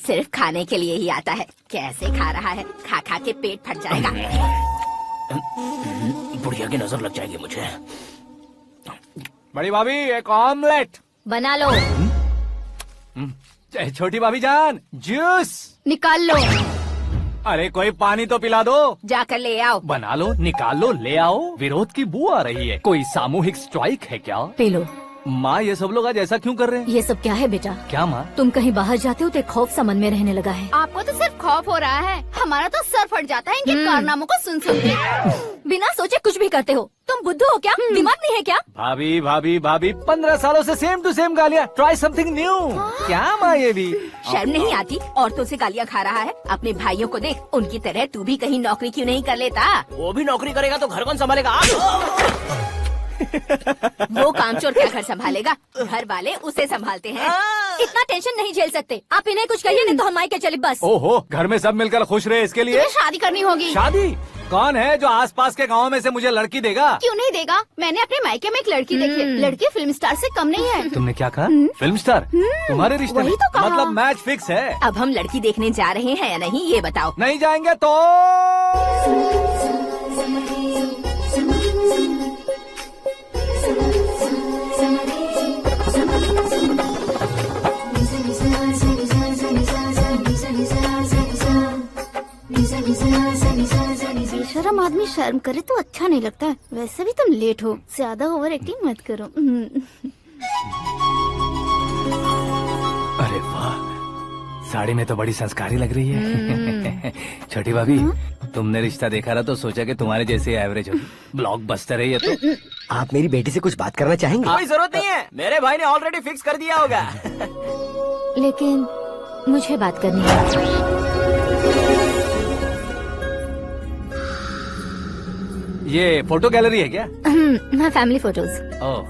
सिर्फ खाने के लिए ही आता है। कैसे खा रहा है, खा खा के पेट फट जाएगा। बुढ़िया की नजर लग जाएगी मुझे। बड़ी भाभी एक ऑमलेट बना लो। छोटी भाभी जान जूस निकाल लो। अरे कोई पानी तो पिला दो। जाकर ले आओ। बना लो, निकाल लो, ले आओ। विरोध की बू आ रही है। कोई सामूहिक स्ट्राइक है क्या? P low. माँ ये सब लोग आज ऐसा क्यों कर रहे हैं? ये सब क्या है बेटा? क्या माँ? तुम कहीं बाहर जाते हो तो एक खौफ सा मन में रहने लगा है। आपको तो सिर्फ खौफ हो रहा है, हमारा तो सर फट जाता है इनके कारनामों को सुन सुन के। बिना सोचे कुछ भी करते हो। तुम बुद्धू हो क्या? दिमाग नहीं है क्या? भाभी भाभी भाभी 15 सालों से सेम टू सेम गालियाँ। Try something new. क्या माँ ये भी? शर्म नहीं आती? औरतों से गालियाँ खा रहा है। अपने भाइयों को देख, उनकी तरह तू भी कहीं नौकरी क्यों नहीं कर लेता? वो भी नौकरी करेगा तो घर कौन संभालेगा? वो कामचोर क्या घर संभालेगा? घर वाले उसे संभालते हैं। इतना टेंशन नहीं झेल सकते। आप इन्हें कुछ कहिए नहीं तो हम मायके चले बस। ओहो, घर में सब मिलकर खुश रहे इसके लिए। तुम्हें शादी करनी होगी। शादी? कौन है जो आसपास के गाँव में से मुझे लड़की देगा? क्यों नहीं देगा? मैंने अपने मायके में एक लड़की देखी है। लड़की फिल्म स्टार से कम नहीं है। तुमने क्या कहा? Film star? तुम्हारे रिश्ते वही में? तो कहा। मतलब मैच फिक्स है? अब हम लड़की देखने जा रहे हैं या नहीं ये बताओ। नहीं जाएंगे तो? बेशरम आदमी शर्म करे तो अच्छा नहीं लगता है। वैसे भी तुम लेट हो, ज्यादा ओवर एक्टिंग मत करो। अरे वाह, साड़ी में तो बड़ी संस्कारी लग रही है। छोटी भाभी, तुमने रिश्ता देखा ना तो सोचा कि तुम्हारे जैसे एवरेज होगी। ब्लॉकबस्टर है ये तो। आप मेरी बेटी से कुछ बात करना चाहेंगे? कोई जरूरत नहीं है, मेरे भाई ने ऑलरेडी फिक्स कर दिया होगा। लेकिन मुझे बात करनी है। ये फोटो गैलरी है क्या? मैं फैमिली फोटोज। ओह,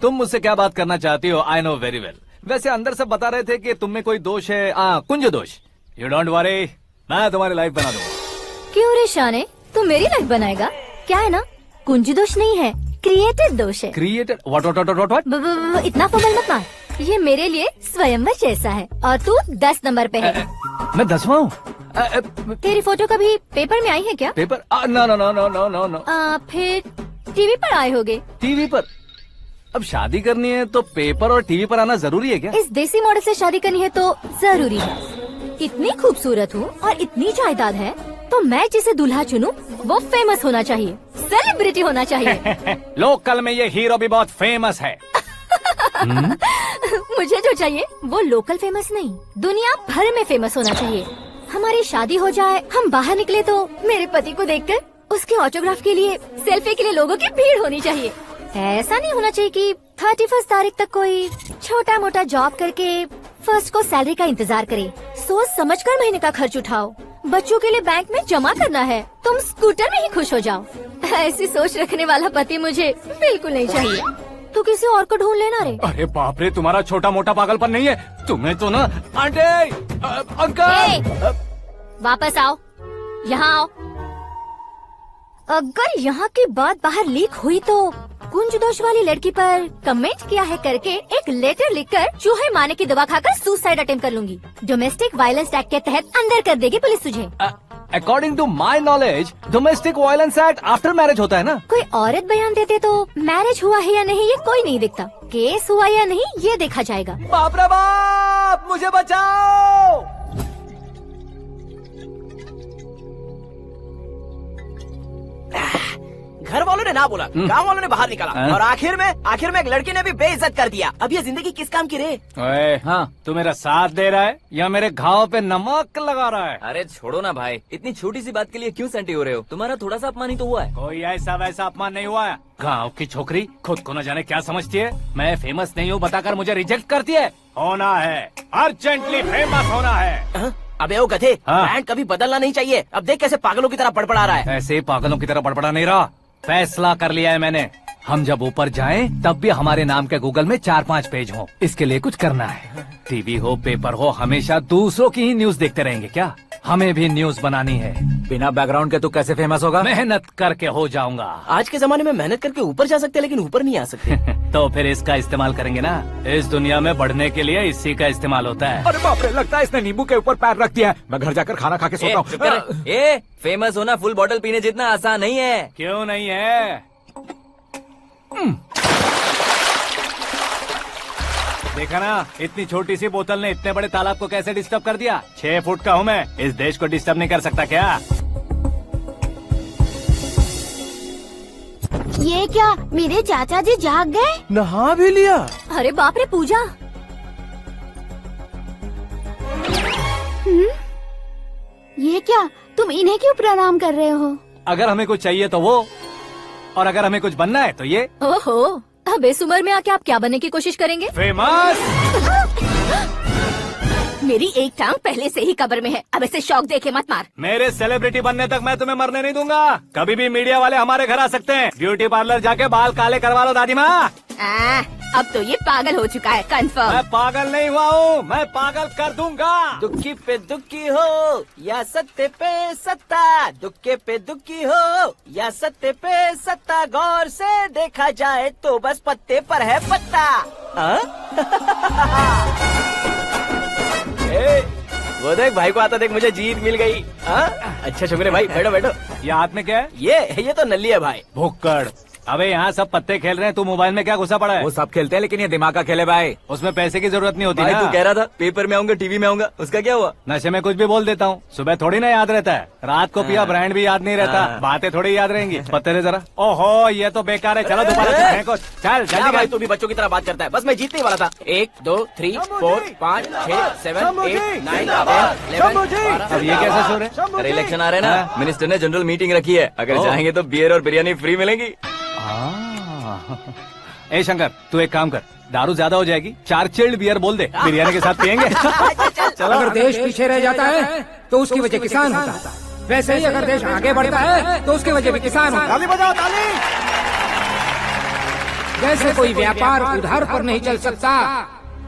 तुम मुझसे क्या बात करना चाहती हो? I know very well. वैसे अंदर से बता रहे थे कि तुम में कोई दोष है। कुंज दोष। यू डोंट वरी, मैं तुम्हारी लाइफ बना दूंगा। क्यों रे शाने, तू मेरी लाइफ बनाएगा? क्या है ना, कुंज दोष नहीं है, क्रिएटेड दोष है। क्रिएटेड? व्हाट? इतना फमल मत मार। ये मेरे लिए स्वयंवर जैसा है और तू 10 नंबर पे है। मैं 10वां हूँ? तेरी फोटो कभी पेपर में आई है क्या? Paper? No no no no no no no. फिर टीवी पर आए होगे। टीवी पर? अब शादी करनी है तो पेपर और टीवी पर आना जरूरी है क्या? इस देसी मॉडल से शादी करनी है तो जरूरी है। इतनी खूबसूरत हूँ और इतनी जायदाद है तो मैं जिसे दूल्हा चुनूं वो फेमस होना चाहिए, सेलिब्रिटी होना चाहिए। लोकल में ये हीरो भी बहुत फेमस है। मुझे जो चाहिए वो लोकल फेमस नहीं, दुनिया भर में फेमस होना चाहिए। हमारी शादी हो जाए, हम बाहर निकले तो मेरे पति को देखकर उसके ऑटोग्राफ के लिए, सेल्फी के लिए लोगों की भीड़ होनी चाहिए। ऐसा नहीं होना चाहिए कि 31 तारीख तक कोई छोटा मोटा जॉब करके फर्स्ट को सैलरी का इंतजार करे। सोच समझकर महीने का खर्च उठाओ। बच्चों के लिए बैंक में जमा करना है, तुम स्कूटर में ही खुश हो जाओ। ऐसी सोच रखने वाला पति मुझे बिल्कुल नहीं चाहिए। तू किसी और को ढूंढ लेना रे। अरे बाप रे, तुम्हारा छोटा मोटा पागलपन नहीं है। तुम्हें तो ना आंटी, अंकल। वापस आओ, यहाँ आओ। अगर यहाँ की बात बाहर लीक हुई तो कुंज दोष वाली लड़की पर कमेंट किया है करके एक लेटर लिखकर चूहे मारने की दवा खाकर सुसाइड अटेम्प्ट कर लूंगी। डोमेस्टिक वायलेंस एक्ट के तहत अंदर कर देगी पुलिस तुझे। According to my knowledge domestic violence act after marriage होता है ना? कोई औरत बयान देते तो मैरिज हुआ है या नहीं ये कोई नहीं देखता, केस हुआ या नहीं ये देखा जाएगा। बाप रे बाप, मुझे बचाओ। घर वालों ने ना बोला, गांव वालों ने बाहर निकाला और आखिर में एक लड़की ने भी बेइज्जत कर दिया। अब ये जिंदगी किस काम की रे? ओए, हाँ, तू मेरा साथ दे रहा है या मेरे घाव पे नमक लगा रहा है? अरे छोड़ो ना भाई, इतनी छोटी सी बात के लिए क्यों सैंटी हो रहे हो? तुम्हारा थोड़ा सा अपमान ही तो हुआ है। कोई ऐसा वैसा अपमान नहीं हुआ है। गाँव की छोकरी खुद को न जाने क्या समझती है। मैं फेमस नहीं हूँ बताकर मुझे रिजेक्ट करती है। होना है, अर्जेंटली फेमस होना है। अबे ओ गधे, हाँ। ब्रांड कभी बदलना नहीं चाहिए। अब देख कैसे पागलों की तरह बड़बड़ा रहा है। ऐसे पागलों की तरह बड़बड़ा नहीं रहा। फैसला कर लिया है मैंने। हम जब ऊपर जाएं तब भी हमारे नाम के गूगल में 4-5 पेज हो। इसके लिए कुछ करना है। टीवी हो पेपर हो, हमेशा दूसरों की ही न्यूज देखते रहेंगे क्या? हमें भी न्यूज बनानी है। बिना बैकग्राउंड के तू कैसे फेमस होगा? मेहनत करके हो जाऊंगा। आज के जमाने में मेहनत करके ऊपर जा सकते हैं लेकिन ऊपर नहीं आ सकते। तो फिर इसका इस्तेमाल करेंगे ना। इस दुनिया में बढ़ने के लिए इसी का इस्तेमाल होता है। अरे बाप रे, लगता है इसने नींबू के ऊपर पैर रख दिया है। मैं घर जाकर खाना खा के सोता चुप कर। हूँ। फेमस होना फुल बॉटल पीने जितना आसान नहीं है। क्यों नहीं है? देखा ना, इतनी छोटी सी बोतल ने इतने बड़े तालाब को कैसे डिस्टर्ब कर दिया। 6 फुट का हूँ मैं, इस देश को डिस्टर्ब नहीं कर सकता क्या? ये क्या, मेरे चाचा जी जाग गए? नहा भी लिया। अरे बाप रे पूजा, ये क्या, तुम इन्हें क्यों प्रणाम कर रहे हो? अगर हमें कुछ चाहिए तो वो, और अगर हमें कुछ बनना है तो ये। ओहो, अब इस उम्र में आके आप क्या बनने की कोशिश करेंगे? फेमस। मेरी एक टांग पहले से ही कब्र में है, अब इसे शौक देके मत मार। मेरे सेलिब्रिटी बनने तक मैं तुम्हें मरने नहीं दूंगा। कभी भी मीडिया वाले हमारे घर आ सकते हैं। ब्यूटी पार्लर जाके बाल काले करवा लो दादी माँ। अब तो ये पागल हो चुका है, कंफर्म। मैं पागल नहीं हुआ हूँ, मैं पागल कर दूंगा। दुखी पे दुखी हो या सत्य पे सत्ता, दुखे पे दुखी हो या सत्य पे सत्ता, गौर से देखा जाए तो बस पत्ते पर है पत्ता। वो देख भाई को आता देख, मुझे जीत मिल गई। अच्छा शुक्र भाई, बैठो बैठो। ये हाथ में क्या है? ये तो नल्ली है भाई। भुक्कड़। अबे यहाँ सब पत्ते खेल रहे हैं, तू मोबाइल में क्या घुसा पड़ा है? वो सब खेलते हैं लेकिन ये दिमाग का खेल है भाई। उसमें पैसे की जरूरत नहीं होती भाई ना। तू कह रहा था पेपर में आऊंगा, टीवी में आऊंगा, उसका क्या हुआ? नशे में कुछ भी बोल देता हूँ, सुबह थोड़ी ना याद रहता है। रात को पिया ब्रांड भी याद नहीं रहता, बातें थोड़ी याद रहेंगी। पत्ते रे जरा। ओहो, ये तो बेकार है, चलो दोबारा चलते हैं। चल क्या जल्दी भाई, कर। तू भी बच्चों की तरह बात करता है। बस मैं जीतने ही वाला था। 1 2 3 4 5 6 7 8 9 10 11 अब ये कैसा शोर है? अरे इलेक्शन आ रहे हैं ना, मिनिस्टर ने जनरल मीटिंग रखी है। अगर जाएंगे तो बियर और बिरयानी फ्री मिलेगी। ए शंकर, तू एक काम कर, दारू ज्यादा हो जाएगी, 4 चिल्ड बियर बोल दे, बिरयानी के साथ पियेंगे। चलो, अगर देश पीछे रह जाता है तो उसकी वजह किसान होता है, वैसे ही अगर देश आगे बढ़ता है तो उसकी वजह भी किसान होता है। ताली बजाओ, ताली। जैसे कोई व्यापार उधार पर नहीं चल सकता,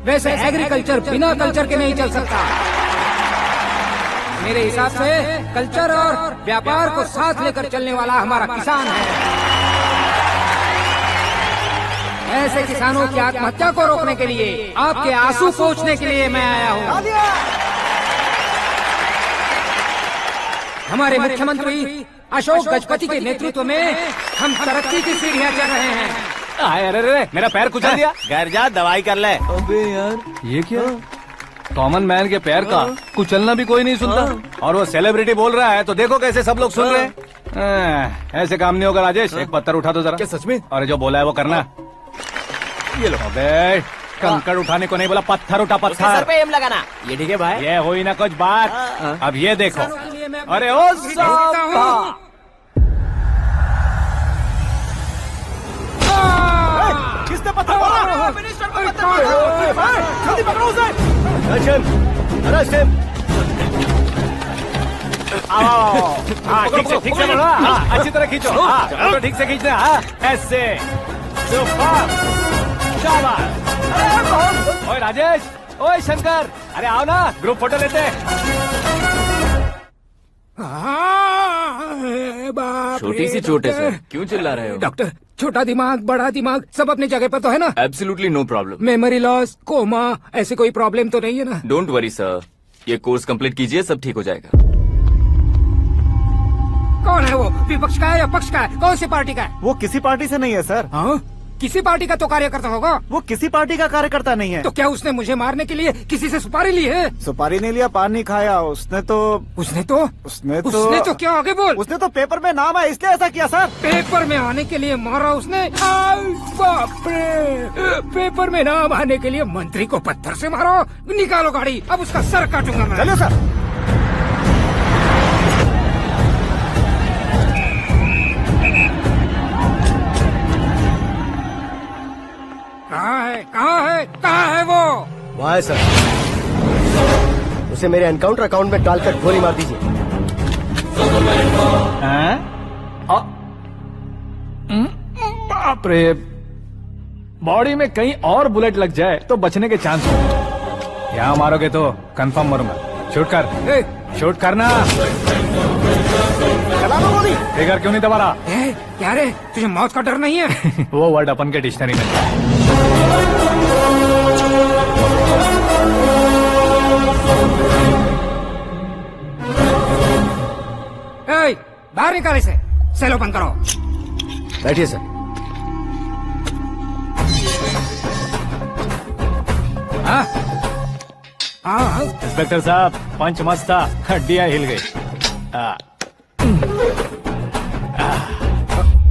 वैसे एग्रीकल्चर बिना कल्चर के नहीं चल सकता। मेरे हिसाब से कल्चर और व्यापार को साथ लेकर चलने वाला हमारा किसान है। ऐसे किसानों की आत्महत्या को रोकने के लिए, आपके आंसू पोंछने के लिए मैं आया हूँ। हमारे मुख्यमंत्री अशोक गजपति के नेतृत्व में हम तरक्की की सीढ़ियाँ चढ़ रहे हैं। अरे मेरा पैर कुचल दिया। घर जा, दवाई कर ले। अबे यार, ये क्या? कॉमन मैन के पैर का कुचलना भी कोई नहीं सुनता, और वो सेलिब्रिटी बोल रहा है तो देखो कैसे सब लोग सुन रहे हैं। ऐसे काम नहीं होगा राजेश, एक पत्थर उठा दो जरा। क्या सच में? और जो बोला है वो करना। ये लो। अबे कंकड़ उठाने को नहीं बोला, पत्थर उठा, उसके सर पत्थर। पे एम लगाना। ये ठीक है भाई। ये हुई ना कुछ बात। अब ये देखो। अरे ओ साहब, किसने पत्थर मारा? मिनिस्टर को पत्थर मारा। जल्दी पकड़ो उसे। हाँ ठीक से बोलो, हाँ, अच्छी तरह खींचो, हाँ, तो ठीक से खींचना, हाँ, ऐसे। सुपर, शाबाश। ओए राजेश, ओए शंकर, अरे आओ ना, ग्रुप फोटो लेते हैं। छोटी सी चोट है सर, क्यों चिल्ला रहे हो? डॉक्टर, छोटा दिमाग बड़ा दिमाग सब अपनी जगह पर तो है ना? Absolutely no problem. Memory loss, coma, ऐसी कोई प्रॉब्लम तो नहीं है ना? डोंट वरी सर, ये कोर्स कंप्लीट कीजिए, सब ठीक हो जाएगा। कौन है वो? विपक्ष का है या पक्ष का है? कौन सी पार्टी का है? वो किसी पार्टी से नहीं है सर। हाँ? किसी पार्टी का तो कार्यकर्ता होगा। वो किसी पार्टी का कार्यकर्ता नहीं है। तो क्या उसने मुझे मारने के लिए किसी से सुपारी ली है? सुपारी नहीं लिया, पान नहीं खाया। उसने तो क्या आगे बोल? उसने तो पेपर में नाम है इसलिए ऐसा किया सर। पेपर में आने के लिए मारा उसने? बाप रे, पेपर में नाम आने के लिए मंत्री को पत्थर से मारो? निकालो गाड़ी, अब उसका सर काटूंगा मैं। चलो सर। कहाँ है वो? वहाँ है सर। उसे मेरे एनकाउंटर अकाउंट में डालकर गोली मार दीजिए। बाप रे, बॉडी में कहीं और बुलेट लग जाए तो बचने के चांस हो। यहाँ मारोगे तो कंफर्म मरूंगा। शूट कर, शूट करना। चला लो गोली। फिगर क्यों नहीं दबा रहा? क्या रे, तुझे मौत का डर नहीं है? वो वर्ड अपन के डिक्शनरी में है। बाहर निकाल इसे, सेल ओपन करो। बैठिए सर। हाँ हाँ, इंस्पेक्टर साहब, पंच मस्त था, हड्डियां हिल गई।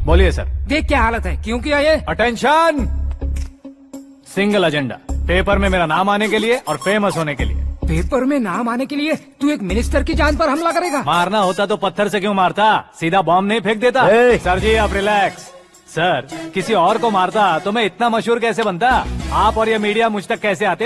बोलिए सर। देख क्या हालत है, क्यों किया ये? अटेंशन, सिंगल एजेंडा, पेपर में मेरा नाम आने के लिए और फेमस होने के लिए। पेपर में नाम आने के लिए तू एक मिनिस्टर की जान पर हमला करेगा? मारना होता तो पत्थर से क्यों मारता, सीधा बॉम्ब नहीं फेंक देता। सर जी आप रिलैक्स। सर, किसी और को मारता तो मैं इतना मशहूर कैसे बनता? आप और ये मीडिया मुझ तक कैसे आते?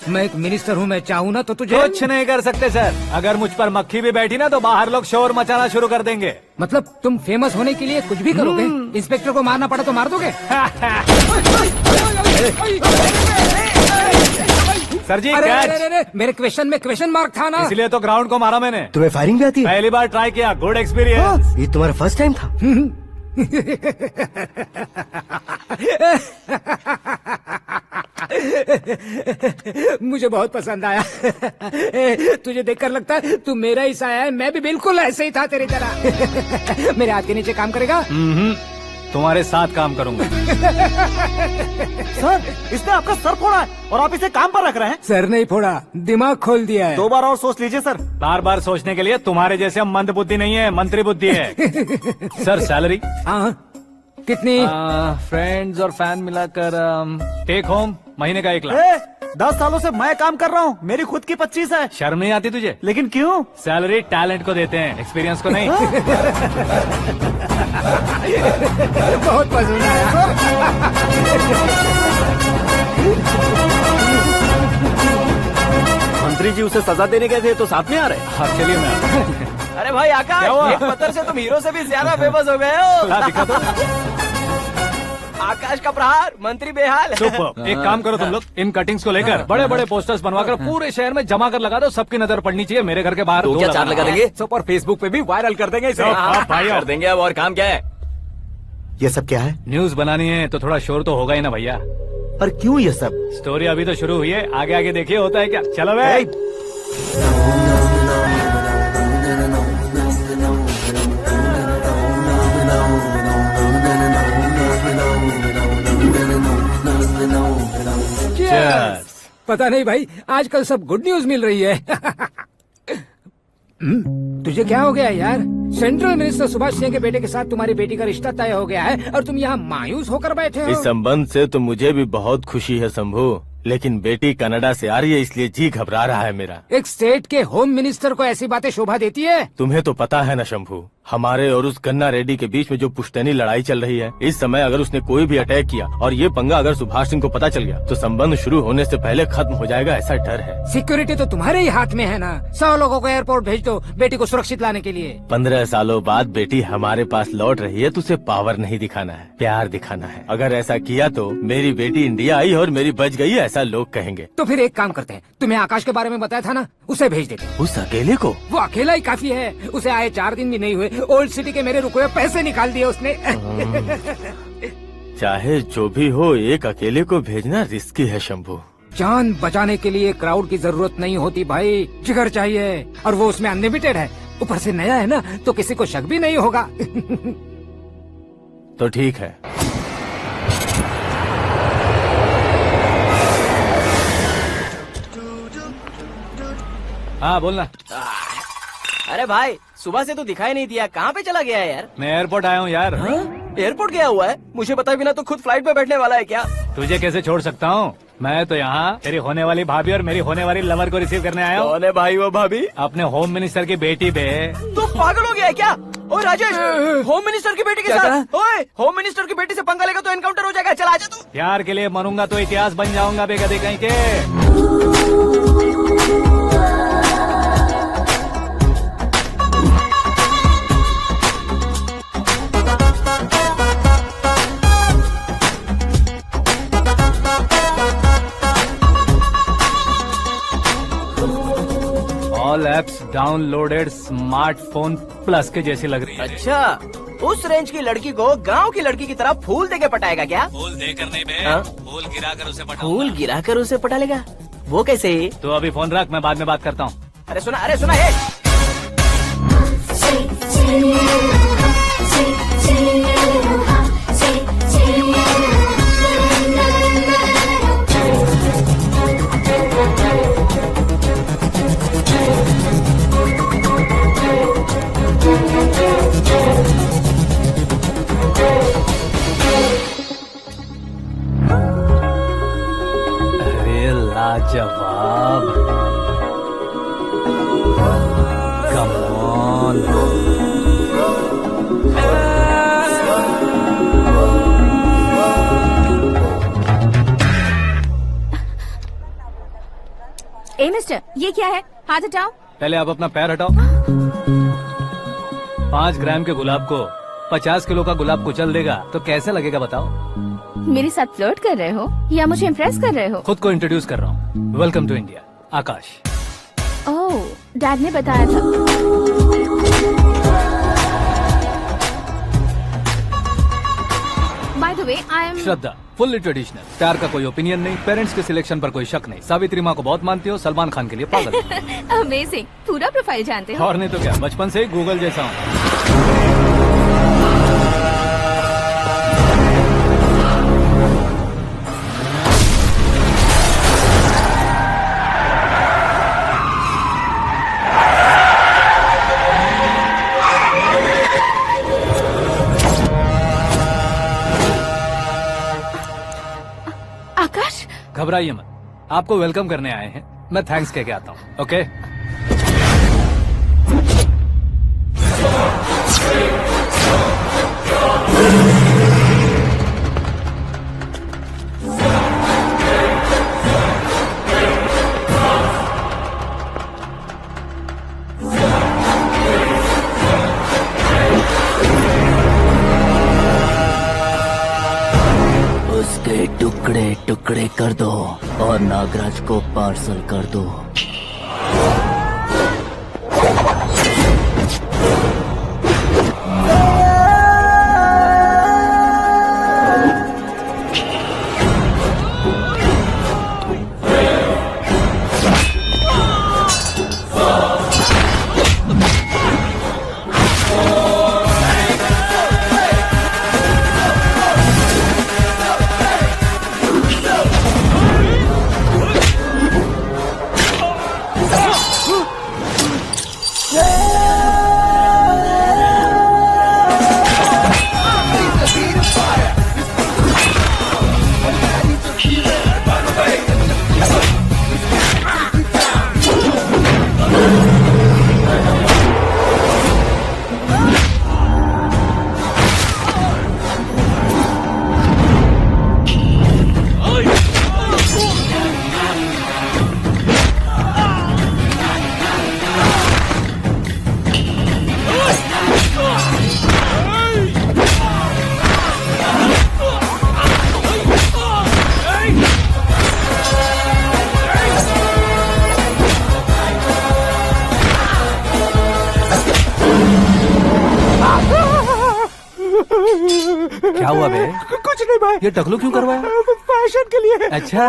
मैं एक मिनिस्टर हूँ, मैं चाहूँ ना तो तुझे कुछ नहीं कर सकते सर। अगर मुझ पर मक्खी भी बैठी ना तो बाहर लोग शोर मचाना शुरू कर देंगे। मतलब तुम फेमस होने के लिए कुछ भी करोगे? इंस्पेक्टर को मारना पड़ा तो मार दोगे? सर जी अरे, कैच। अरे, अरे, मेरे क्वेश्चन में क्वेश्चन मार्क था ना। इसलिए तो ग्राउंड को मारा मैंने। तुम्हें फायरिंग भी आती है? पहली बार ट्राई किया, गुड एक्सपीरियंस। ये तुम्हारा फर्स्ट टाइम था? मुझे बहुत पसंद आया। तुझे देखकर लगता है तू मेरा ही साया है। मैं भी बिल्कुल ऐसे ही था तेरी तरह। मेरे हाथ के नीचे काम करेगा? तुम्हारे साथ काम करूंगा। सर, इसने आपका सर फोड़ा है और आप इसे काम पर रख रहे हैं। सर नहीं फोड़ा, दिमाग खोल दिया है। 2 बार और सोच लीजिए सर। बार बार सोचने के लिए तुम्हारे जैसे मंद बुद्धि नहीं है, मंत्री बुद्धि है। Sir salary? हाँ, कितनी? फ्रेंड्स और फैन मिलाकर टेक होम महीने का 1 लाख। 10 सालों से मैं काम कर रहा हूँ, मेरी खुद की 25 है। शर्म नहीं आती तुझे? लेकिन क्यों? सैलरी टैलेंट को देते हैं, एक्सपीरियंस को नहीं। बहुत पसंद आया। मंत्री जी उसे सजा देने गए थे तो साथ में आ रहे। हाँ चलिए मैं आता हूं। अरे भाई आकाश, क्या हुआ? एक पत्थर से तुम हीरो से भी ज्यादा फेमस हो गए हो। ला, दिखा दो। आकाश का प्रहार, मंत्री बेहाल। सुपर। एक काम करो तुम लोग, इन कटिंग्स को लेकर बड़े बड़े पोस्टर्स बनवाकर पूरे शहर में जमा कर लगा दो। सबकी नजर पड़नी चाहिए। मेरे घर के बाहर तो 2 क्या 4 लगा देंगे? सब और फेसबुक पे भी वायरल कर देंगे इसे। भाई कर देंगे। अब और काम क्या है? ये सब क्या है? न्यूज बनानी है तो थोड़ा शोर तो होगा ही ना भैया। पर क्यों ये सब? स्टोरी अभी तो शुरू हुई है, आगे आगे देखिए होता है क्या। चलो भाई। Cheers. पता नहीं भाई, आजकल सब गुड न्यूज मिल रही है। तुझे क्या हो गया यार? सेंट्रल मिनिस्टर सुभाष सिंह के बेटे के साथ तुम्हारी बेटी का रिश्ता तय हो गया है और तुम यहाँ मायूस होकर बैठे हो। इस संबंध से तो मुझे भी बहुत खुशी है शंभू, लेकिन बेटी कनाडा से आ रही है इसलिए जी घबरा रहा है मेरा। एक स्टेट के होम मिनिस्टर को ऐसी बातें शोभा देती है? तुम्हें तो पता है ना शंभू, हमारे और उस गन्ना रेड्डी के बीच में जो पुश्तैनी लड़ाई चल रही है, इस समय अगर उसने कोई भी अटैक किया और ये पंगा अगर सुभाष सिंह को पता चल गया तो संबंध शुरू होने से पहले खत्म हो जाएगा, ऐसा डर है। सिक्योरिटी तो तुम्हारे ही हाथ में है ना। 100 लोगों को एयरपोर्ट भेज दो बेटी को सुरक्षित लाने के लिए। 15 सालों बाद बेटी हमारे पास लौट रही है तो उसे पावर नहीं दिखाना है, प्यार दिखाना है। अगर ऐसा किया तो मेरी बेटी इंडिया आई और मेरी बच गई, ऐसा लोग कहेंगे। तो फिर एक काम करते हैं, तुम्हें आकाश के बारे में बताया था ना, उसे भेज देते। उस अकेले को? वो अकेला ही काफी है। उसे आए 4 दिन भी नहीं हुए, ओल्ड सिटी के मेरे रुके हुए पैसे निकाल दिए उसने। चाहे जो भी हो, एक अकेले को भेजना रिस्की है शंभू। जान बचाने के लिए क्राउड की जरूरत नहीं होती भाई, जिगर चाहिए, और वो उसमें अनलिमिटेड है। ऊपर से नया है ना, तो किसी को शक भी नहीं होगा। तो ठीक है। हाँ बोलना। अरे भाई, सुबह से तो दिखाई नहीं दिया, कहाँ पे चला गया है यार? मैं एयरपोर्ट आया हूँ यार। एयरपोर्ट गया हुआ है? मुझे बताए बिना तो खुद फ्लाइट पे बैठने वाला है क्या? तुझे कैसे छोड़ सकता हूँ? मैं तो यहाँ तेरी होने वाली भाभी और मेरी होने वाली लवर को रिसीव करने आया हूँ। कौन है भाई वो भाभी? अपने होम मिनिस्टर की बेटी पे। तू पागल हो गया है क्या? ओए राजेश, होम मिनिस्टर की बेटी के साथ? ओए, होम मिनिस्टर की बेटी से पंगा लेगा तो एनकाउंटर हो जाएगा। चल आजा तू। प्यार के लिए मरूंगा तो इतिहास बन जाऊंगा बेगदे कहीं के। All all apps downloaded smartphone plus के जैसी लग रही है। अच्छा, उस रेंज की लड़की को गांव की लड़की की तरह फूल देके पटाएगा क्या? फूल देकर नहीं बे, हाँ? फूल गिराकर उसे पटा। फूल गिराकर उसे पटा लेगा? वो कैसे? तो अभी फोन रख, मैं बाद में बात करता हूँ। अरे सुना ये। अरे लाजवाब, कम ऑन। ए मिस्टर, ये क्या है? हाथ हटाओ। पहले आप अपना पैर हटाओ। 5 ग्राम के गुलाब को 50 किलो का गुलाब कुचल देगा तो कैसे लगेगा बताओ? मेरे साथ फ्लर्ट कर रहे हो या मुझे इम्प्रेस कर रहे हो? खुद को इंट्रोड्यूस कर रहा हूँ। Welcome to India, Akash. Oh, dad ने बताया था। By the way, I am Shraddha, fully traditional. प्यार का कोई ओपिनियन नहीं, पेरेंट्स के सिलेक्शन पर कोई शक नहीं। सावित्री माँ को बहुत मानती हो, सलमान खान के लिए पागल। अमेजिंग, पूरा प्रोफाइल जानते हो। और नहीं तो क्या, बचपन से ही गूगल जैसा हूँ। आकाश, घबराइए मत, आपको वेलकम करने आए हैं। मैं थैंक्स कह के आता हूँ। ओके, उसके टुकड़े टुकड़े कर दो और नागराज को पार्सल कर दो। क्या हुआ बे? कुछ नहीं भाई। ये टकलू क्यों करवाया? फैशन के लिए। अच्छा,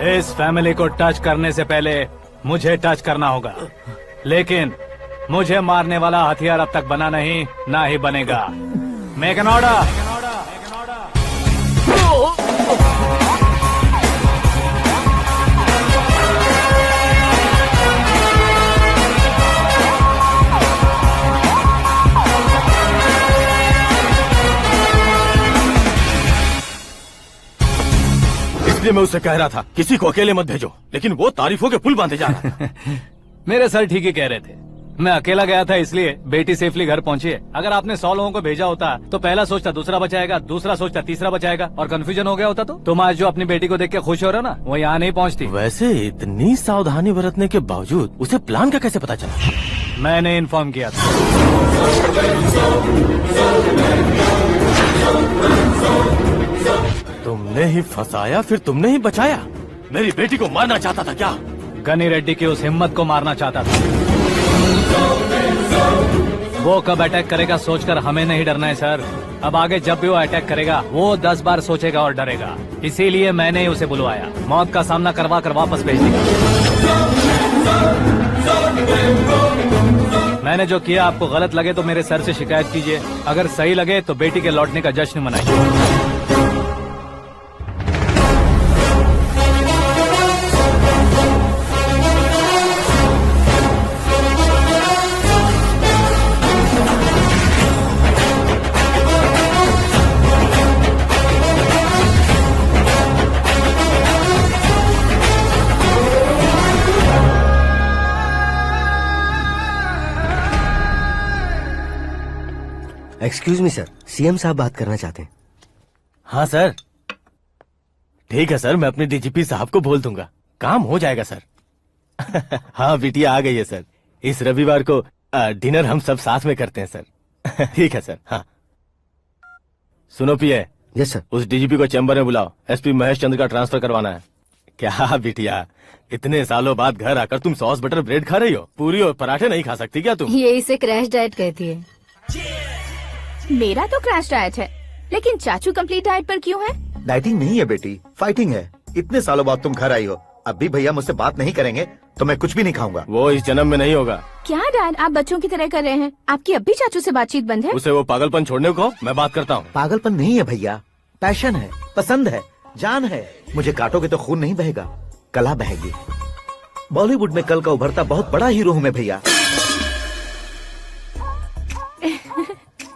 इस फैमिली को टच करने से पहले मुझे टच करना होगा, लेकिन मुझे मारने वाला हथियार अब तक बना नहीं, ना ही बनेगा। Make an order. इसलिए मैं उससे कह रहा था किसी को अकेले मत भेजो, लेकिन वो तारीफों के पुल बांधे जा रहा था। मेरे सर ठीक ही कह रहे थे। मैं अकेला गया था इसलिए बेटी सेफली घर पहुंची है। अगर आपने 100 लोगों को भेजा होता तो पहला सोचता दूसरा बचाएगा, दूसरा सोचता तीसरा बचाएगा और कंफ्यूजन हो गया होता। तो तुम आज जो अपनी बेटी को देख के खुश हो रहे हो ना, वो यहाँ नहीं पहुँचती। वैसे इतनी सावधानी बरतने के बावजूद उसे प्लान का कैसे पता चला? मैंने इन्फॉर्म किया था। तुमने ही फंसाया, फिर तुमने ही बचाया। मेरी बेटी को मारना चाहता था क्या? गनी रेड्डी की उस हिम्मत को मारना चाहता था। वो कब अटैक करेगा सोचकर हमें नहीं डरना है सर। अब आगे जब भी वो अटैक करेगा वो 10 बार सोचेगा और डरेगा। इसीलिए मैंने ही उसे बुलवाया। मौत का सामना करवा कर वापस भेज दिया। मैंने जो किया आपको गलत लगे तो मेरे सर से शिकायत कीजिए, अगर सही लगे तो बेटी के लौटने का जश्न मनाइए। एक्सक्यूज मी सर, सीएम साहब बात करना चाहते हैं। हाँ सर, ठीक है सर, मैं अपने डीजीपी साहब को बोल दूंगा, काम हो जाएगा सर। हाँ बिटिया आ गई है सर। इस रविवार को डिनर हम सब साथ में करते हैं सर। ठीक है सर। हाँ सुनो पिए। Yes sir. उस डीजीपी को चैम्बर में बुलाओ, एसपी महेश चंद्र का ट्रांसफर करवाना है। क्या बिटिया, इतने सालों बाद घर आकर तुम सॉस बटर ब्रेड खा रही हो? पूरी और पराठे नहीं खा सकती क्या तुम? ये इसे क्रैश डाइट कहती है। मेरा तो क्रैश डाइट है, लेकिन चाचू कंप्लीट डाइट पर क्यों है? डाइटिंग नहीं है बेटी, फाइटिंग है। इतने सालों बाद तुम घर आई हो, अब भी भैया मुझसे बात नहीं करेंगे तो मैं कुछ भी नहीं खाऊंगा। वो इस जन्म में नहीं होगा। क्या डैड, आप बच्चों की तरह कर रहे हैं? आपकी अब भी चाचू से बातचीत बंद है? उसे वो पागलपन छोड़ने को, मैं बात करता हूँ। पागलपन नहीं है भैया, पैशन है, पसंद है, जान है। मुझे काटोगे तो खून नहीं बहेगा, कला बहेगी। बॉलीवुड में कल का उभरता बहुत बड़ा हीरो हूँ मैं भैया।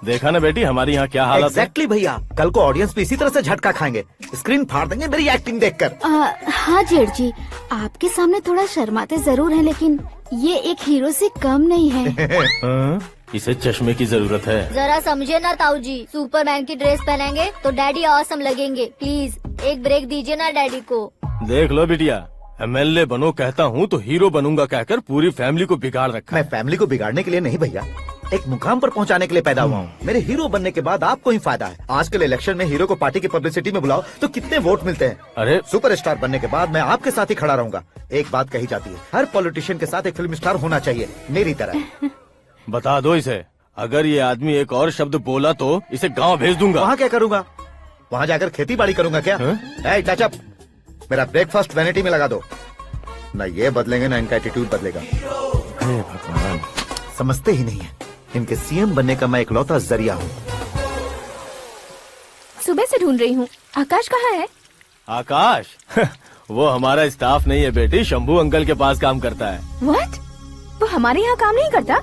देखा ना बेटी हमारी यहाँ क्या हालत है। एग्जैक्टली भैया, कल को ऑडियंस भी इसी तरह से झटका खाएंगे, स्क्रीन फाड़ देंगे मेरी एक्टिंग देखकर। हाँ जेठ जी, आपके सामने थोड़ा शर्माते जरूर हैं, लेकिन ये एक हीरो से कम नहीं है। इसे चश्मे की जरूरत है। जरा समझे ना ताऊ जी, सुपरमैन की ड्रेस पहनेंगे तो डैडी ऑसम लगेंगे। प्लीज एक ब्रेक दीजिए ना डैडी को। देख लो बिटिया, एमएलए बनो कहता हूँ तो हीरो बनूंगा कहकर पूरी फैमिली को बिगाड़ रखा। मैं फैमिली को बिगाड़ने के लिए नहीं भैया, एक मुकाम पर पहुंचाने के लिए पैदा हुआ हूँ। मेरे हीरो बनने के बाद आपको ही फायदा है। आजकल इलेक्शन में हीरो को पार्टी की पब्लिसिटी में बुलाओ तो कितने वोट मिलते हैं। अरे सुपरस्टार बनने के बाद मैं आपके साथ ही खड़ा रहूंगा। एक बात कही जाती है, हर पॉलिटिशियन के साथ एक फिल्म स्टार होना चाहिए, मेरी तरह। बता दो इसे, अगर ये आदमी एक और शब्द बोला तो इसे गाँव भेज दूंगा। वहाँ क्या करूँगा? वहाँ जाकर खेती बाड़ी करूंगा क्या? टचअप, मेरा ब्रेकफास्ट वैनिटी में लगा दो। न ये बदलेंगे, न इनका एटीट्यूड बदलेगा। भगवान, समझते ही नहीं है, इनके सीएम बनने का मैं इकलौता जरिया हूँ। सुबह से ढूंढ रही हूँ, आकाश कहाँ है? आकाश? वो हमारा स्टाफ नहीं है बेटी, शंभू अंकल के पास काम करता है। व्हाट? वो हमारे यहाँ काम नहीं करता?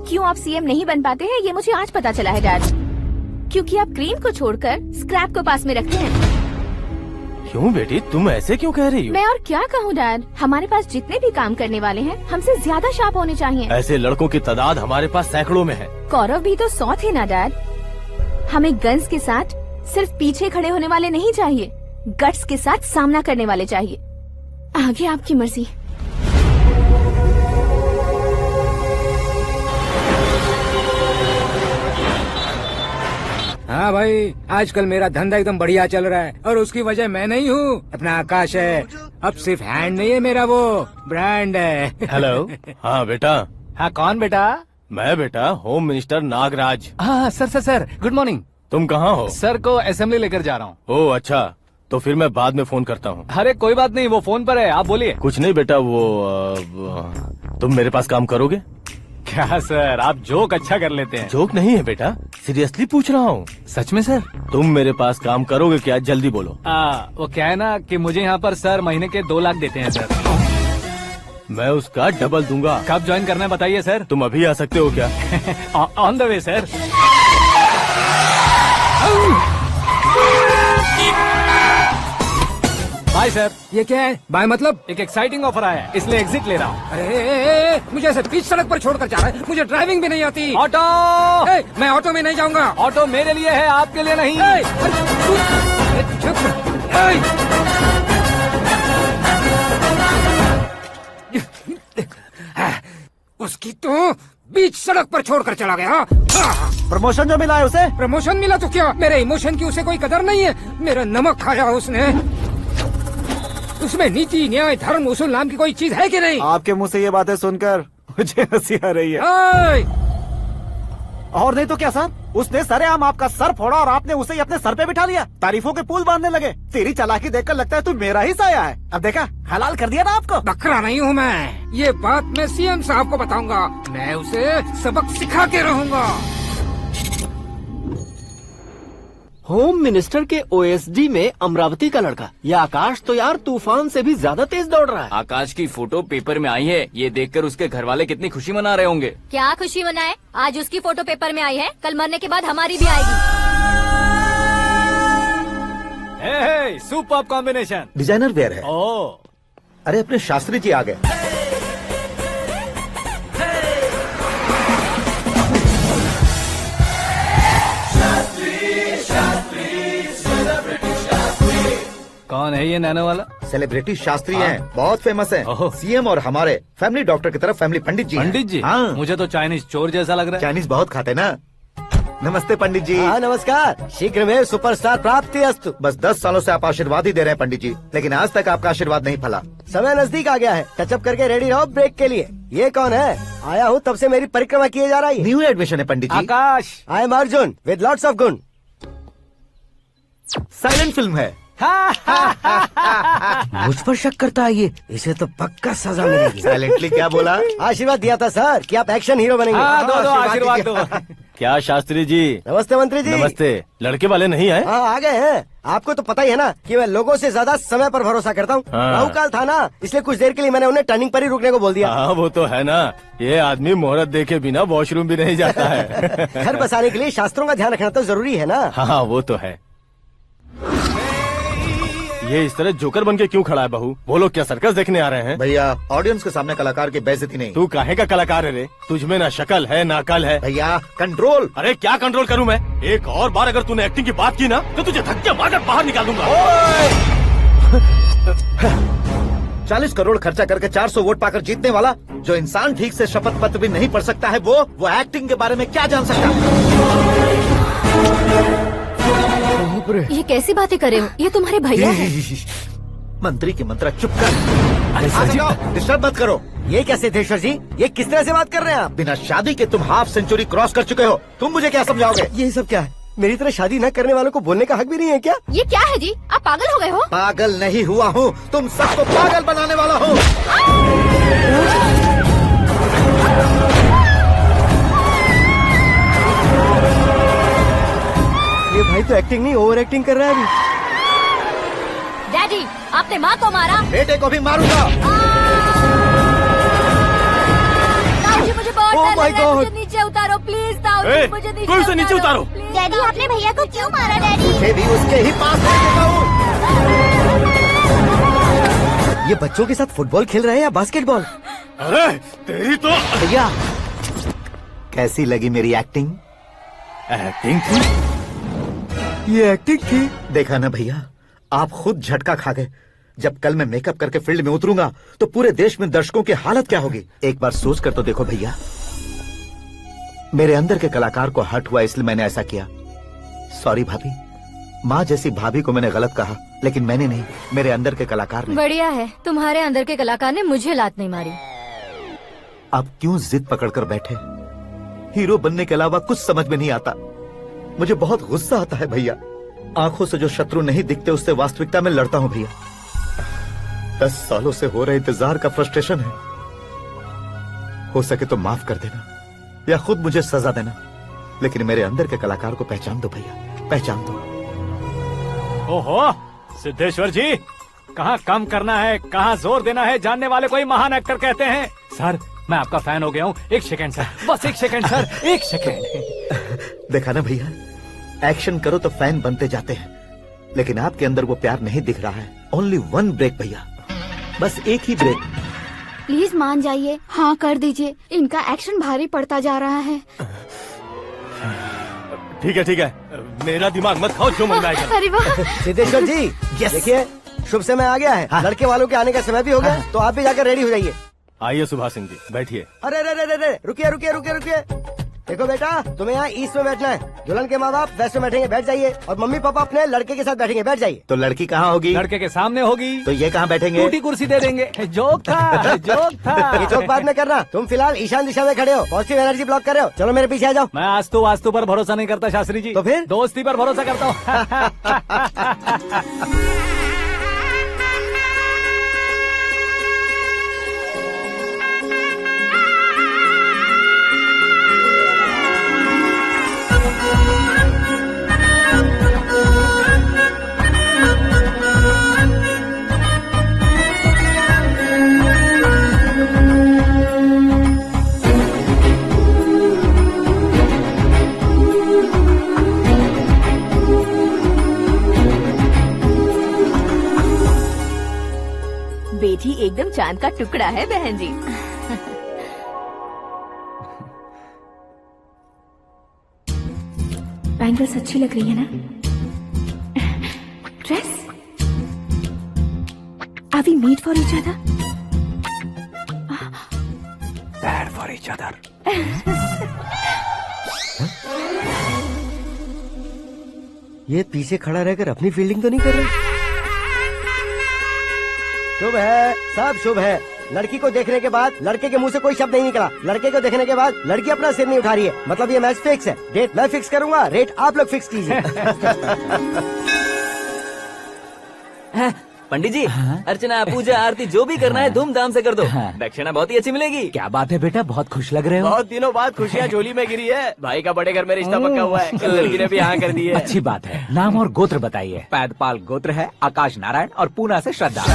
क्यों आप सीएम नहीं बन पाते हैं, ये मुझे आज पता चला है डैड। क्योंकि आप क्रीम को छोड़कर स्क्रैप को पास में रखते हैं। क्यों बेटी, तुम ऐसे क्यों कह रही हो? मैं और क्या कहूँ डैड, हमारे पास जितने भी काम करने वाले हैं हमसे ज्यादा शार्प होने चाहिए। ऐसे लड़कों की तादाद हमारे पास सैकड़ों में है। कौरव भी तो 100 थे ना डैड। हमें गन्स के साथ सिर्फ पीछे खड़े होने वाले नहीं चाहिए, गट्स के साथ सामना करने वाले चाहिए। आगे आपकी मर्जी। हाँ भाई, आजकल मेरा धंधा एकदम बढ़िया चल रहा है और उसकी वजह मैं नहीं हूँ, अपना आकाश है। अब सिर्फ हैंड नहीं है मेरा, वो ब्रांड है। हेलो। हाँ बेटा। हाँ कौन बेटा? मैं बेटा होम मिनिस्टर नागराज। हाँ सर गुड मॉर्निंग। तुम कहाँ हो? सर को असेंबली लेकर जा रहा हूँ। ओह अच्छा, तो फिर मैं बाद में फोन करता हूँ। अरे कोई बात नहीं, वो फोन पर है, आप बोलिए। कुछ नहीं बेटा, तुम मेरे पास काम करोगे? क्या सर, आप जोक अच्छा कर लेते हैं। जोक नहीं है बेटा, सीरियसली पूछ रहा हूँ। सच में सर? तुम मेरे पास काम करोगे क्या? जल्दी बोलो। वो क्या है ना कि मुझे यहाँ पर सर महीने के 2 लाख देते हैं सर। मैं उसका डबल दूंगा। कब ज्वाइन करना है बताइए सर। तुम अभी आ सकते हो क्या? On the way sir. Bye sir. ये क्या है? बाय मतलब? एक एक्साइटिंग ऑफर आया है, इसलिए एग्जिट ले रहा हूँ। अरे मुझे ऐसे बीच सड़क पर छोड़कर जा रहा है, मुझे ड्राइविंग भी नहीं आती। ऑटो। मैं ऑटो में नहीं जाऊंगा। ऑटो मेरे लिए है, आपके लिए नहीं। उसकी तो बीच सड़क पर छोड़कर चला गया। प्रमोशन जो मिला है उसे? प्रमोशन मिला तो क्या, मेरे इमोशन की उसे कोई कदर नहीं है। मेरा नमक खाया उसने। उसमें नीति, न्याय, धर्म, उसूल नाम की कोई चीज है कि नहीं? आपके मुंह से ये बातें सुनकर मुझे हंसी आ रही है। और नहीं तो क्या सर, उसने सरेआम आपका सर फोड़ा और आपने उसे ही अपने सर पे बिठा लिया। तारीफों के पुल बांधने लगे। तेरी चालाकी देखकर लगता है तू मेरा ही साया है। अब देखा, हलाल कर दिया ना आपको। बकरा नहीं हूँ मैं। ये बात मैं सीएम साहब को बताऊंगा। मैं उसे सबक सिखा के रहूंगा। होम मिनिस्टर के ओएसडी में अमरावती का लड़का। ये आकाश तो यार तूफान से भी ज्यादा तेज दौड़ रहा है। आकाश की फोटो पेपर में आई है, ये देखकर उसके घर वाले कितनी खुशी मना रहे होंगे। क्या खुशी मनाए? आज उसकी फोटो पेपर में आई है, कल मरने के बाद हमारी भी आएगी। Super combination. डिजाइनर वेयर है। ओह, अरे अपने शास्त्री जी आ गए। कौन है ये नैनो वाला? सेलिब्रिटी शास्त्री हैं, बहुत फेमस हैं। सीएम और हमारे फैमिली डॉक्टर की तरफ फैमिली पंडित जी हैं। पंडित जी? हाँ। मुझे तो चाइनीज चोर जैसा लग रहा है। चाइनीज बहुत खाते ना। नमस्ते पंडित जी। हाँ नमस्कार, शीघ्र में सुपरस्टार प्राप्ति अस्तु। बस 10 सालों से आप आशीर्वाद ही दे रहे हैं पंडित जी, लेकिन आज तक आपका आशीर्वाद नहीं फला। समय नजदीक आ गया है, टचअप करके रेडी रहो ब्रेक के लिए। ये कौन है? आया हूँ तब से मेरी परिक्रमा किए जा रही है। न्यू एडमिशन है Pandit ji. Akash. I am Arjun with lots of गुण। साइलेंट फिल्म है। मुझ पर शक करता है ये, इसे तो पक्का सजा मिलेगी। साइलेंटली क्या बोला? आशीर्वाद दिया था सर कि आप एक्शन हीरो बनेंगे। हाँ, दो आशीर्वाद दो। क्या शास्त्री जी? नमस्ते मंत्री जी। नमस्ते। लड़के वाले नहीं आए? हाँ आ गए हैं। आपको तो पता ही है ना कि मैं लोगों से ज्यादा समय पर भरोसा करता हूँ। हाँ। राहु काल था ना, इसलिए कुछ देर के लिए मैंने उन्हें टर्निंग पर ही रुकने को बोल दिया। हाँ वो तो है ना, ये आदमी मुहूर्त देखे बिना वॉशरूम भी नहीं जाता है। घर बसाने के लिए शास्त्रों का ध्यान रखना तो जरूरी है ना। हाँ वो तो है। ये इस तरह जोकर बन के क्यों खड़ा है बहू? वो लोग क्या सर्कस देखने आ रहे हैं? भैया ऑडियंस के सामने कलाकार की बेइज्जती नहीं। तू काहे का कलाकार है रे? तुझमें ना शक्ल है ना अकल है। भैया कंट्रोल। अरे क्या कंट्रोल करूं मैं? एक और बार अगर तूने एक्टिंग की बात की ना तो तुझे धक्के मारकर बाहर निकाल दूंगा। 40 करोड़ खर्चा करके 400 वोट पाकर जीतने वाला, जो इंसान ठीक से शपथ पत्र भी नहीं पढ़ सकता है, वो एक्टिंग के बारे में क्या जान सकता है? ये कैसी बातें कर रहे हो? ये तुम्हारे भैया हैं। मंत्री की मंत्रा चुप कर। डिस्टर्ब मत करो। ये क्या सिद्धेश्वर जी, ये किस तरह से बात कर रहे हैं आप? बिना शादी के तुम हाफ सेंचुरी क्रॉस कर चुके हो, तुम मुझे क्या समझाओगे? ये सब क्या है? मेरी तरह शादी न करने वालों को बोलने का हक भी नहीं है क्या? ये क्या है जी? आप पागल हो गए हो? पागल नहीं हुआ हूँ, तुम सबको पागल बनाने वाला हूँ। ये भाई तो एक्टिंग नहीं ओवर एक्टिंग कर रहा है अभी। डैडी, आपने माँ को मारा। बेटे को भी मारूंगा। ताऊ जी मुझे बहुत Oh डर my लग रहा है, God! मुझे नीचे उतारो प्लीज। ताऊ जी मुझे नीचे कोई उसे नीचे उतारो। डैडी आपने भैया को क्यों मारा? डैडी मुझे भी उसके ही पास लेके जाऊं। ये बच्चों के साथ फुटबॉल खेल रहे हैं या बास्केटबॉल? अरे तेरी तो भैया कैसी लगी मेरी एक्टिंग? एक्टिंग थी? ये एक्टिंग थी? देखा ना भैया, आप खुद झटका खा गए। जब कल मैं मेकअप करके फील्ड में उतरूंगा तो पूरे देश में दर्शकों की हालत क्या होगी? एक बार सोच कर तो देखो भैया। मेरे अंदर के कलाकार को हर्ट हुआ इसलिए मैंने ऐसा किया। सॉरी भाभी। माँ जैसी भाभी को मैंने गलत कहा, लेकिन मैंने नहीं, मेरे अंदर के कलाकार ने। बढ़िया है, तुम्हारे अंदर के कलाकार ने मुझे लात नहीं मारी। आप क्यों जिद पकड़कर बैठे? हीरो बनने के अलावा कुछ समझ में नहीं आता। मुझे बहुत गुस्सा आता है भैया। आंखों से जो शत्रु नहीं दिखते उससे वास्तविकता में लड़ता हूँ भैया। 10 सालों से हो रहे इंतजार का फ्रस्ट्रेशन है। हो सके तो माफ कर देना या खुद मुझे सजा देना, लेकिन मेरे अंदर के कलाकार को पहचान दो भैया, पहचान दो। ओहो सिद्धेश्वर जी, कहाँ कम करना है कहाँ जोर देना है, जानने वाले को ही महान एक्टर कहते हैं। सर मैं आपका फैन हो गया हूँ। एक सेकंड सर, बस एक सेकंड सर, एक सेकंड। देखा ना भैया, एक्शन करो तो फैन बनते जाते हैं, लेकिन आपके अंदर वो प्यार नहीं दिख रहा है। ओनली वन ब्रेक भैया, बस एक ही ब्रेक। प्लीज मान जाइए, हाँ कर दीजिए। इनका एक्शन भारी पड़ता जा रहा है। ठीक है, मेरा दिमाग मत खाओ, जो मन आएगा। अरे वाह सिद्धेश्वर जी, देखिए शुभ समय आ गया है। लड़के वालों के आने का समय भी हो गया, तो आप भी जाकर रेडी हो जाइए। आइए सुभाष सिंह जी, बैठिए। अरे रुकिए। देखो बेटा, तुम्हें यहाँ ईस्ट में बैठना है। दुल्हन के माँ बाप वेस्ट में बैठेंगे, बैठ जाइए। और मम्मी पापा अपने लड़के के साथ बैठेंगे, बैठ जाइए। तो लड़की कहाँ होगी? लड़के के सामने होगी। तो ये कहाँ बैठेंगे? टूटी कुर्सी दे देंगे। जोक था। ये जोक बाद में करना। तुम फिलहाल ईशान दिशा में खड़े हो, पॉजिटिव एनर्जी ब्लॉक कर रहे हो। चलो मेरे पीछे आ जाओ। मैं वास्तु पर भरोसा नहीं करता शास्त्री जी। तो फिर? दोस्ती पर भरोसा करता हूँ। बेटी एकदम चांद का टुकड़ा है बहन जी। बैंगल्स अच्छी लग रही है ना? Dress? Are we made for each other? Bad for each other. ये पीछे खड़ा रहकर अपनी फील्डिंग तो नहीं कर रहा? शुभ है, सब शुभ है। लड़की को देखने के बाद लड़के के मुंह से कोई शब्द नहीं निकला। लड़के को देखने के बाद लड़की अपना सिर नहीं उठा रही है। मतलब ये मैच फिक्स है। डेट मैं फिक्स करूंगा, रेट आप लोग फिक्स कीजिए। पंडित जी, अर्चना, पूजा, आरती जो भी करना है धूमधाम से कर दो। दक्षिणा बहुत ही अच्छी मिलेगी। क्या बात है बेटा, बहुत खुश लग रहे हो। बहुत दिनों बाद खुशियाँ झोली में गिरी है। भाई का बड़े घर में रिश्ता पक्का हुआ है। कल लड़की ने भी हाँ कर दी है। अच्छी बात है। नाम और गोत्र बताइए। पैदपाल गोत्र है, आकाश नारायण, और पूना से श्रद्धा।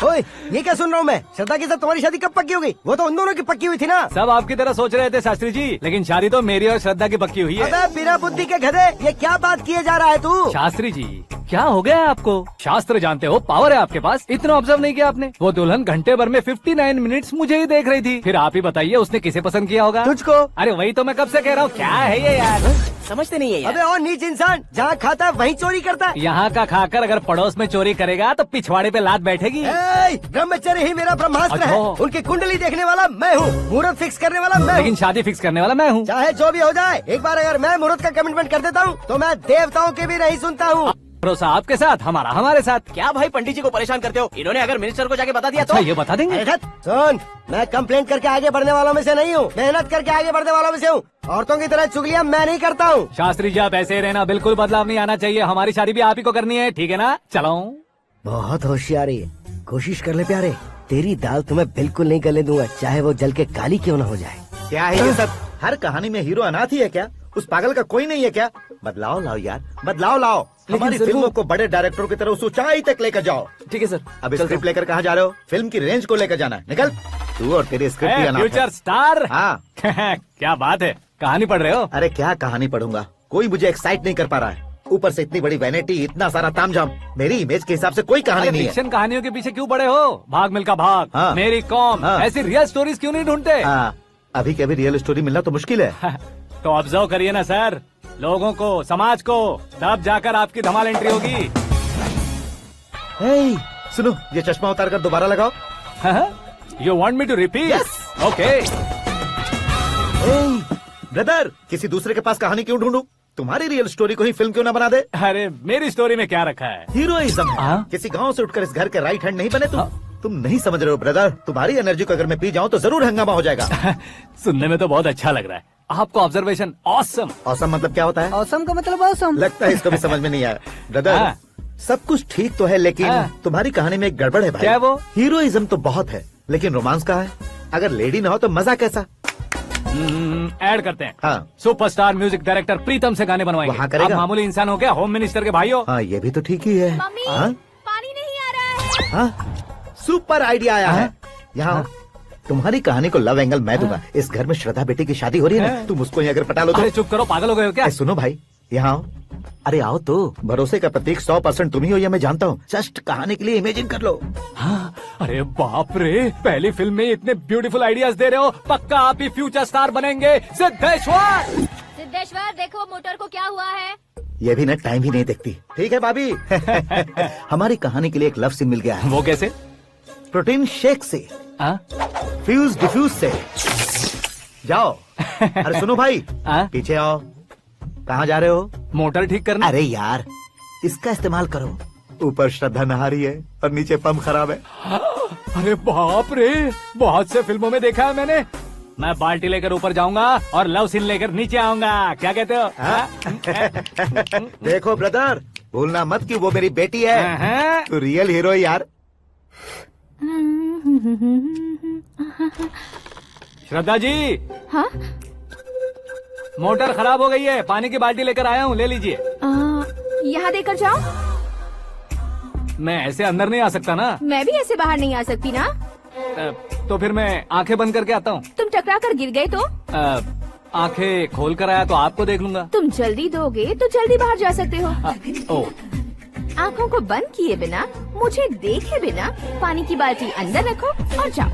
ओए, ये क्या सुन रहा हूँ मैं? श्रद्धा के साथ तुम्हारी शादी कब पक्की हो गई? वो तो उन दोनों की पक्की हुई थी ना। सब आपकी तरह सोच रहे थे शास्त्री जी, लेकिन शादी तो मेरी और श्रद्धा की पक्की हुई है। अबे बिना बुद्धि के गधे, ये क्या बात किए जा रहा है तू? शास्त्री जी, क्या हो गया है आपको? शास्त्र जानते हो, पावर है आपके पास। इतना ऑब्जर्व नहीं किया आपने? वो दुल्हन घंटे भर में 59 मिनट्स मुझे ही देख रही थी। फिर आप ही बताइए उसने किसे पसंद किया होगा? तुझको। अरे वही तो मैं कब से कह रहा हूँ, क्या है ये यार? समझते नहीं है यार। अबे और नीच इंसान, जहाँ खाता है वहीं चोरी करता है। यहाँ का खाकर अगर पड़ोस में चोरी करेगा तो पिछवाड़े पे लात बैठेगी। ब्रह्मचर्य ही मेरा ब्रह्मास्त्र है। अच्छा। उनकी कुंडली देखने वाला मैं हूँ, मुहूर्त फिक्स करने वाला मैं हूँ। लेकिन शादी फिक्स करने वाला मैं हूँ। चाहे जो भी हो जाए, एक बार अगर मैं मुहूर्त का कमिटमेंट कर देता हूँ तो मैं देवताओं की भी नहीं सुनता हूँ। भरोसा आपके साथ, हमारा हमारे साथ। क्या भाई पंडित जी को परेशान करते हो? इन्होंने अगर मिनिस्टर को जाके बता दिया अच्छा, तो ये बता देंगे। सुन, मैं कंप्लेंट करके आगे बढ़ने वालों में से नहीं हूँ, मेहनत करके आगे बढ़ने वालों में से हूँ। औरतों की तरह चुगलियाँ मैं नहीं करता हूँ। शास्त्री जी आप ऐसे ही रहना, बिल्कुल बदलाव नहीं आना चाहिए। हमारी शादी भी आप ही को करनी है, ठीक है ना? चलो। बहुत होशियारी है, कोशिश कर ले प्यारे। तेरी दाल तुम्हें बिल्कुल नहीं गलने दूंगा, चाहे वो जल के काली क्यों न हो जाए। क्या है ये सब? हर कहानी में हीरो अनाथ ही है क्या? उस पागल का कोई नहीं है क्या? बदलाव लाओ यार, बदलाव लाओ। हमारी फिल्मों को बड़े डायरेक्टरों की तरह उस ऊंचाई तक लेकर जाओ। ठीक है सर। अब स्क्रिप्ट लेकर कहाँ जा रहे हो? फिल्म की रेंज को लेकर जाना है। निकल तू और तेरी स्क्रिप्ट भी अनाथ है। Future star. हाँ क्या बात है, कहानी पढ़ रहे हो? अरे क्या कहानी पढ़ूंगा, कोई मुझे एक्साइट नहीं कर पा रहा है। ऊपर से इतनी बड़ी वैनिटी, इतना सारा तामझाम। मेरी इमेज के हिसाब से कोई कहानी नहीं है। फिक्शन कहानियों के पीछे क्यों पड़े हो? भाग मिल्खा भाग, हाँ। मेरी कॉम, हाँ। ऐसी रियल स्टोरीज क्यों नहीं ढूंढते? हाँ, अभी के अभी रियल स्टोरी मिलना तो मुश्किल है। तो ऑब्जर्व करिए ना सर, लोगों को, समाज को, तब जाकर आपकी धमाल एंट्री होगी। सुनो, ये चश्मा उतार कर दोबारा लगाओ। You want me to repeat? Okay. Brother, किसी दूसरे के पास कहानी क्यों ढूंढूं? तुम्हारी रियल स्टोरी को ही फिल्म क्यों ना बना दे? अरे मेरी स्टोरी में क्या रखा है? हीरोइज्म है। किसी गांव से उठकर इस घर के राइट हैंड नहीं बने तुम। तुम नहीं समझ रहे हो ब्रदर, तुम्हारी एनर्जी को अगर मैं पी जाऊं तो जरूर हंगामा हो जाएगा। सुनने में तो बहुत अच्छा लग रहा है। आपको ऑब्जर्वेशन ऑसम। ऑसम मतलब क्या होता है? औसम का मतलब औसम। लगता है इसको भी समझ में नहीं आया। ब्रदर, सब कुछ ठीक तो है, लेकिन तुम्हारी कहानी में एक गड़बड़ है भाई। क्या वो? हीरोइज्म तो बहुत है, लेकिन रोमांस कहाँ है? अगर लेडी ना हो तो मजा कैसा? ऐड करते हैं। हाँ। सुपरस्टार म्यूजिक डायरेक्टर प्रीतम से गाने बनवाएंगे। वहाँ करेगा? आप मामूली इंसान हो क्या? होम मिनिस्टर के भाई हो। हाँ, ये भी तो ठीक ही है। मम्मी, हाँ? पानी नहीं आ रहा है। हाँ? सुपर आइडिया आया है। यहाँ तुम्हारी कहानी को लव एंगल मैं दूंगा। इस घर में श्रद्धा बेटी की शादी हो रही है ना, तुम उसको ही अगर पटा लो तो। अरे चुप करो, पागल हो गए हो क्या? सुनो भाई, यहाँ आओ। अरे आओ तो, भरोसे का प्रतीक 100% तुम ही हो, ये मैं जानता हूँ। जस्ट कहानी के लिए इमेजिन कर लो। हाँ, अरे बाप रे, पहली फिल्म में इतने ब्यूटीफुल आइडियाज दे रहे हो, पक्का आप ही फ्यूचर स्टार बनेंगे। सिद्धेश्वर, सिद्धेश्वर देखो मोटर को क्या हुआ है। ये भी ना टाइम ही नहीं देखती। ठीक है भाभी। हमारी कहानी के लिए एक लव सीन मिल गया है। वो कैसे? प्रोटीन शेक से, फ्यूज डिफ्यूज से। जाओ। अरे सुनो भाई, पीछे आओ। कहाँ जा रहे हो? मोटर ठीक करना। अरे यार, इसका इस्तेमाल करो। ऊपर श्रद्धा नहा रही है और नीचे पंप खराब है। अरे बाप रे, बहुत से फिल्मों में देखा है मैंने। मैं बाल्टी लेकर ऊपर जाऊंगा और लव सीन लेकर नीचे आऊंगा। क्या कहते हो? देखो ब्रदर, भूलना मत कि वो मेरी बेटी है। तू रियल हीरो यार। श्रद्धा जी। हाँ? मोटर खराब हो गई है, पानी की बाल्टी लेकर आया हूँ, ले लीजिए। यहाँ देकर जाओ। मैं ऐसे अंदर नहीं आ सकता ना। मैं भी ऐसे बाहर नहीं आ सकती ना। तो फिर मैं आंखें बंद करके आता हूँ। तुम टकरा कर गिर गए तो? आंखें खोल कर आया तो आपको देख लूंगा। तुम जल्दी दोगे तो जल्दी बाहर जा सकते हो। ओ, आँखों को बंद किए बिना, मुझे देखे बिना पानी की बाल्टी अंदर रखो और जाओ।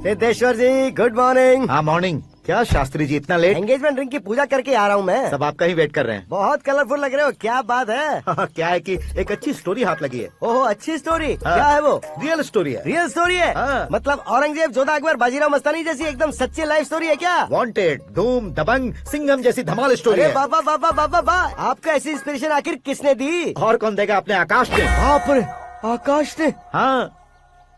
सिद्धेश्वर जी गुड मॉर्निंग। हाँ मॉर्निंग। क्या शास्त्री जी इतना लेट? एंगेजमेंट रिंग की पूजा करके आ रहा हूँ मैं। सब आपका ही वेट कर रहे हैं। बहुत कलरफुल लग रहे हो, क्या बात है? क्या है कि एक अच्छी स्टोरी हाथ लगी है। ओहो, अच्छी स्टोरी। क्या है वो? रियल स्टोरी है। रियल स्टोरी है? मतलब औरंगजेब, जोधा अकबर, बाजीराव मस्तानी जैसी एकदम सच्ची लाइफ स्टोरी है क्या? वांटेड, धूम, दबंग, सिंघम जैसी धमाल स्टोरी है। बाबा बाबा बाबा बा, आपका ऐसी इंस्पिरेशन आखिर किसने दी? और कौन देगा? अपने आकाश ने। बाप रे, आकाश ने? हाँ।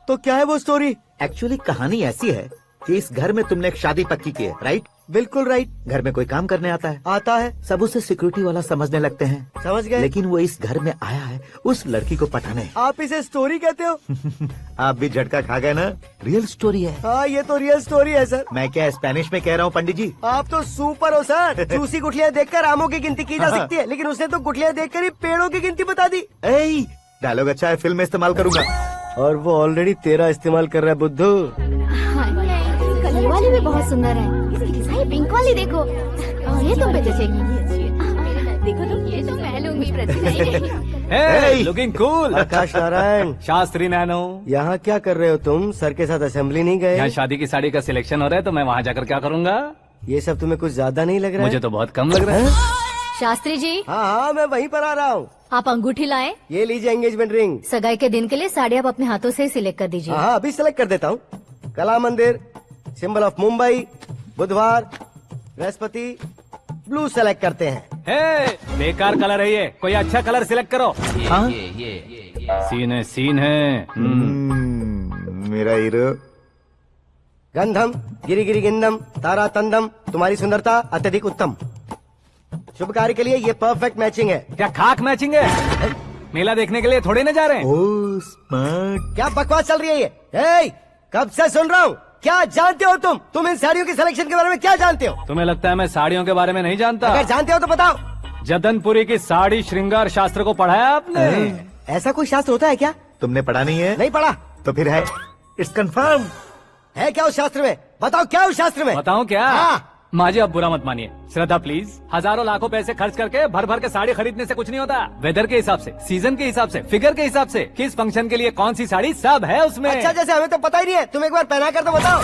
तो क्या है वो स्टोरी? एक्चुअली कहानी ऐसी है कि इस घर में तुमने एक शादी पक्की की है, राइट? बिल्कुल राइट। घर में कोई काम करने आता है? आता है। सब उसे सिक्योरिटी वाला समझने लगते हैं। समझ गए। लेकिन वो इस घर में आया है उस लड़की को पटाने। आप इसे स्टोरी कहते हो? आप भी झटका खा गए ना। रियल स्टोरी है। हाँ, ये तो रियल स्टोरी है सर। मैं क्या स्पेनिश में कह रहा हूँ पंडित जी? आप तो सुपर हो सर। चूसी गुठलियाँ देखकर आमों की गिनती की जा सकती है, लेकिन उसने तो गुठलियाँ देखकर ही पेड़ों की गिनती बता दी। डायलॉग अच्छा है, फिल्म में इस्तेमाल करूंगा। और वो ऑलरेडी तेरा इस्तेमाल कर रहा है बुद्धू। कलर वाली भी बहुत सुंदर है। इसकी डिजाइन पिंक वाली देखो, और ये तुम पे जचेगी। देखो तुम, ये तो मैं लूंगी लुकिंग कूल। आकाश नारायण। शास्त्री नैनो। यहाँ क्या कर रहे हो तुम? सर के साथ असेंबली नहीं गए? यहाँ शादी की साड़ी का सिलेक्शन हो रहा है, तो मैं वहाँ जाकर क्या करूँगा? ये सब तुम्हें कुछ ज्यादा नहीं लग रहा है? मुझे तो बहुत कम लग रहा है। शास्त्री जी। हाँ हाँ, मैं वहीं पर आ रहा हूँ। आप अंगूठी लाएं। ये लीजिए एंगेजमेंट रिंग। सगाई के दिन के लिए साड़ी आप अपने हाथों से सिलेक्ट कर दीजिए। हाँ, अभी सिलेक्ट कर देता हूँ। कला मंदिर, सिंबल ऑफ मुंबई, बुधवार, बृहस्पति, ब्लू सेलेक्ट करते हैं। बेकार कलर है ये, कोई अच्छा कलर सिलेक्ट करो। सीन है। मेरा हीरो। गंधम गिरी गिरी गिंदम तारा तंदम, तुम्हारी सुंदरता अत्यधिक उत्तम। शुभ कार्य के लिए ये परफेक्ट मैचिंग है। क्या खाक मैचिंग है? मेला देखने के लिए थोड़े न जा रहे हैं। Oh smart. क्या बकवास चल रही है ये? कब से सुन रहा हूँ। क्या जानते हो तुम इन साड़ियों की सिलेक्शन के बारे में क्या जानते हो? तुम्हें लगता है मैं साड़ियों के बारे में नहीं जानता? अगर जानते हो तो बताओ। जदनपुरी की साड़ी श्रृंगार शास्त्र को पढ़ा है आपने? ऐसा कोई शास्त्र होता है क्या? तुमने पढ़ा नहीं है? नहीं पढ़ा। तो फिर है, इट्स कंफर्म। है क्या उस शास्त्र में? बताओ क्या उस शास्त्र में? बताऊं क्या? हाँ। माँ जी आप बुरा मत मानिए। श्रद्धा प्लीज, हजारों लाखों पैसे खर्च करके भर भर के साड़ी खरीदने से कुछ नहीं होता। वेदर के हिसाब से, सीजन के हिसाब से, फिगर के हिसाब से, किस फंक्शन के लिए कौन सी साड़ी, सब है उसमें। अच्छा, जैसे हमें तो पता ही नहीं है, तुम एक बार पहना कर तो बताओ।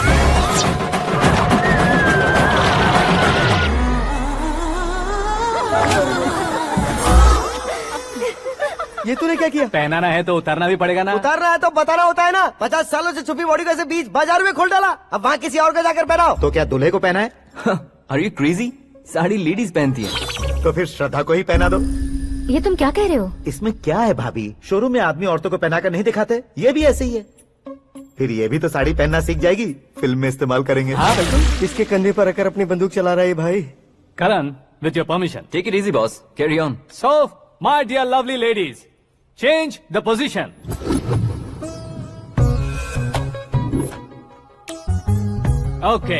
ये तूने क्या किया? पहनाना है तो उतारना भी पड़ेगा ना। उतारना है तो बताना होता है ना। 50 सालों से छुपी बॉडी को ऐसे बीच बाजार में खोल डाला, अब वहाँ किसी और को जाकर पहनाओ। तो क्या दूल्हे को पहना है? Are you crazy? Sari ladies पहनती है। तो फिर श्रद्धा को ही पहना दो। ये तुम क्या कह रहे हो? इसमें क्या है भाभी, शोरूम में आदमी औरतों को पहनाकर नहीं दिखाते, ये भी ऐसे ही है। फिर ये भी तो साड़ी पहनना सीख जाएगी, फिल्म में इस्तेमाल करेंगे। हाँ बिल्कुल। इसके कंधे पर रखकर अपनी बंदूक चला रहा है भाई। Karan, with your permission. Take it easy boss, carry on. So my dear lovely ladies, change the position. Okay,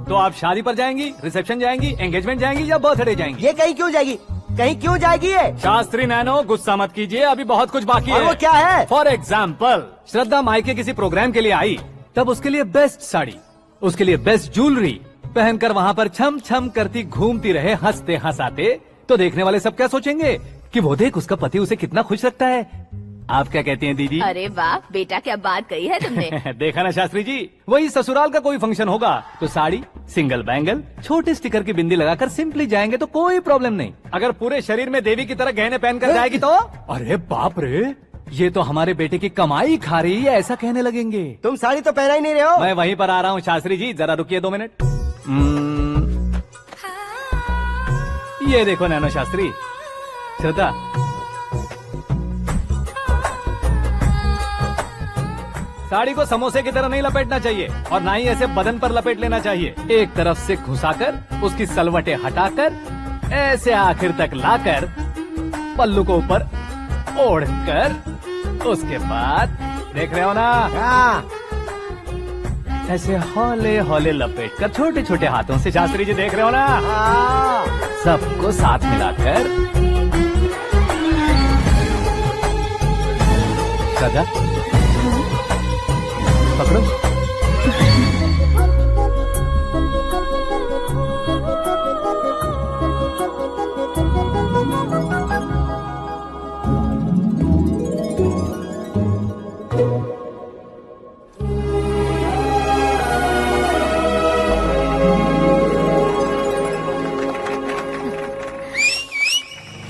तो आप शादी पर जाएंगी, रिसेप्शन जाएंगी, एंगेजमेंट जाएंगी या बर्थडे जाएंगी? ये कहीं क्यों जाएगी? कहीं क्यों जाएगी ये? शास्त्री नैनो, गुस्सा मत कीजिए, अभी बहुत कुछ बाकी और है। वो क्या है? फॉर एग्जाम्पल, श्रद्धा मायके किसी प्रोग्राम के लिए आई, तब उसके लिए बेस्ट साड़ी, उसके लिए बेस्ट ज्वेलरी पहनकर वहाँ पर छम छम करती घूमती रहे, हंसते हंसाते, तो देखने वाले सब क्या सोचेंगे कि वो देख उसका पति उसे कितना खुश रखता है। आप क्या कहती हैं दीदी? अरे वाह बेटा, क्या बात कही है तुमने। देखा ना शास्त्री जी, वही ससुराल का कोई फंक्शन होगा तो साड़ी, सिंगल बैंगल, छोटे स्टिकर की बिंदी लगाकर सिंपली जाएंगे तो कोई प्रॉब्लम नहीं। अगर पूरे शरीर में देवी की तरह गहने पहनकर जाएगी तो अरे बाप रे, ये तो हमारे बेटे की कमाई खा रही है, ऐसा कहने लगेंगे। तुम साड़ी तो पहना ही नहीं रहे हो। मैं वहीं पर आ रहा हूँ शास्त्री जी, जरा रुकिए 2 मिनट। ये देखो नैनो शास्त्री, श्रद्धा, साड़ी को समोसे की तरह नहीं लपेटना चाहिए और ना ही ऐसे बदन पर लपेट लेना चाहिए। एक तरफ से घुसाकर, उसकी सलवटें हटाकर, ऐसे आखिर तक लाकर, पल्लू को ऊपर ओढ़कर, उसके बाद देख रहे हो ना, ऐसे हौले हौले लपेट कर छोटे छोटे हाथों से, शास्त्री जी देख रहे हो ना, सबको साथ मिलाकर, सदा पकड़ो।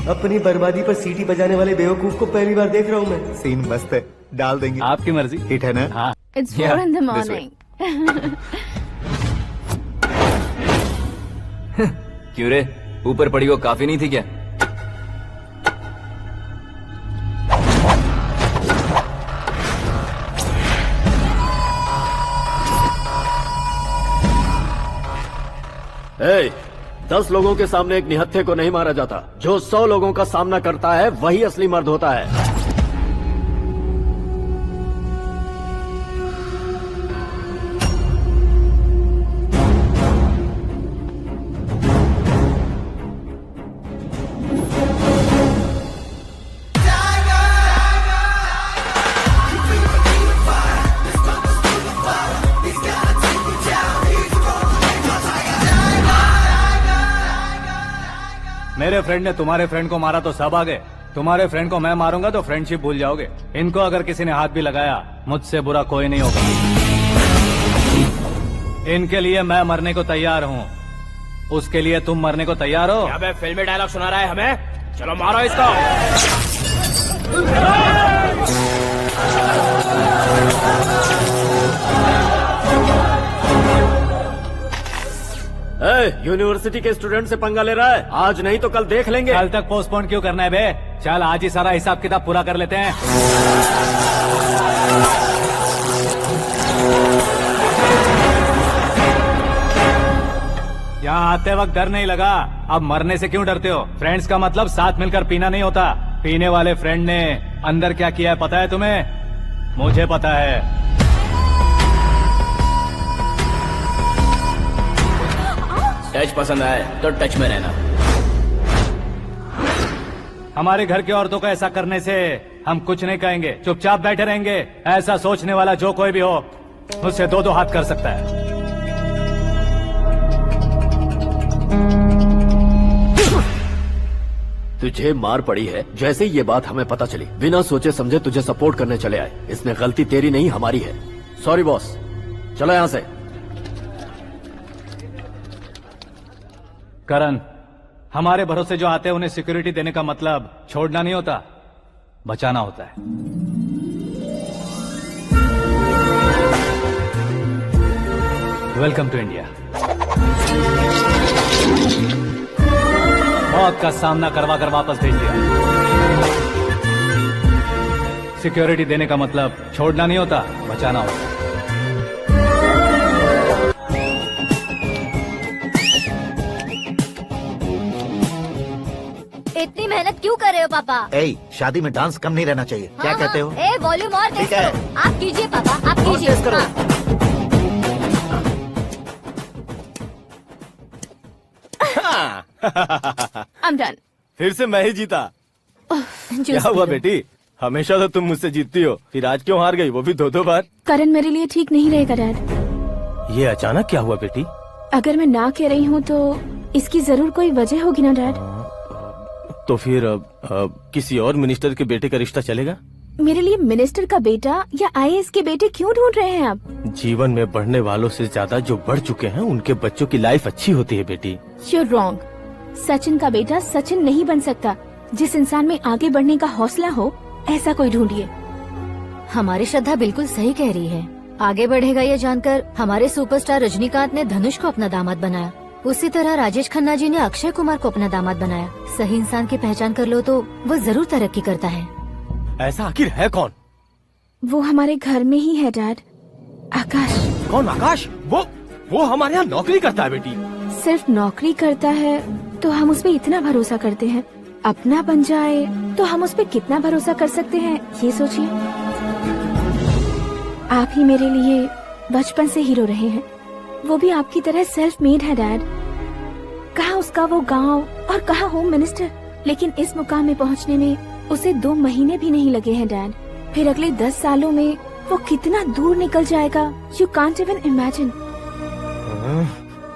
अपनी बर्बादी पर सीटी बजाने वाले बेवकूफ को पहली बार देख रहा हूँ मैं। सीन मस्त है, डाल देंगे। आपकी मर्जी। हिट है ना? हाँ। It's 4 in the this way. morning. क्यों रे, ऊपर पड़ी वो काफी नहीं थी क्या? ए, 10 लोगों के सामने एक निहत्थे को नहीं मारा जाता। जो 100 लोगों का सामना करता है वही असली मर्द होता है। मेरे फ्रेंड ने तुम्हारे फ्रेंड को मारा तो सब आ गए, तुम्हारे फ्रेंड को मैं मारूंगा तो फ्रेंडशिप भूल जाओगे। इनको अगर किसी ने हाथ भी लगाया, मुझसे बुरा कोई नहीं होगा। इनके लिए मैं मरने को तैयार हूँ, उसके लिए तुम मरने को तैयार हो? अबे फिल्मी डायलॉग सुना रहा है हमें? चलो मारो इसको। यूनिवर्सिटी के स्टूडेंट से पंगा ले रहा है, आज नहीं तो कल देख लेंगे। कल तक पोस्टपोन क्यों करना है बे? चल आज ही सारा हिसाब किताब पूरा कर लेते हैं। यहाँ आते वक्त डर नहीं लगा, अब मरने से क्यों डरते हो? फ्रेंड्स का मतलब साथ मिलकर पीना नहीं होता। पीने वाले फ्रेंड ने अंदर क्या किया है पता है तुम्हें? मुझे पता है। टच पसंद आए तो टच में रहना। हमारे घर की औरतों को ऐसा करने से हम कुछ नहीं कहेंगे, चुपचाप बैठे रहेंगे। ऐसा सोचने वाला जो कोई भी हो, उससे 2-2 हाथ कर सकता है। तुझे मार पड़ी है, जैसे ये बात हमें पता चली, बिना सोचे समझे तुझे सपोर्ट करने चले आए। इसमें गलती तेरी नहीं हमारी है। सॉरी बॉस, चलो यहाँ से। करण, हमारे भरोसे जो आते हैं उन्हें सिक्योरिटी देने का मतलब छोड़ना नहीं होता, बचाना होता है। Welcome to India. मौत का सामना करवा कर वापस भेज दिया। सिक्योरिटी देने का मतलब छोड़ना नहीं होता, बचाना होता। इतनी मेहनत क्यों कर रहे हो पापा? ए, शादी में डांस कम नहीं रहना चाहिए। क्या कहते हो? ए वॉल्यूम और तेज ठीक है। करो। आप कीजिए पापा, आप कीजिए। तेज करो। I'm done. फिर से मैं ही जीता। क्या हुआ बेटी? हमेशा तो तुम मुझसे जीतती हो, फिर आज क्यों हार गई, वो भी 2-2 बार? करण मेरे लिए ठीक नहीं रहेगा डैड। ये अचानक क्या हुआ बेटी? अगर मैं ना कह रही हूँ तो इसकी जरूर कोई वजह होगी ना डैड। तो फिर किसी और मिनिस्टर के बेटे का रिश्ता चलेगा? मेरे लिए मिनिस्टर का बेटा या IAS के बेटे क्यों ढूंढ रहे हैं आप? जीवन में बढ़ने वालों से ज्यादा जो बढ़ चुके हैं उनके बच्चों की लाइफ अच्छी होती है बेटी। You're wrong. सचिन का बेटा सचिन नहीं बन सकता। जिस इंसान में आगे बढ़ने का हौसला हो ऐसा कोई ढूंढिए। हमारी श्रद्धा बिल्कुल सही कह रही है। आगे बढ़ेगा ये जानकर हमारे सुपरस्टार रजनीकांत ने धनुष को अपना दामाद बनाया। उसी तरह राजेश खन्ना जी ने अक्षय कुमार को अपना दामाद बनाया। सही इंसान की पहचान कर लो तो वो जरूर तरक्की करता है। ऐसा आखिर है कौन? वो हमारे घर में ही है डैड। आकाश। कौन आकाश? वो हमारे यहाँ नौकरी करता है बेटी। सिर्फ नौकरी करता है तो हम उस पे इतना भरोसा करते हैं। अपना बन जाए तो हम उस पे कितना भरोसा कर सकते हैं ये सोचिए। आप ही मेरे लिए बचपन से हीरो रहे हैं। वो भी आपकी तरह सेल्फ मेड है डैड। कहाँ उसका वो गांव और कहाँ होम मिनिस्टर, लेकिन इस मुकाम में पहुँचने में उसे 2 महीने भी नहीं लगे हैं डैड। फिर अगले 10 सालों में वो कितना दूर निकल जाएगा, यू कांट इवन इमेजिन।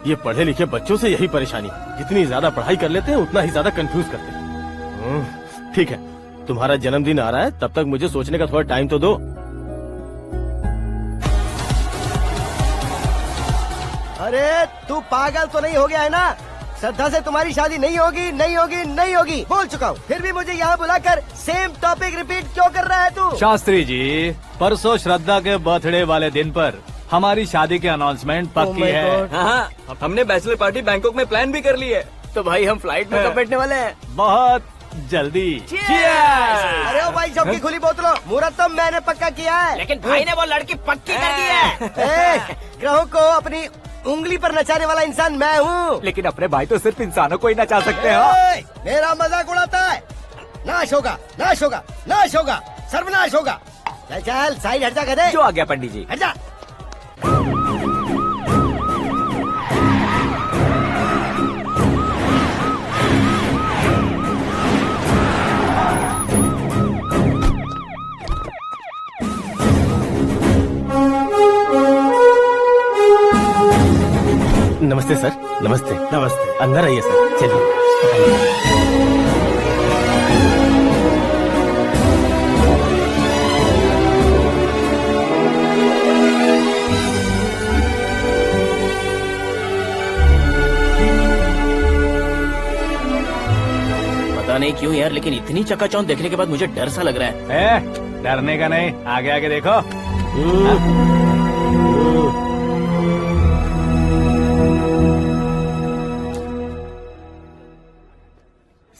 ये पढ़े लिखे बच्चों से यही परेशानी, जितनी ज्यादा पढ़ाई कर लेते हैं उतना ही ज्यादा कंफ्यूज करते हैं। ठीक है, तुम्हारा जन्मदिन आ रहा है, तब तक मुझे सोचने का थोड़ा टाइम तो दो। अरे तू पागल तो नहीं हो गया है ना? श्रद्धा से तुम्हारी शादी नहीं होगी, नहीं होगी, नहीं होगी, बोल चुका हूँ। फिर भी मुझे यहाँ बुलाकर सेम टॉपिक रिपीट क्यों कर रहा है तू? शास्त्री जी, परसों श्रद्धा के बर्थडे वाले दिन पर हमारी शादी की अनाउंसमेंट पक्की है। हाँ, हमने बैचलर पार्टी बैंकॉक में प्लान भी कर ली है। तो भाई हम फ्लाइट में कब बैठने वाले हैं? बहुत जल्दी। अरे ओ भाई सबकी खुली बोतलों, मुहूर्त तो मैंने पक्का किया है। लेकिन भाई ने वो लड़की पक्की कर दी है। ग्रहों को अपनी उंगली पर नचाने वाला इंसान मैं हूँ। लेकिन अपने भाई तो सिर्फ इंसानों को ही नचा सकते हैं। मेरा मजाक उड़ाता है? नाश होगा, नाश होगा, नाश होगा, सर्वनाश होगा। चल चल साइड हट जा गधे। जो आ गया पंडित जी। हट जा। नमस्ते सर। नमस्ते। नमस्ते। अंदर आइए सर, चलिए। पता नहीं क्यों यार, लेकिन इतनी चकाचौंध देखने के बाद मुझे डर सा लग रहा है। डरने का नहीं, आगे आगे देखो।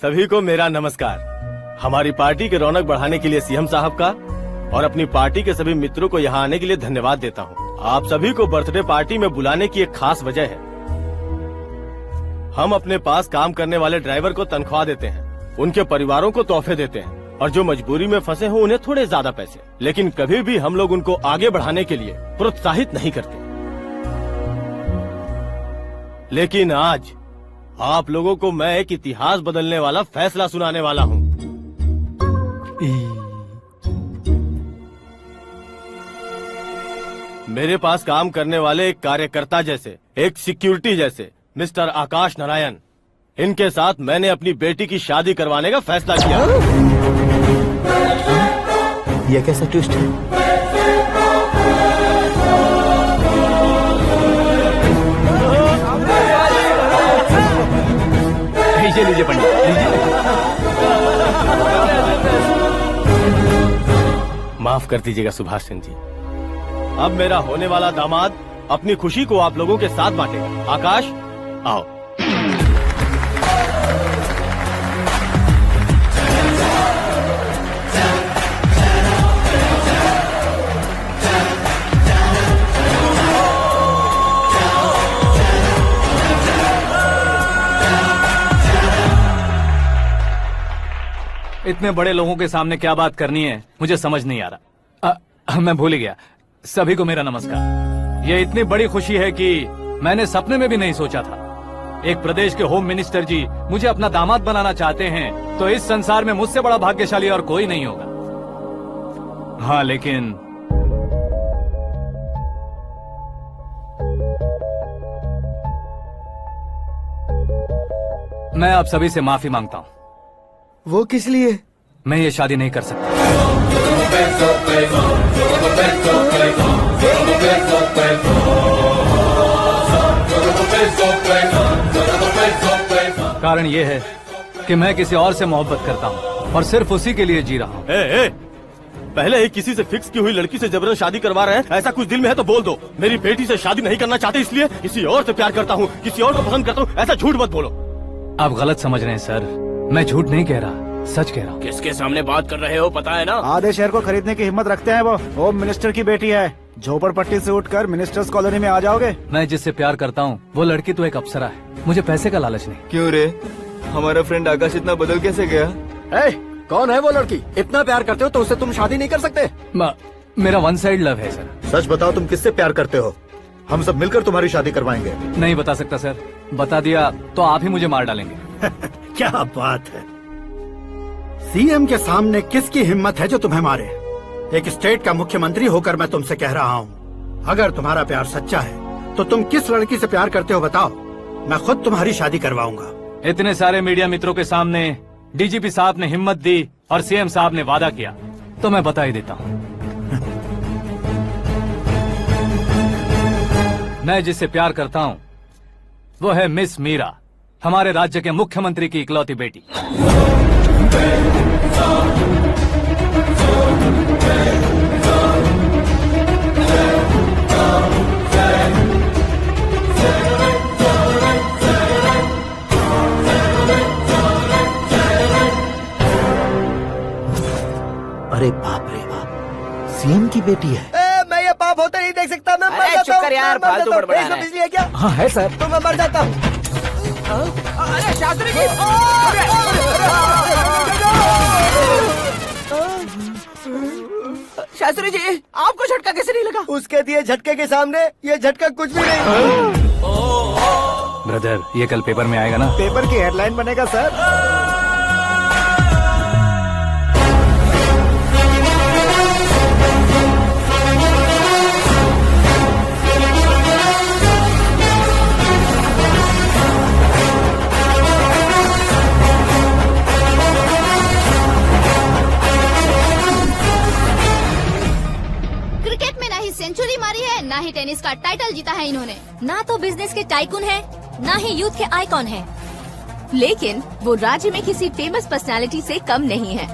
सभी को मेरा नमस्कार। हमारी पार्टी के रौनक बढ़ाने के लिए सीएम साहब का और अपनी पार्टी के सभी मित्रों को यहाँ आने के लिए धन्यवाद देता हूँ। आप सभी को बर्थडे पार्टी में बुलाने की एक खास वजह है। हम अपने पास काम करने वाले ड्राइवर को तनख्वाह देते हैं, उनके परिवारों को तोहफे देते हैं और जो मजबूरी में फंसे हो उन्हें थोड़े ज्यादा पैसे। लेकिन कभी भी हम लोग उनको आगे बढ़ाने के लिए प्रोत्साहित नहीं करते। लेकिन आज आप लोगों को मैं एक इतिहास बदलने वाला फैसला सुनाने वाला हूँ। मेरे पास काम करने वाले एक कार्यकर्ता जैसे, एक सिक्योरिटी जैसे मिस्टर आकाश नारायण, इनके साथ मैंने अपनी बेटी की शादी करवाने का फैसला किया। यह कैसा ट्विस्ट है? लीजिए पंडित, माफ कर दीजिएगा सुभाष सिंह जी। अब मेरा होने वाला दामाद अपनी खुशी को आप लोगों के साथ बांटेगा। आकाश, आओ। इतने बड़े लोगों के सामने क्या बात करनी है मुझे समझ नहीं आ रहा। मैं भूल ही गया। सभी को मेरा नमस्कार। ये इतनी बड़ी खुशी है कि मैंने सपने में भी नहीं सोचा था। एक प्रदेश के होम मिनिस्टर जी मुझे अपना दामाद बनाना चाहते हैं तो इस संसार में मुझसे बड़ा भाग्यशाली और कोई नहीं होगा। हाँ, लेकिन मैं आप सभी से माफी मांगता हूँ। वो किस लिए? मैं ये शादी नहीं कर सकता। कारण ये है कि मैं किसी और से मोहब्बत करता हूँ और सिर्फ उसी के लिए जी रहा हूँ। पहले ही किसी से फिक्स की हुई लड़की से जबरन शादी करवा रहे हैं। ऐसा कुछ दिल में है तो बोल दो। मेरी बेटी से शादी नहीं करना चाहते इसलिए किसी और से प्यार करता हूँ, किसी और को पसंद करता हूँ, ऐसा झूठ मत बोलो। आप गलत समझ रहे हैं सर, मैं झूठ नहीं कह रहा, सच कह रहा हूँ। किसके सामने बात कर रहे हो पता है ना? आधे शहर को खरीदने की हिम्मत रखते हैं वो। होम मिनिस्टर की बेटी है। झोपड़पट्टी से उठकर मिनिस्टर्स कॉलोनी में आ जाओगे। मैं जिससे प्यार करता हूँ वो लड़की तो एक अप्सरा है, मुझे पैसे का लालच नहीं। क्यों रे, हमारा फ्रेंड आकाश इतना बदल कैसे गया? कौन है वो लड़की? इतना प्यार करते हो तो उससे तुम शादी नहीं कर सकते? मेरा वन साइड लव है सर। सच बताओ, तुम किससे प्यार करते हो? हम सब मिलकर तुम्हारी शादी करवाएंगे। नहीं बता सकता सर, बता दिया तो आप ही मुझे मार डालेंगे। क्या बात है, सीएम के सामने किसकी हिम्मत है जो तुम्हें मारे? एक स्टेट का मुख्यमंत्री होकर मैं तुमसे कह रहा हूँ, अगर तुम्हारा प्यार सच्चा है तो तुम किस लड़की से प्यार करते हो बताओ, मैं खुद तुम्हारी शादी करवाऊंगा। इतने सारे मीडिया मित्रों के सामने डीजीपी साहब ने हिम्मत दी और सीएम साहब ने वादा किया तो मैं बता ही देता हूँ। मैं जिससे प्यार करता हूँ वो है मिस मीरा, हमारे राज्य के मुख्यमंत्री की इकलौती बेटी। अरे बाप रे बाप, सीएम की बेटी है। मैं ये पाप होते नहीं देख सकता। मैं मर अरे जाता चुप कर यार, फालतू बड़बड़ा रहा है। बिजली है क्या? हाँ है सर। तो मैं मर जाता हूँ। अरे शास्त्री जी, शास्त्री जी आपको झटका कैसे नहीं लगा? उसके दिए झटके के सामने ये झटका कुछ भी नहीं। ब्रदर, ये कल पेपर में आएगा ना? पेपर की हेडलाइन बनेगा सर। क्रिकेट में ना ही सेंचुरी मारी है, ना ही टेनिस का टाइटल जीता है इन्होंने। ना तो बिजनेस के टाइकून है, ना ही यूथ के आइकॉन है, लेकिन वो राज्य में किसी फेमस पर्सनालिटी से कम नहीं है।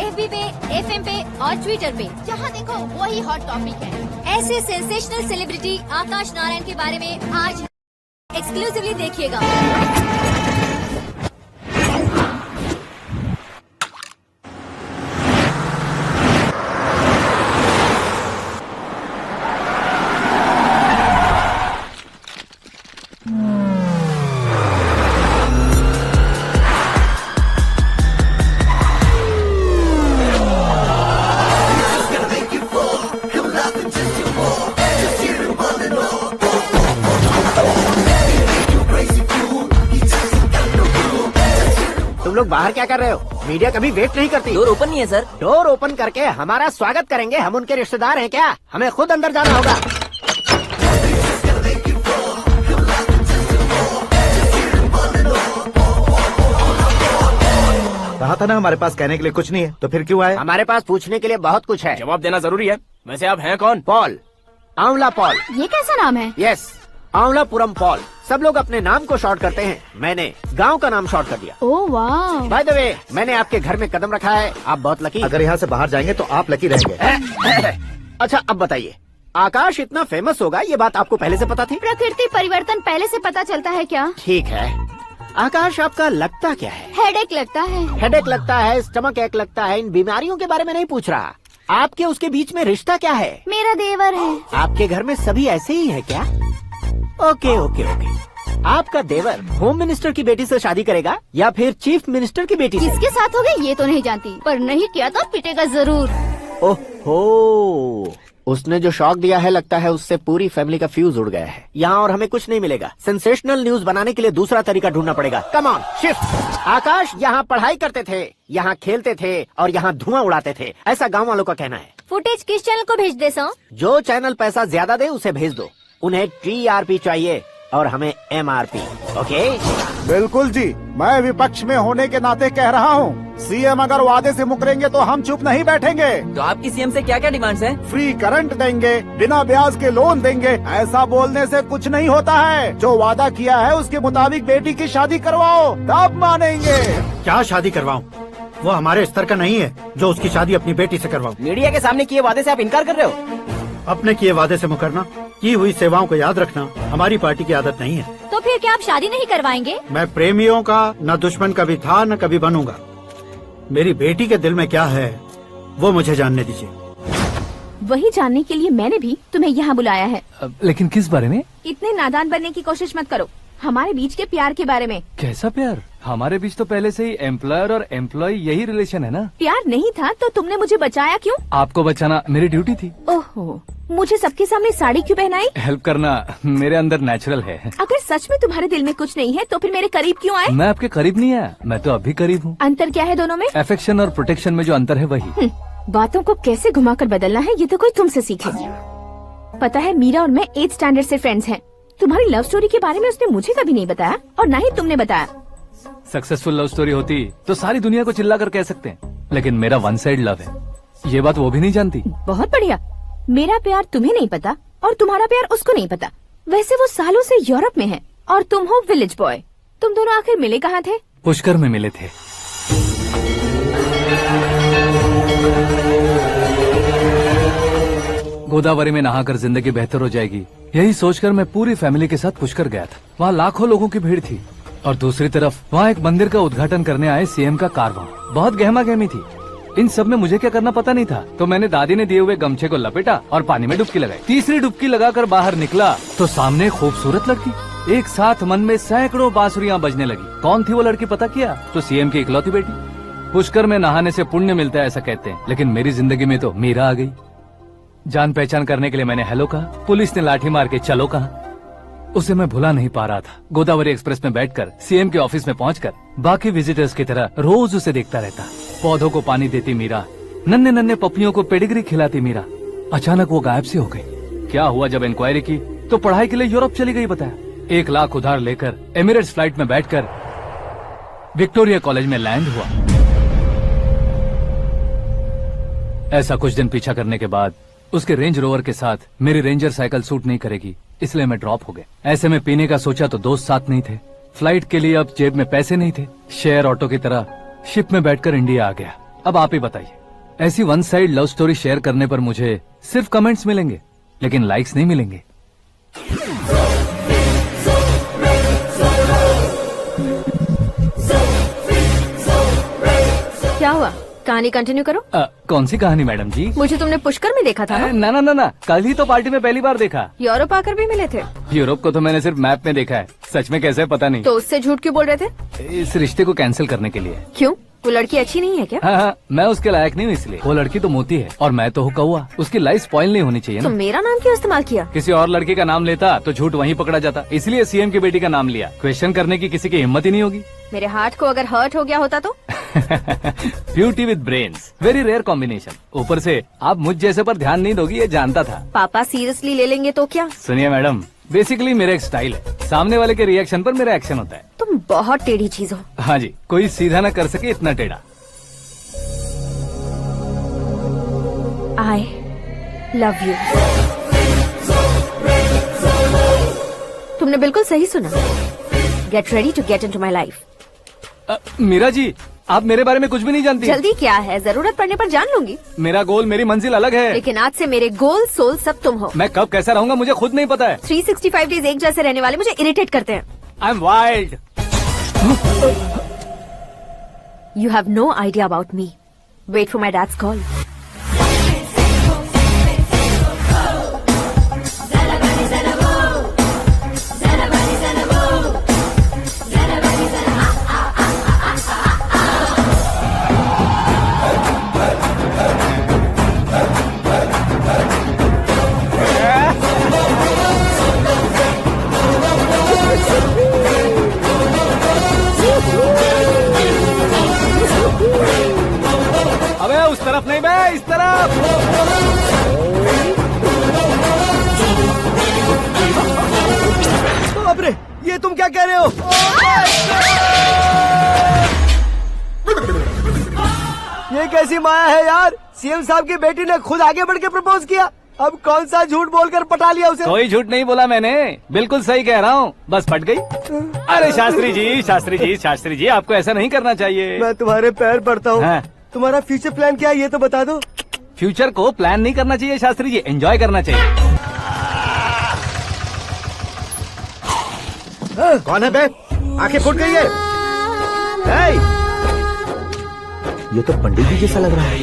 FB पे, FM पे और ट्विटर पे जहाँ देखो वही हॉट टॉपिक है। ऐसे सेंसेशनल सेलिब्रिटी आकाश नारायण के बारे में आज एक्सक्लूसिवली देखिएगा। तुम लोग बाहर क्या कर रहे हो? मीडिया कभी वेट नहीं करती। डोर ओपन नहीं है सर। डोर ओपन करके हमारा स्वागत करेंगे? हम उनके रिश्तेदार हैं क्या? हमें खुद अंदर जाना होगा। कहा था ना हमारे पास कहने के लिए कुछ नहीं है, तो फिर क्यों आए? हमारे पास पूछने के लिए बहुत कुछ है। जवाब देना जरूरी है। वैसे आप हैं कौन? पॉल, आंवला पॉल। ये कैसा नाम है? Yes, Anwalapuram Paul. सब लोग अपने नाम को शॉर्ट करते हैं, मैंने गांव का नाम शॉर्ट कर दिया। ओह वाह। बाय द वे, मैंने आपके घर में कदम रखा है, आप बहुत लकी। अगर यहाँ से बाहर जाएंगे तो आप लकी रहेंगे। अच्छा अब बताइए, आकाश इतना फेमस होगा ये बात आपको पहले से पता थी? प्रकृति परिवर्तन पहले से पता चलता है क्या? ठीक है, आकाश आपका लगता क्या है? हेडेक लगता है। हेडेक लगता है, स्टमक एक लगता है, इन बीमारियों के बारे में नहीं पूछ रहा। आपके उसके बीच में रिश्ता क्या है? मेरा देवर है। आपके घर में सभी ऐसे ही है क्या? Okay okay okay. आपका देवर होम मिनिस्टर की बेटी से शादी करेगा या फिर चीफ मिनिस्टर की बेटी से? किसके साथ हो गई ये तो नहीं जानती, पर नहीं किया तो पिटेगा जरूर। ओहो, उसने जो शॉक दिया है लगता है उससे पूरी फैमिली का फ्यूज उड़ गया है। यहाँ और हमें कुछ नहीं मिलेगा। सेंसेशनल न्यूज बनाने के लिए दूसरा तरीका ढूंढना पड़ेगा। Come on shift. आकाश यहाँ पढ़ाई करते थे, यहाँ खेलते थे और यहाँ धुआं उड़ाते थे, ऐसा गाँव वालों का कहना है। फुटेज किस चैनल को भेज दे सो? जो चैनल पैसा ज्यादा दे उसे भेज दो। उन्हें TRP चाहिए और हमें MRP। ओके? बिल्कुल जी, मैं विपक्ष में होने के नाते कह रहा हूँ, सीएम अगर वादे से मुकरेंगे तो हम चुप नहीं बैठेंगे। तो आपकी सीएम से क्या क्या डिमांड्स हैं? फ्री करंट देंगे, बिना ब्याज के लोन देंगे। ऐसा बोलने से कुछ नहीं होता है। जो वादा किया है उसके मुताबिक बेटी की शादी करवाओ, तब मानेंगे। क्या शादी करवाऊं? वो हमारे स्तर का नहीं है जो उसकी शादी अपनी बेटी से करवाऊं। मीडिया के सामने किए वादे से आप इनकार कर रहे हो? अपने किए वादे से मुकरना, की हुई सेवाओं को याद रखना हमारी पार्टी की आदत नहीं है। तो फिर क्या आप शादी नहीं करवाएंगे? मैं प्रेमियों का न दुश्मन कभी था न कभी बनूंगा। मेरी बेटी के दिल में क्या है वो मुझे जानने दीजिए। वही जानने के लिए मैंने भी तुम्हें यहाँ बुलाया है। लेकिन किस बारे में? इतने नादान बनने की कोशिश मत करो। हमारे बीच के प्यार के बारे में। कैसा प्यार? हमारे बीच तो पहले से ही एम्प्लॉयर और एम्प्लॉय यही रिलेशन है ना। प्यार नहीं था तो तुमने मुझे बचाया क्यों? आपको बचाना मेरी ड्यूटी थी। ओहो, मुझे सबके सामने साड़ी क्यों पहनाई? हेल्प करना मेरे अंदर नेचुरल है। अगर सच में तुम्हारे दिल में कुछ नहीं है तो फिर मेरे करीब क्यों आए? मैं आपके करीब नहीं आया, मैं तो अभी करीब हूँ। अंतर क्या है दोनों में? अफेक्शन और प्रोटेक्शन में जो अंतर है वही। बातों को कैसे घुमाकर बदलना है ये तो कोई तुमसे सीखे। पता है, मीरा और मैं 8th स्टैंडर्ड से फ्रेंड्स हैं। तुम्हारी लव स्टोरी के बारे में उसने मुझे कभी नहीं बताया और न ही तुमने बताया। सक्सेसफुल लव स्टोरी होती तो सारी दुनिया को चिल्ला कर कह सकते हैं, लेकिन मेरा वन साइड लव है, ये बात वो भी नहीं जानती। बहुत बढ़िया। मेरा प्यार तुम्हें नहीं पता और तुम्हारा प्यार उसको नहीं पता। वैसे वो सालों से यूरोप में है और तुम हो विलेज बॉय। तुम दोनों आखिर मिले कहाँ थे? पुष्कर में मिले थे। गोदावरी में नहाकर जिंदगी बेहतर हो जाएगी, यही सोचकर मैं पूरी फैमिली के साथ पुष्कर गया था। वहाँ लाखों लोगों की भीड़ थी और दूसरी तरफ वहाँ एक मंदिर का उद्घाटन करने आए सीएम का कारवां। बहुत गहमा गहमी थी। इन सब में मुझे क्या करना पता नहीं था, तो मैंने दादी ने दिए हुए गमछे को लपेटा और पानी में डुबकी लगाई। तीसरी डुबकी लगाकर बाहर निकला तो सामने खूबसूरत लड़की। एक साथ मन में सैकड़ों बांसुरियां बजने लगी। कौन थी वो लड़की पता किया? तो सीएम की इकलौती बेटी। पुष्कर में नहाने से पुण्य मिलता है ऐसा कहते हैं, लेकिन मेरी जिंदगी में तो मीरा आ गई। जान पहचान करने के लिए मैंने हेलो कहा, पुलिस ने लाठी मार के चलो कहा। उसे मैं भुला नहीं पा रहा था। गोदावरी एक्सप्रेस में बैठकर सीएम के ऑफिस में पहुंचकर बाकी विजिटर्स की तरह रोज उसे देखता रहता। पौधों को पानी देती मीरा, नन्हे नन्हे पपियों को पेडिग्री खिलाती मीरा। अचानक वो गायब सी हो गई। क्या हुआ? जब इंक्वायरी की तो पढ़ाई के लिए यूरोप चली गई बताया। 1 लाख उधार लेकर एमिरेट्स फ्लाइट में बैठकर विक्टोरिया कॉलेज में लैंड हुआ। ऐसा कुछ दिन पीछा करने के बाद उसके रेंज रोवर के साथ मेरी रेंजर साइकिल सूट नहीं करेगी, इसलिए मैं ड्रॉप हो गया। ऐसे में पीने का सोचा तो दोस्त साथ नहीं थे। फ्लाइट के लिए अब जेब में पैसे नहीं थे। शेयर ऑटो की तरह शिप में बैठकर इंडिया आ गया। अब आप ही बताइए, ऐसी one side love story share करने पर मुझे सिर्फ कमेंट्स मिलेंगे, लेकिन लाइक्स नहीं मिलेंगे। क्या हुआ? कहानी कंटिन्यू करो। कौन सी कहानी मैडम जी? मुझे तुमने पुष्कर में देखा था ना? ना, कल ही तो पार्टी में पहली बार देखा। यूरोप आकर भी मिले थे? यूरोप को तो मैंने सिर्फ मैप में देखा है, सच में कैसे पता नहीं। तो उससे झूठ क्यों बोल रहे थे? इस रिश्ते को कैंसिल करने के लिए। क्यों? वो लड़की अच्छी नहीं है क्या? हाँ, मैं उसके लायक नहीं हूँ इसलिए। वो लड़की तो मोती है और मैं तो हूँ कौवा। उसकी लाइफ स्पॉइल नहीं होनी चाहिए ना। तो मेरा नाम क्यों इस्तेमाल किया? किसी और लड़की का नाम लेता तो झूठ वहीं पकड़ा जाता, इसलिए सीएम की बेटी का नाम लिया। क्वेश्चन करने की किसी की हिम्मत ही नहीं होगी। मेरे हार्ट को अगर हर्ट हो गया होता तो? Beauty with brains, very rare combination. ऊपर से आप मुझ जैसे पर ध्यान नहीं दोगी ये जानता था। पापा सीरियसली ले लेंगे तो क्या? सुनिए मैडम, बेसिकली मेरा एक स्टाइल है, सामने वाले के रिएक्शन पर मेरा एक्शन होता है। तुम बहुत टेढ़ी चीज हो। हाँ जी, कोई सीधा न कर सके इतना टेढ़ा। I love you। तुमने बिल्कुल सही सुना। Get ready to get into my life। Meera ji, आप मेरे बारे में कुछ भी नहीं जानती। जल्दी क्या है, जरूरत पड़ने पर जान लूंगी। मेरा गोल, मेरी मंजिल अलग है। लेकिन आज से मेरे गोल सोल सब तुम हो। मैं कब कैसा रहूंगा मुझे खुद नहीं पता है। 365 डेज एक जैसे रहने वाले मुझे इरिटेट करते हैं। I am wild. You have no idea about me। Wait for my dad's call। ये कैसी माया है यार, सीएम साहब की बेटी ने खुद आगे बढ़ के प्रपोज किया, अब कौन सा झूठ बोलकर पटा लिया उसे। कोई झूठ नहीं बोला मैंने, बिल्कुल सही कह रहा हूँ, बस पट गई। अरे शास्त्री जी, शास्त्री जी, शास्त्री जी, आपको ऐसा नहीं करना चाहिए। मैं तुम्हारे पैर पड़ता हूँ। हाँ। तुम्हारा फ्यूचर प्लान क्या है ये तो बता दो। फ्यूचर को प्लान नहीं करना चाहिए शास्त्री जी, एंजॉय करना चाहिए। कौन है बे? आंखें फूट गई है। हे! ये तो पंडित जी जैसा लग रहा है।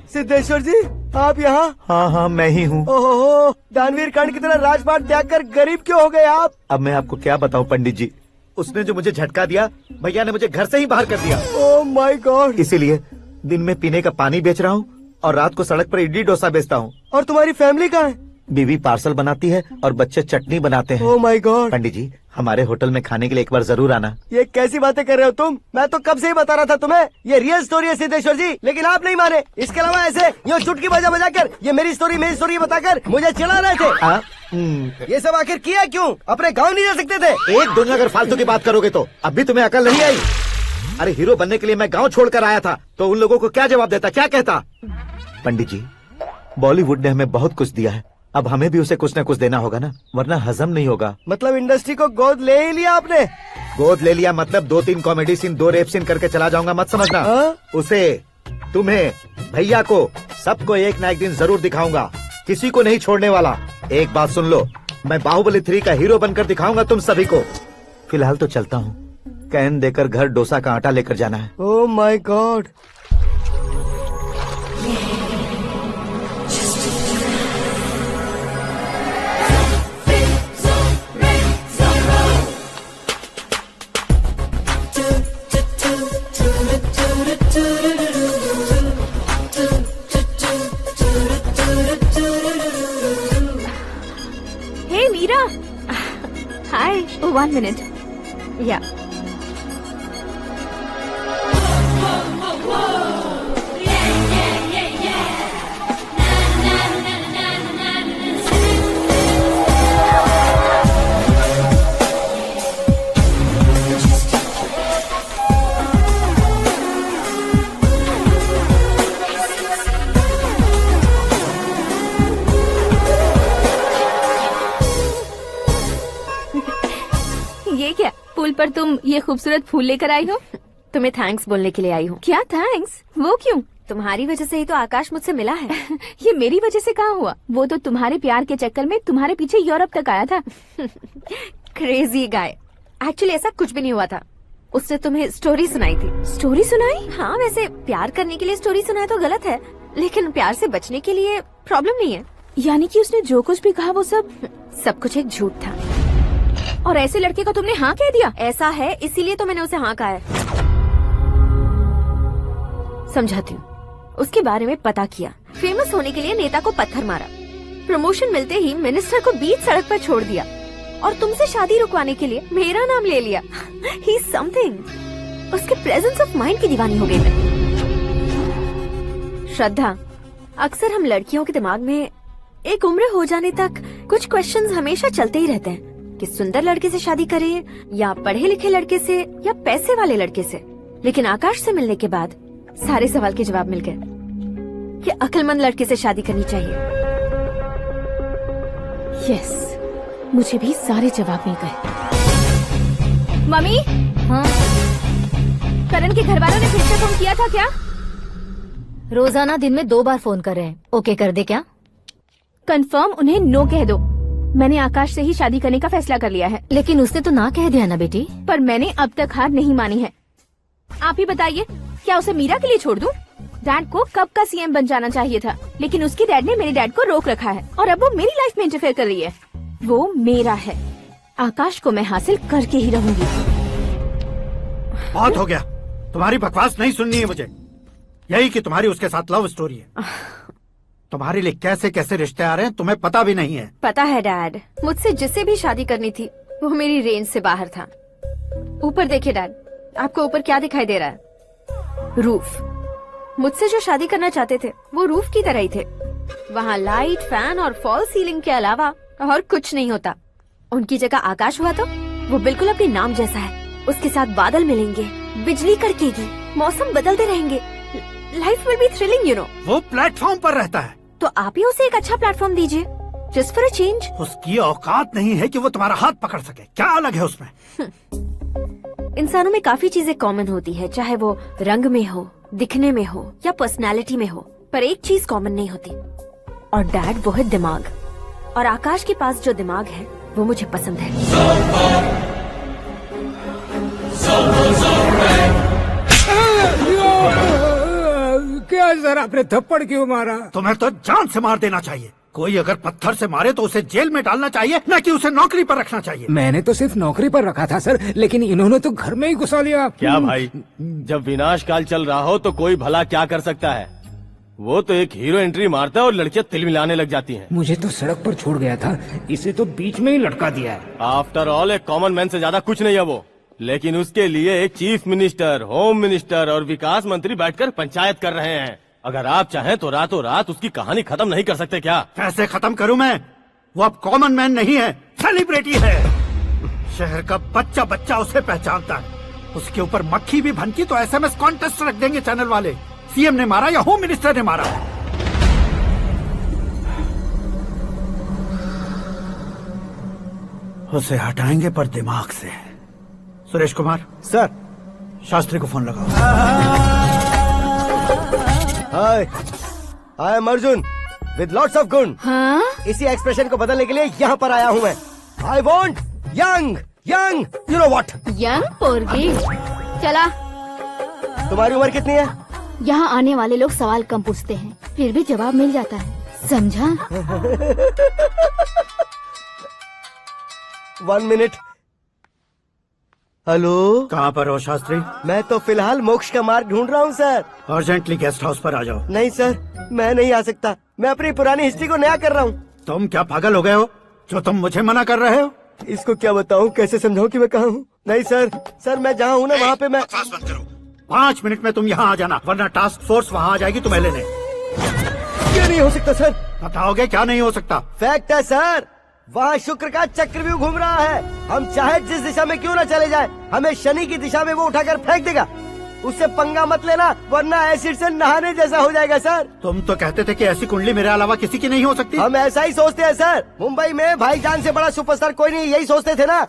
सिद्धेश्वर जी आप यहाँ? हाँ मैं ही हूँ। ओहो, दानवीर कर्ण की तरह राजपाट त्याग कर गरीब क्यों हो गए आप? अब मैं आपको क्या बताऊँ पंडित जी, उसने जो मुझे झटका दिया, भैया ने मुझे घर से ही बाहर कर दिया। Oh my God. इसीलिए दिन में पीने का पानी बेच रहा हूँ और रात को सड़क पर इडली डोसा बेचता हूँ। और तुम्हारी फैमिली कहाँ है? बीवी पार्सल बनाती है और बच्चे चटनी बनाते हैं। Oh my God. पंडित जी हमारे होटल में खाने के लिए एक बार जरूर आना। ये कैसी बातें कर रहे हो तुम? मैं तो कब से ही बता रहा था तुम्हें, ये रियल स्टोरी है सिद्धेश्वर जी, लेकिन आप नहीं माने। इसके अलावा ऐसे यूँ चुटकी बजा कर ये मेरी स्टोरी बताकर मुझे चिढ़ा रहे थे। ये सब आखिर किया क्यों? अपने गाँव नहीं जा सकते थे? एक दुनिया अगर फालतू की बात करोगे तो अभी तुम्हें अकल नहीं आई। अरे हीरो बनने के लिए मैं गाँव छोड़कर आया था तो उन लोगों को क्या जवाब देता, क्या कहता? पंडित जी बॉलीवुड ने हमें बहुत कुछ दिया है, अब हमें भी उसे कुछ न कुछ देना होगा ना, वरना हजम नहीं होगा। मतलब इंडस्ट्री को गोद ले ही लिया आपने? गोद ले लिया मतलब 2-3 कॉमेडी सीन 2 रेप सीन करके चला जाऊंगा मत समझना। उसे, तुम्हें, भैया को, सबको एक ना एक दिन जरूर दिखाऊंगा, किसी को नहीं छोड़ने वाला। एक बात सुन लो, मैं बाहुबली 3 का हीरो बनकर दिखाऊंगा तुम सभी को। फिलहाल तो चलता हूँ, कैन देकर घर डोसा का आटा लेकर जाना है। Oh my God. Hey Meera. Hi. Oh, 1 minute. Yeah. ये क्या, पुल पर तुम ये खूबसूरत फूल लेकर आई हो? तुम्हें थैंक्स बोलने के लिए आई हूँ। क्या थैंक्स? वो क्यों? तुम्हारी वजह से ही तो आकाश मुझसे मिला है। ये मेरी वजह से कहाँ हुआ? वो तो तुम्हारे प्यार के चक्कर में तुम्हारे पीछे यूरोप तक आया था। Crazy guy. एक्चुअली ऐसा कुछ भी नहीं हुआ था, उसने तुम्हें स्टोरी सुनाई थी। स्टोरी सुनाई? हाँ, वैसे प्यार करने के लिए स्टोरी सुनाए तो गलत है, लेकिन प्यार से बचने के लिए प्रॉब्लम नहीं है। यानी कि उसने जो कुछ भी कहा वो सब कुछ एक झूठ था। और ऐसे लड़के को तुमने हाँ कह दिया? ऐसा है, इसीलिए तो मैंने उसे हाँ कहा है। समझाती हूँ। उसके बारे में पता किया, फेमस होने के लिए नेता को पत्थर मारा, प्रमोशन मिलते ही मिनिस्टर को बीच सड़क पर छोड़ दिया और तुमसे शादी रुकवाने के लिए मेरा नाम ले लिया। ही समथिंग। उसके प्रेजेंस ऑफ माइंड की दीवानी हो गई मैं। श्रद्धा, अक्सर हम लड़कियों के दिमाग में एक उम्र हो जाने तक कुछ क्वेश्चंस हमेशा चलते ही रहते हैं कि सुंदर लड़के से शादी करें या पढ़े लिखे लड़के से या पैसे वाले लड़के से। लेकिन आकाश से मिलने के बाद सारे सवाल के जवाब मिल गए कि अक्लमंद लड़के से शादी करनी चाहिए। यस, मुझे भी सारे जवाब मिल गए। मम्मी? हाँ? करण के घर वालों ने फिर से फोन किया था क्या? रोजाना दिन में 2 बार फोन कर रहे हैं। ओके कर दे क्या? कंफर्म उन्हें नो कह दो। मैंने आकाश से ही शादी करने का फैसला कर लिया है। लेकिन उसने तो ना कह दिया ना बेटी। पर मैंने अब तक हार नहीं मानी है। आप ही बताइए, क्या उसे मीरा के लिए छोड़ दूं? डैड को कब का सीएम बन जाना चाहिए था, लेकिन उसके डैड ने मेरे डैड को रोक रखा है और अब वो मेरी लाइफ में इंटरफेयर कर रही है। वो मेरा है, आकाश को मैं हासिल करके ही रहूंगी। बहुत हो गया, तुम्हारी बकवास नहीं सुननी है मुझे। यही कि तुम्हारी उसके साथ लव स्टोरी है। तुम्हारे लिए कैसे कैसे रिश्ते आ रहे हैं तुम्हें पता भी नहीं है। पता है डैड, मुझसे जिसे भी शादी करनी थी वो मेरी रेंज से बाहर था। ऊपर देखिए डैड, आपको ऊपर क्या दिखाई दे रहा है? रूफ। मुझसे जो शादी करना चाहते थे वो रूफ की तरह ही थे। वहाँ लाइट, फैन और फॉल सीलिंग के अलावा और कुछ नहीं होता। उनकी जगह आकाश हुआ तो वो बिल्कुल अपने नाम जैसा है। उसके साथ बादल मिलेंगे, बिजली कड़केगी, मौसम बदलते रहेंगे, life will be thrilling you know. वो प्लेटफॉर्म पर रहता है तो आप ही उसे एक अच्छा प्लेटफॉर्म दीजिए, जस्ट फॉर अ चेंज। उसकी औकात नहीं है कि वो तुम्हारा हाथ पकड़ सके। क्या अलग है उसमें? इंसानों में काफी चीजें कॉमन होती है, चाहे वो रंग में हो, दिखने में हो या पर्सनालिटी में हो, पर एक चीज कॉमन नहीं होती, और डैड वो है दिमाग। और आकाश के पास जो दिमाग है वो मुझे पसंद है। क्या सर, आपने थप्पड़ क्यों मारा? तुम्हें तो जान से मार देना चाहिए। कोई अगर पत्थर से मारे तो उसे जेल में डालना चाहिए, न कि उसे नौकरी पर रखना चाहिए। मैंने तो सिर्फ नौकरी पर रखा था सर, लेकिन इन्होंने तो घर में ही घुसा लिया। क्या भाई, जब विनाश काल चल रहा हो तो कोई भला क्या कर सकता है? वो तो एक हीरो एंट्री मारता है और लड़कियां तिल मिलाने लग जाती हैं। मुझे तो सड़क पर छोड़ गया था, इसे तो बीच में ही लटका दिया है। आफ्टर ऑल एक कॉमन मैन से ज्यादा कुछ नहीं है वो, लेकिन उसके लिए एक चीफ मिनिस्टर, होम मिनिस्टर और विकास मंत्री बैठकर पंचायत कर रहे हैं। अगर आप चाहें तो रातों रात उसकी कहानी खत्म नहीं कर सकते क्या? कैसे खत्म करूं मैं? वो अब कॉमन मैन नहीं है, सेलिब्रिटी है। शहर का बच्चा बच्चा उसे पहचानता है। उसके ऊपर मक्खी भी भनकी तो SMS कॉन्टेस्ट रख देंगे चैनल वाले। सीएम ने मारा या होम मिनिस्टर ने मारा? उसे हटाएंगे पर दिमाग से। सुरेश कुमार सर, शास्त्री को फोन लगाओ। Hi, I am Arjun with lots of गुण। हाँ? इसी एक्सप्रेशन को बदलने के लिए यहाँ पर आया हूँ मैं। I want young young you know what. Young पोरगी। चला। तुम्हारी उम्र कितनी है? यहाँ आने वाले लोग सवाल कम पूछते हैं, फिर भी जवाब मिल जाता है, समझा? 1 मिनट। हेलो, कहाँ पर हो शास्त्री? मैं तो फिलहाल मोक्ष का मार्ग ढूंढ रहा हूँ सर। अर्जेंटली गेस्ट हाउस पर आ जाओ। नहीं सर, मैं नहीं आ सकता। मैं अपनी पुरानी हिस्ट्री को नया कर रहा हूँ। तुम क्या पागल हो गए हो जो तुम मुझे मना कर रहे हो? इसको क्या बताऊँ, कैसे समझाऊँ कि मैं कहाँ हूँ? नहीं सर, मैं जहाँ हूँ ना वहाँ पे मैं। 5 मिनट में तुम यहाँ आ जाना, वरना टास्क फोर्स वहाँ आ जाएगी तुम्हें लेने। क्यों नहीं हो सकता सर? बताओगे क्या नहीं हो सकता? फैक्ट है सर, वहाँ शुक्र का चक्रव्यूह घूम रहा है। हम चाहे जिस दिशा में क्यों न चले जाएं, हमें शनि की दिशा में वो उठाकर फेंक देगा। उससे पंगा मत लेना, वरना एसिड से नहाने जैसा हो जाएगा सर। तुम तो कहते थे कि ऐसी कुंडली मेरे अलावा किसी की नहीं हो सकती। हम ऐसा ही सोचते हैं सर। मुंबई में भाईजान से बड़ा सुपरस्टार कोई नहीं, यही सोचते थे ना।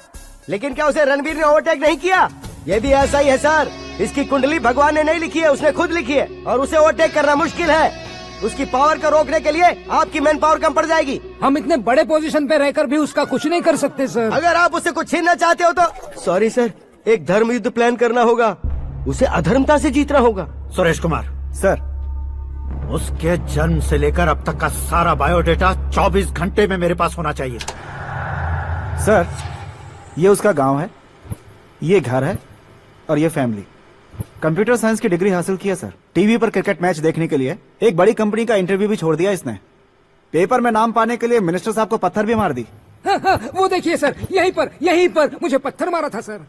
लेकिन क्या उसे रणबीर ने ओवरटेक नहीं किया? ये भी ऐसा ही है सर। इसकी कुंडली भगवान ने नहीं लिखी है, उसने खुद लिखी है, और उसे ओवरटेक करना मुश्किल है। उसकी पावर को रोकने के लिए आपकी मैन पावर कम पड़ जाएगी। हम इतने बड़े पोजीशन पे रहकर भी उसका कुछ नहीं कर सकते सर। अगर आप उससे कुछ छीनना चाहते हो तो सॉरी सर, एक धर्म युद्ध प्लान करना होगा। उसे अधर्मता से जीतना होगा। सुरेश कुमार सर, उसके जन्म से लेकर अब तक का सारा बायोडेटा 24 घंटे में मेरे पास होना चाहिए। सर, ये उसका गांव है, ये घर है और ये फैमिली। कंप्यूटर साइंस की डिग्री हासिल किया सर। टीवी पर क्रिकेट मैच देखने के लिए एक बड़ी कंपनी का इंटरव्यू भी छोड़ दिया इसने। पेपर में नाम पाने के लिए मिनिस्टर साहब को पत्थर भी मार दी। हाँ, वो देखिए सर, यहीं पर मुझे पत्थर मारा था सर।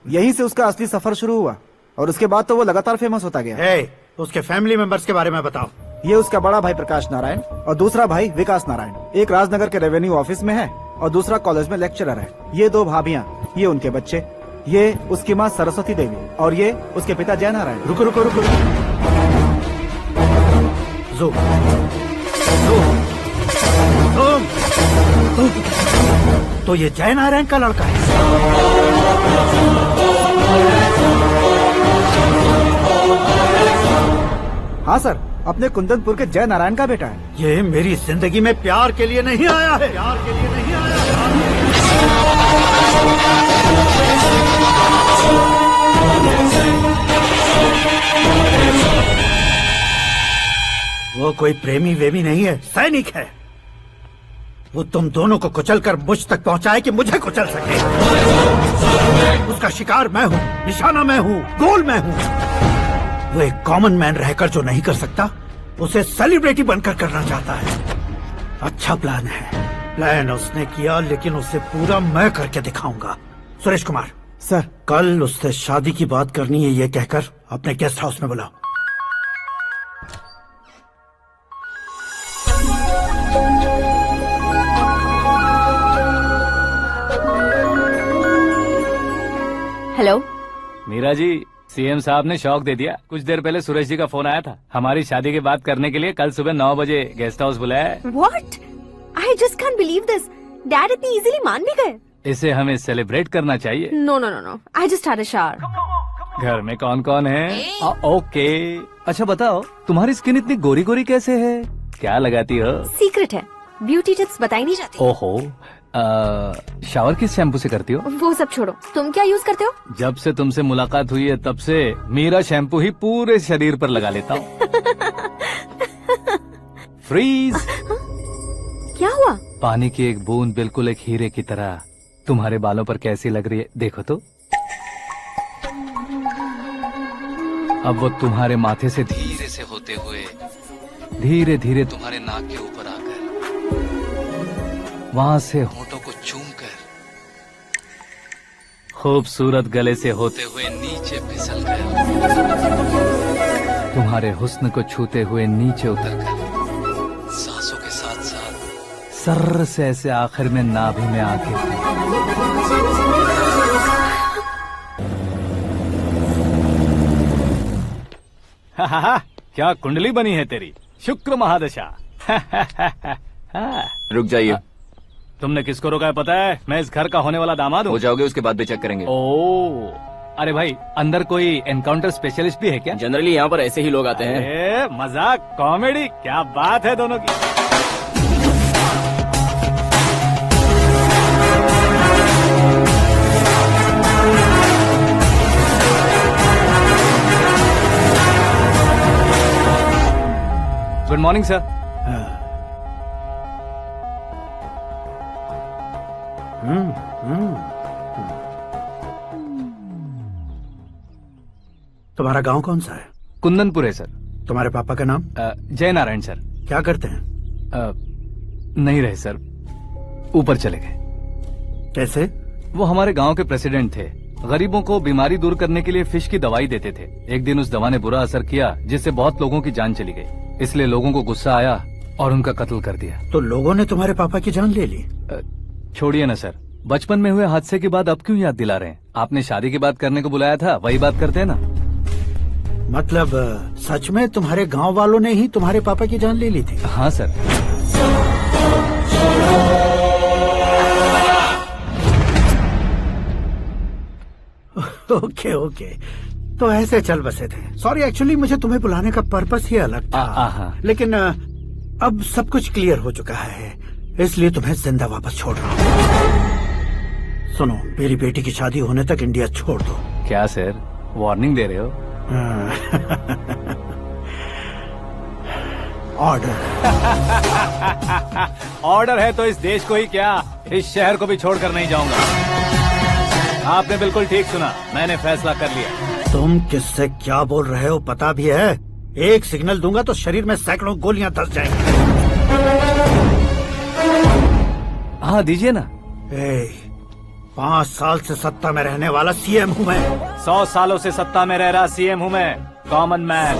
यहीं से उसका असली सफर शुरू हुआ और उसके बाद तो वो लगातार फेमस होता गया। उसके फैमिली मेंबर्स के बारे में बताओ। ये उसका बड़ा भाई प्रकाश नारायण और दूसरा भाई विकास नारायण। एक राजनगर के रेवेन्यू ऑफिस में है और दूसरा कॉलेज में लेक्चरर है। ये 2 भाभियां, ये उनके बच्चे, ये उसकी माँ सरस्वती देवी और ये उसके पिता जय नारायण। रुको रुको रुको, तो ये जय नारायण का लड़का है। हाँ सर, अपने कुंदनपुर के जय नारायण का बेटा है। ये मेरी जिंदगी में प्यार के लिए नहीं आया है, प्यार के लिए नहीं आया है। वो कोई प्रेमी वेमी नहीं है, सैनिक है। वो तुम दोनों को कुचलकर मुझ तक पहुंचाए कि मुझे कुचल सके। उसका शिकार मैं हूँ, निशाना मैं हूँ, गोल मैं हूँ। वो एक कॉमन मैन रहकर जो नहीं कर सकता, उसे सेलिब्रिटी बनकर करना चाहता है। अच्छा प्लान है। प्लान उसने किया, लेकिन उसे पूरा मैं करके दिखाऊंगा। सुरेश कुमार सर, कल उससे शादी की बात करनी है, ये कहकर अपने गेस्ट हाउस में बुलाओ। हेलो। मीरा जी, सीएम साहब ने शौक दे दिया। कुछ देर पहले सुरेश जी का फोन आया था, हमारी शादी की बात करने के लिए कल सुबह 9 बजे गेस्ट हाउस बुलाया है। What? I just can't believe this. Dad इतनी इजीली मान भी गए। इसे हमें सेलिब्रेट करना चाहिए। No. I just had a shower. घर में कौन कौन है? ओके। अच्छा बताओ, तुम्हारी स्किन इतनी गोरी गोरी कैसे है? क्या लगाती हो? सीक्रेट है, ब्यूटी टिप्स बताई नहीं जाती। ओहो, शावर किस शैम्पू से करती हो? वो सब छोड़ो, तुम क्या यूज करते हो? जब से तुमसे मुलाकात हुई है तब से मीरा शैम्पू ही पूरे शरीर पर लगा लेता हूँ। फ्रीज। क्या हुआ? पानी की एक बूंद बिल्कुल एक हीरे की तरह तुम्हारे बालों पर कैसी लग रही है, देखो तो। अब वो तुम्हारे माथे से धीरे से होते हुए धीरे धीरे तुम्हारे नाक के ऊपर आकर वहां से होठों को चूमकर खूबसूरत गले से होते हुए नीचे फिसल कर तुम्हारे हुस्न को छूते हुए नीचे उतरकर सांसों के साथ साथ सर्र से ऐसे आखिर में नाभि में आके क्या कुंडली बनी है तेरी, शुक्र महादशा। रुक जाइए। तुमने किसको रोका है पता है? मैं इस घर का होने वाला दामाद हूँ। हो जाओगे उसके बाद भी चेक करेंगे। ओ, अरे भाई, अंदर कोई एनकाउंटर स्पेशलिस्ट भी है क्या? जनरली यहाँ पर ऐसे ही लोग आते हैं। मजाक, कॉमेडी, क्या बात है दोनों की। Good morning sir. तुम्हारा गांव कौन सा है? कुंदनपुर है सर। तुम्हारे पापा का नाम? जय नारायण सर। क्या करते हैं? नहीं रहे सर, ऊपर चले गए। कैसे? वो हमारे गांव के प्रेसिडेंट थे। गरीबों को बीमारी दूर करने के लिए फिश की दवाई देते थे। एक दिन उस दवा ने बुरा असर किया जिससे बहुत लोगों की जान चली गई। इसलिए लोगों को गुस्सा आया और उनका कत्ल कर दिया। तो लोगों ने तुम्हारे पापा की जान ले ली? छोड़िए ना सर, बचपन में हुए हादसे के बाद अब क्यों याद दिला रहे हैं? आपने शादी की बात करने को बुलाया था, वही बात करते हैं ना। मतलब सच में तुम्हारे गांव वालों ने ही तुम्हारे पापा की जान ले ली थी? हाँ सर। ओके, तो ऐसे चल बसे थे। सॉरी, एक्चुअली मुझे तुम्हें बुलाने का पर्पस ही अलग था। लेकिन अब सब कुछ क्लियर हो चुका है, इसलिए तुम्हें जिंदा वापस छोड़ रहा हूँ। सुनो, मेरी बेटी की शादी होने तक इंडिया छोड़ दो। क्या सर, वार्निंग दे रहे हो? ऑर्डर। ऑर्डर है तो इस देश को ही क्या, इस शहर को भी छोड़कर नहीं जाऊंगा। आपने बिल्कुल ठीक सुना, मैंने फैसला कर लिया। तुम किससे क्या बोल रहे हो पता भी है? एक सिग्नल दूंगा तो शरीर में सैकड़ों गोलियां धस जाएंगी। हाँ दीजिए ना। 5 साल से सत्ता में रहने वाला सीएम हूँ मैं। 100 सालों से सत्ता में रह रहा सीएम हूँ मैं। Common man,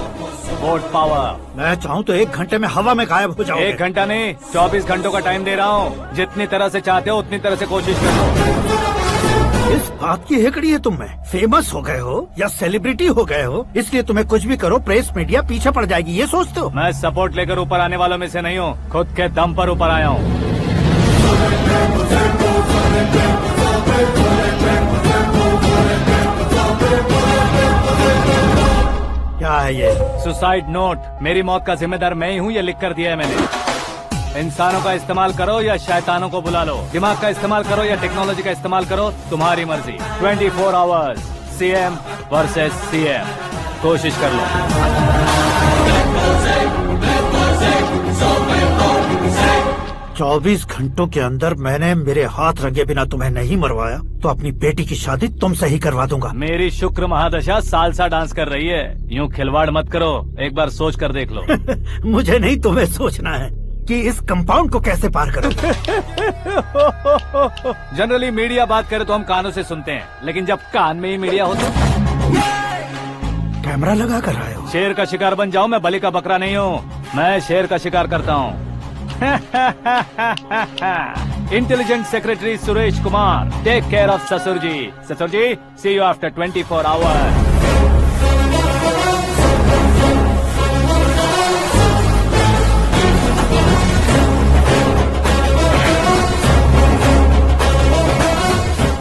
vote power. मैं चाहूँ तो 1 घंटे में हवा में गायब हो जाऊँ। 1 घंटा नहीं, 24 घंटों का टाइम दे रहा हूँ। जितनी तरह से चाहते हो उतनी तरह से कोशिश करो। इस बात की हेकड़ी है तुम में। फेमस हो गए हो या सेलिब्रिटी हो गए हो, इसलिए तुम्हें कुछ भी करो प्रेस मीडिया पीछे पड़ जाएगी, ये सोचते हो? मैं सपोर्ट लेकर ऊपर आने वालों में से नहीं हूँ, खुद के दम पर ऊपर आया हूँ। क्या है ये? Suicide note. मेरी मौत का जिम्मेदार मैं ही हूँ, ये लिख कर दिया है मैंने। इंसानों का इस्तेमाल करो या शैतानों को बुला लो, दिमाग का इस्तेमाल करो या टेक्नोलॉजी का इस्तेमाल करो, तुम्हारी मर्जी। 24 आवर्स, सीएम वर्सेस सीएम, कोशिश कर लो। 24 घंटों के अंदर मैंने मेरे हाथ रंगे बिना तुम्हें नहीं मरवाया तो अपनी बेटी की शादी तुमसे ही करवा दूंगा। मेरी शुक्र महादशा सालसा डांस कर रही है, यूं खिलवाड़ मत करो, एक बार सोच कर देख लो। मुझे नहीं, तुम्हें सोचना है कि इस कंपाउंड को कैसे पार करूं। जनरली मीडिया बात करे तो हम कानों से सुनते हैं, लेकिन जब कान में ही मीडिया हो तो कैमरा लगा कर आए हो। शेर का शिकार बन जाऊं, मैं बलि का बकरा नहीं हूँ, मैं शेर का शिकार करता हूँ। Intelligent secretary Suresh Kumar, take care of ससुर जी। ससुर जी, सी यू आफ्टर 24 आवर्स।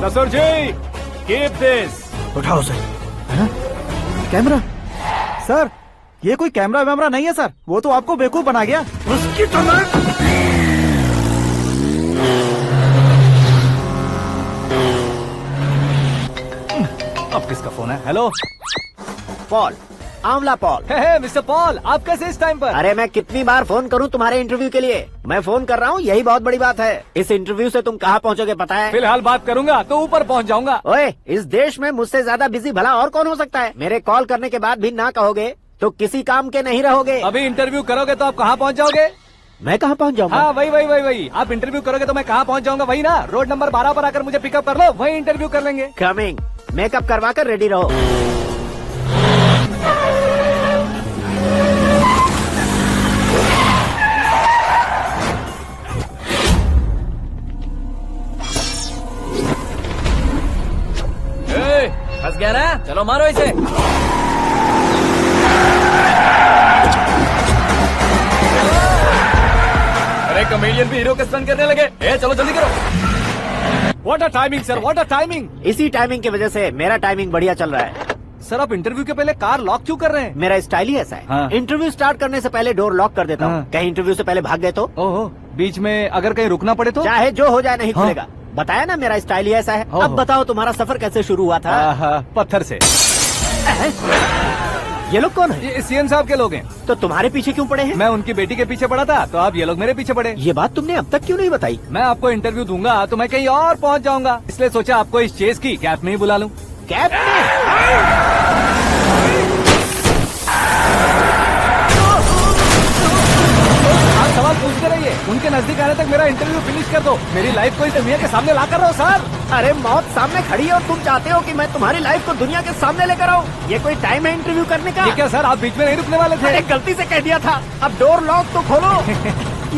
ससुर जी, कीप दिस। उठाओ उसे। कैमरा सर, ये कोई कैमरा वैमरा नहीं है सर, वो तो आपको बेवकूफ बना गया। उसकी तो मैं अब किसका फोन है? हेलो पॉल, आंवला पॉल। मिस्टर पॉल, आप कैसे इस टाइम पर? अरे मैं कितनी बार फोन करूं तुम्हारे इंटरव्यू के लिए? मैं फोन कर रहा हूं, यही बहुत बड़ी बात है। इस इंटरव्यू से तुम कहां पहुंचोगे पता है? फिलहाल बात करूंगा तो ऊपर पहुंच जाऊंगा। ओए, इस देश में मुझसे ज्यादा बिजी भला और कौन हो सकता है? मेरे कॉल करने के बाद भी ना कहोगे तो किसी काम के नहीं रहोगे। अभी इंटरव्यू करोगे तो आप कहाँ पहुँच जाओगे? मैं कहाँ पहुँच जाऊंगा? हाँ, वही। आप इंटरव्यू करोगे तो मैं कहाँ पहुँच जाऊंगा? वही ना, रोड नंबर 12 पर आकर मुझे पिकअप कर लो, वही इंटरव्यू कर लेंगे। कमिंग। मेकअप करवा कर रेडी रहो। फंस गया ना, चलो मारो इसे। अरे कॉमेडियन भी हीरो के स्टंट करने लगे। चलो जल्दी करो। What a timing sir, what a timing. इसी टाइमिंग की वजह से मेरा टाइमिंग बढ़िया चल रहा है। सर, आप इंटरव्यू के पहले कार लॉक क्यों कर रहे हैं? मेरा स्टाइल ही ऐसा है। हाँ। इंटरव्यू स्टार्ट करने से पहले डोर लॉक कर देता हूँ। हाँ। कहीं इंटरव्यू से पहले भाग गए तो? ओहो, बीच में अगर कहीं रुकना पड़े तो? चाहे जो हो जाए नहीं हाँ। खुलेगा। बताया ना, मेरा स्टाइल ही ऐसा है। ओहो। अब बताओ तुम्हारा सफर कैसे शुरू हुआ था? पत्थर से। ये लोग कौन है? ये सीएम साहब के लोग हैं। तो तुम्हारे पीछे क्यों पड़े हैं? मैं उनकी बेटी के पीछे पड़ा था, तो आप ये लोग मेरे पीछे पड़े। ये बात तुमने अब तक क्यों नहीं बताई? मैं आपको इंटरव्यू दूंगा तो मैं कहीं और पहुंच जाऊंगा, इसलिए सोचा आपको इस चेस की कैब में ही बुला लूं। कैब में? आप सवाल पूछते रहिए, उनके नजदीक आने तक मेरा इंटरव्यू फिनिश कर दो। मेरी लाइफ को इस दुनिया के सामने ला कर रहो सर। अरे मौत सामने खड़ी है और तुम चाहते हो कि मैं तुम्हारी लाइफ को दुनिया के सामने लेकर आऊं? ये कोई टाइम है इंटरव्यू करने का? ये क्या सर, आप बीच में नहीं रुकने वाले थे? अरे गलती से कह दिया था। अब डोर लॉक तो खोलो।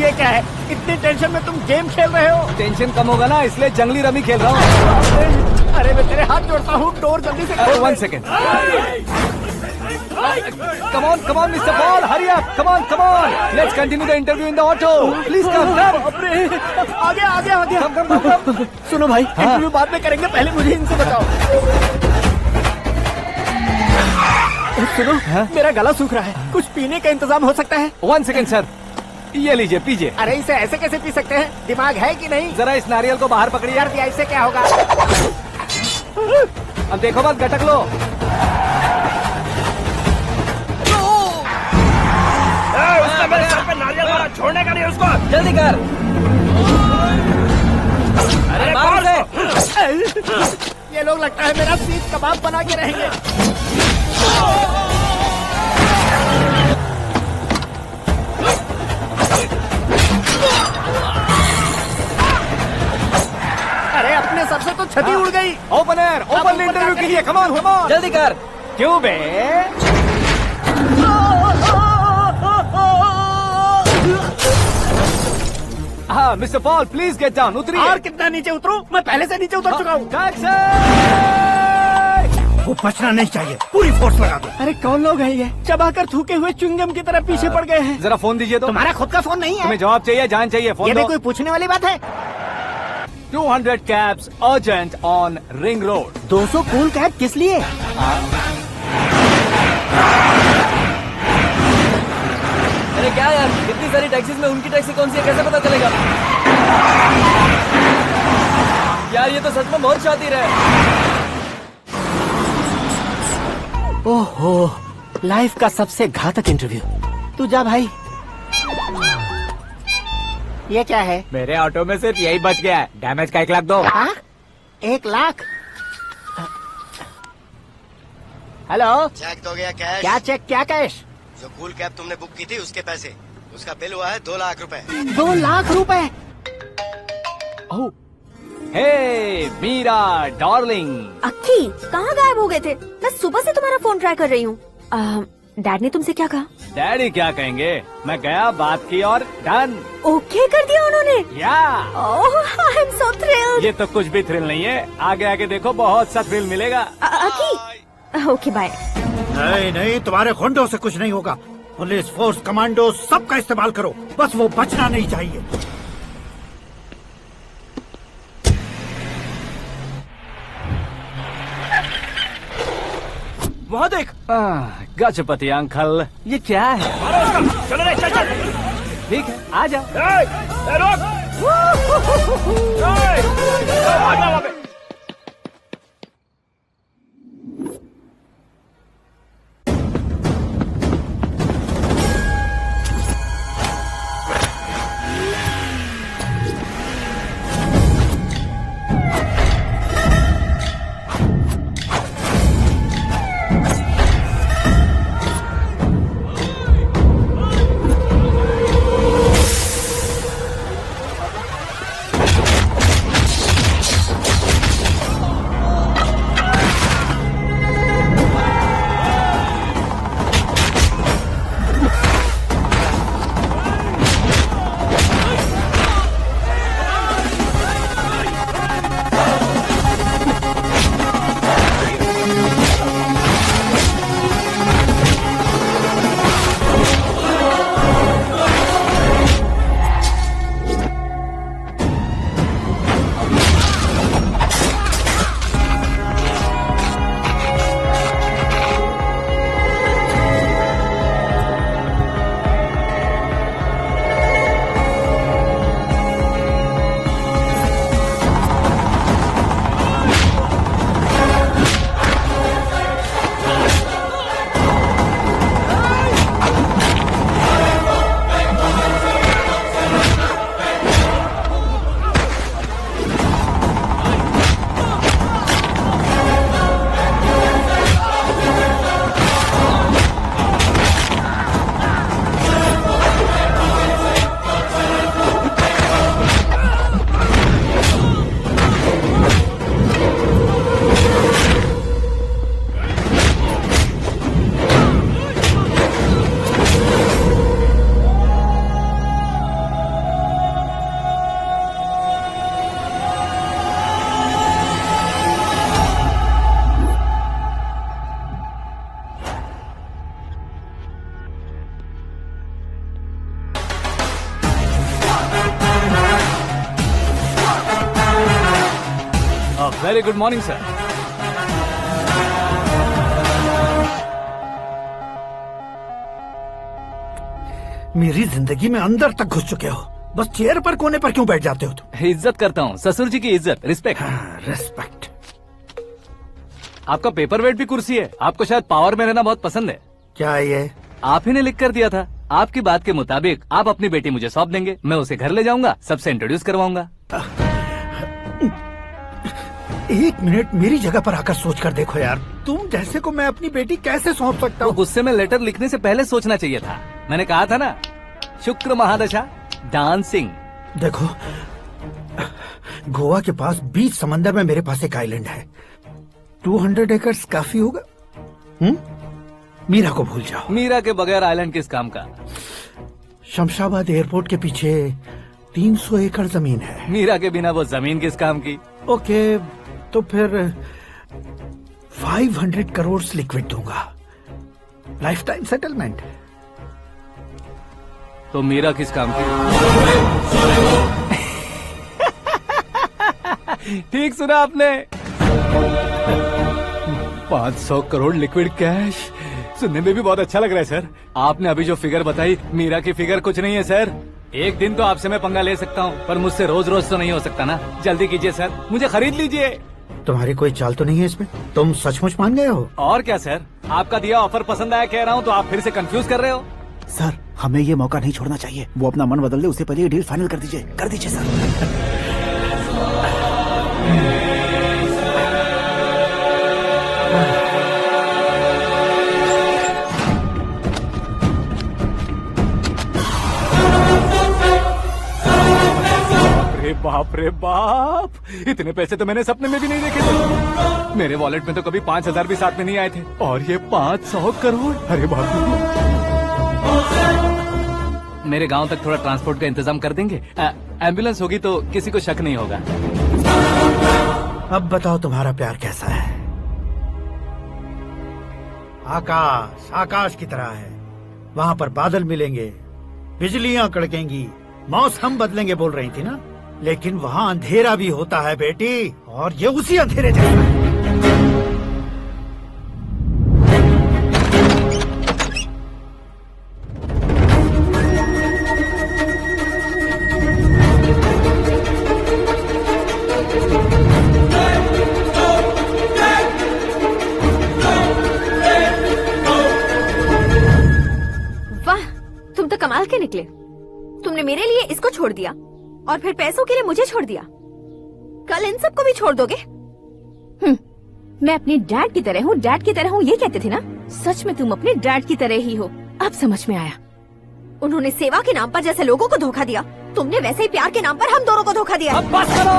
ये क्या है? इतनी टेंशन में तुम गेम खेल रहे हो? टेंशन कम होगा ना, इसलिए जंगली रमी खेल रहा हूँ। अरे मैं तेरे हाथ जोड़ता हूँ, डोर जल्दी से खोल। 1 second. Come on, Mr. Paul, hurry up! Come on! Let's continue the interview in the auto. Please come. आगे। Come. सुनो भाई, इंटरव्यू बाद में करेंगे, पहले मुझे इनसे बताओ। सुनो, मेरा गला सूख रहा है, कुछ पीने का इंतजाम हो सकता है? 1 सेकेंड सर, ये लीजिए, पीजिए। अरे इसे ऐसे कैसे पी सकते हैं? दिमाग है कि नहीं? जरा इस नारियल को बाहर पकड़िए। यार दिया, इससे क्या होगा? अब देखो बस, गटक लो। उसने मेरे सर पे नारियल मारा, छोड़ने का नहीं उसको। जल्दी कर। अरे मार उसे। ये लोग लगता है मेरा सीख कबाब बना के रहेंगे। अरे अपने सर से तो छती उड़ गई। ओपन इंटरव्यू के लिए। कम ऑन जल्दी कर। क्यों बे? हाँ mister Paul, please get down. उतरिए। और कितना नीचे उतरूं? मैं पहले से नीचे उतर चुका हूँ। वो बचना नहीं चाहिए, पूरी फोर्स लगा दो। अरे कौन लोग हैं ये? चबाकर थूके हुए च्युइंगम की तरह पीछे पड़ गए हैं। जरा फोन दीजिए तो। तुम्हारा खुद का फोन नहीं है? तुम्हें जवाब चाहिए, जान चाहिए, फोन ये भी दो। कोई पूछने वाली बात है? 200 cabs urgent on Ring Road. 200 cool cab किस लिए? अरे क्या यार, इतनी सारी टैक्सीज में उनकी टैक्सी कौन सी है, कैसे पता चलेगा? यार ये तो सच में बहुत शातिर है। ओहो, लाइफ का सबसे घातक इंटरव्यू। तू जा भाई। ये क्या है? मेरे ऑटो में सिर्फ यही बच गया है, डैमेज का 1 लाख दो। हाँ? 1 लाख? हेलो, चेक तो गया कैश। क्या चेक, क्या कैश? जो कूल कैब तुमने बुक की थी उसके पैसे, उसका बिल हुआ है 2 लाख रुपए। 2 लाख रुपए? ओह, हे मीरा डार्लिंग। अक्की, कहाँ गायब हो गए थे? मैं सुबह से तुम्हारा फोन ट्राई कर रही हूँ। डैड ने तुमसे क्या कहा? डैडी क्या कहेंगे, मैं गया, बात की और डन। ओके कर दिया उन्होंने? या ओह, आई एम सो थ्रिल्ड। ये तो कुछ भी थ्रिल नहीं है, आगे आगे देखो बहुत सा थ्रिल मिलेगा। अकी, ओके बाय। नहीं नहीं, तुम्हारे गुंडों से कुछ नहीं होगा। पुलिस फोर्स, कमांडो, सबका इस्तेमाल करो, बस वो बचना नहीं चाहिए। वहाँ देख। गजपति अंकल, ये क्या है? चलो रे, चल चल। ठीक है, आ जा। Very good morning sir. मेरी जिंदगी में अंदर तक घुस चुके हो, बस चेयर पर कोने पर क्यों बैठ जाते हो तुम? इज्जत करता हूँ, ससुर जी की इज्जत, रिस्पेक्ट। रिस्पेक्ट। आपका पेपर वेट भी कुर्सी है, आपको शायद पावर में रहना बहुत पसंद है। क्या ये? आप ही ने लिख कर दिया था। आपकी बात के मुताबिक आप अपनी बेटी मुझे सौंप देंगे, मैं उसे घर ले जाऊंगा, सबसे इंट्रोड्यूस करवाऊंगा। एक मिनट मेरी जगह पर आकर सोच कर देखो यार, तुम जैसे को मैं अपनी बेटी कैसे सौंप सकता हूँ? गुस्से में लेटर लिखने से पहले सोचना चाहिए था। मैंने कहा था ना, शुक्र महादशा डांसिंग। देखो, गोवा के पास बीच समंदर में मेरे पास एक आइलैंड है, 200 एकर्स काफी होगा। मीरा को भूल जाओ। मीरा के बगैर आइलैंड किस काम का? शमशाबाद एयरपोर्ट के पीछे 300 एकड़ जमीन है। मीरा के बिना वो जमीन किस काम की? ओके, तो फिर 500 करोड़ लिक्विड दूंगा, लाइफ टाइम सेटलमेंट। तो मीरा किस काम की? ठीक सुना आपने, 500 करोड़ लिक्विड कैश। सुनने में भी बहुत अच्छा लग रहा है सर। आपने अभी जो फिगर बताई, मीरा की फिगर कुछ नहीं है सर। एक दिन तो आपसे मैं पंगा ले सकता हूँ, पर मुझसे रोज रोज तो नहीं हो सकता ना। जल्दी कीजिए सर, मुझे खरीद लीजिए। तुम्हारी कोई चाल तो नहीं है इसमें? तुम सचमुच मान गए हो? और क्या सर, आपका दिया ऑफर पसंद आया कह रहा हूँ, तो आप फिर से कंफ्यूज कर रहे हो। सर, हमें ये मौका नहीं छोड़ना चाहिए। वो अपना मन बदल दे, उससे पहले ये डील फाइनल कर दीजिए। कर दीजिए सर। बाप अरे बाप, इतने पैसे तो मैंने सपने में भी नहीं देखे थे। मेरे वॉलेट में तो कभी 5,000 भी साथ में नहीं आए थे, और ये 500 करोड़। अरे बाप रे। मेरे गांव तक थोड़ा ट्रांसपोर्ट का इंतजाम कर देंगे? एम्बुलेंस होगी तो किसी को शक नहीं होगा। अब बताओ तुम्हारा प्यार कैसा है? आकाश आकाश की तरह है, वहाँ पर बादल मिलेंगे, बिजलियां कड़केंगी, मौसम बदलेंगे बोल रही थी ना, लेकिन वहाँ अंधेरा भी होता है बेटी, और ये उसी अंधेरे जैसा है। कमाल के निकले। तुमने मेरे लिए इसको छोड़ दिया और फिर पैसों के लिए मुझे छोड़ दिया। कल इन सबको भी छोड़ दोगे? मैं अपने डैड की तरह हूँ, डैड की तरह हूँ, ये कहते थे ना। सच में तुम अपने डैड की तरह ही हो, अब समझ में आया। उन्होंने सेवा के नाम पर जैसे लोगों को धोखा दिया, तुमने वैसे ही प्यार के नाम पर हम दोनों को धोखा दिया। अब बस करो।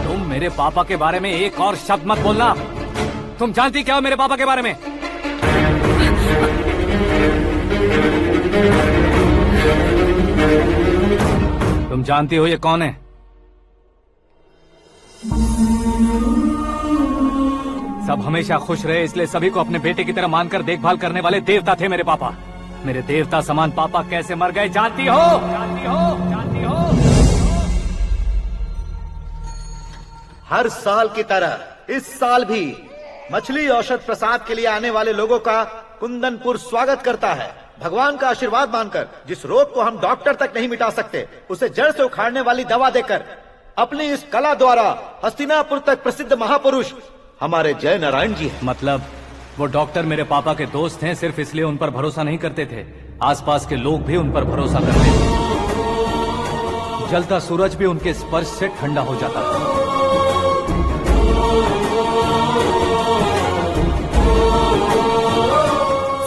तुम मेरे पापा के बारे में एक और शब्द मत बोलना। तुम जानती क्या हो मेरे पापा के बारे में? तुम जानती हो ये कौन है? सब हमेशा खुश रहे इसलिए सभी को अपने बेटे की तरह मानकर देखभाल करने वाले देवता थे मेरे पापा। मेरे देवता समान पापा कैसे मर गए जानती हो? जानती हो? जानती हो? हर साल की तरह इस साल भी मछली औषध प्रसाद के लिए आने वाले लोगों का कुंदनपुर स्वागत करता है। भगवान का आशीर्वाद मानकर जिस रोग को हम डॉक्टर तक नहीं मिटा सकते, उसे जड़ से उखाड़ने वाली दवा देकर अपनी इस कला द्वारा हस्तिनापुर तक प्रसिद्ध महापुरुष हमारे जय नारायण जी हैं। मतलब वो डॉक्टर मेरे पापा के दोस्त हैं, सिर्फ इसलिए उन पर भरोसा नहीं करते थे, आसपास के लोग भी उन पर भरोसा करते थे। जलता सूरज भी उनके स्पर्श से ठंडा हो जाता था।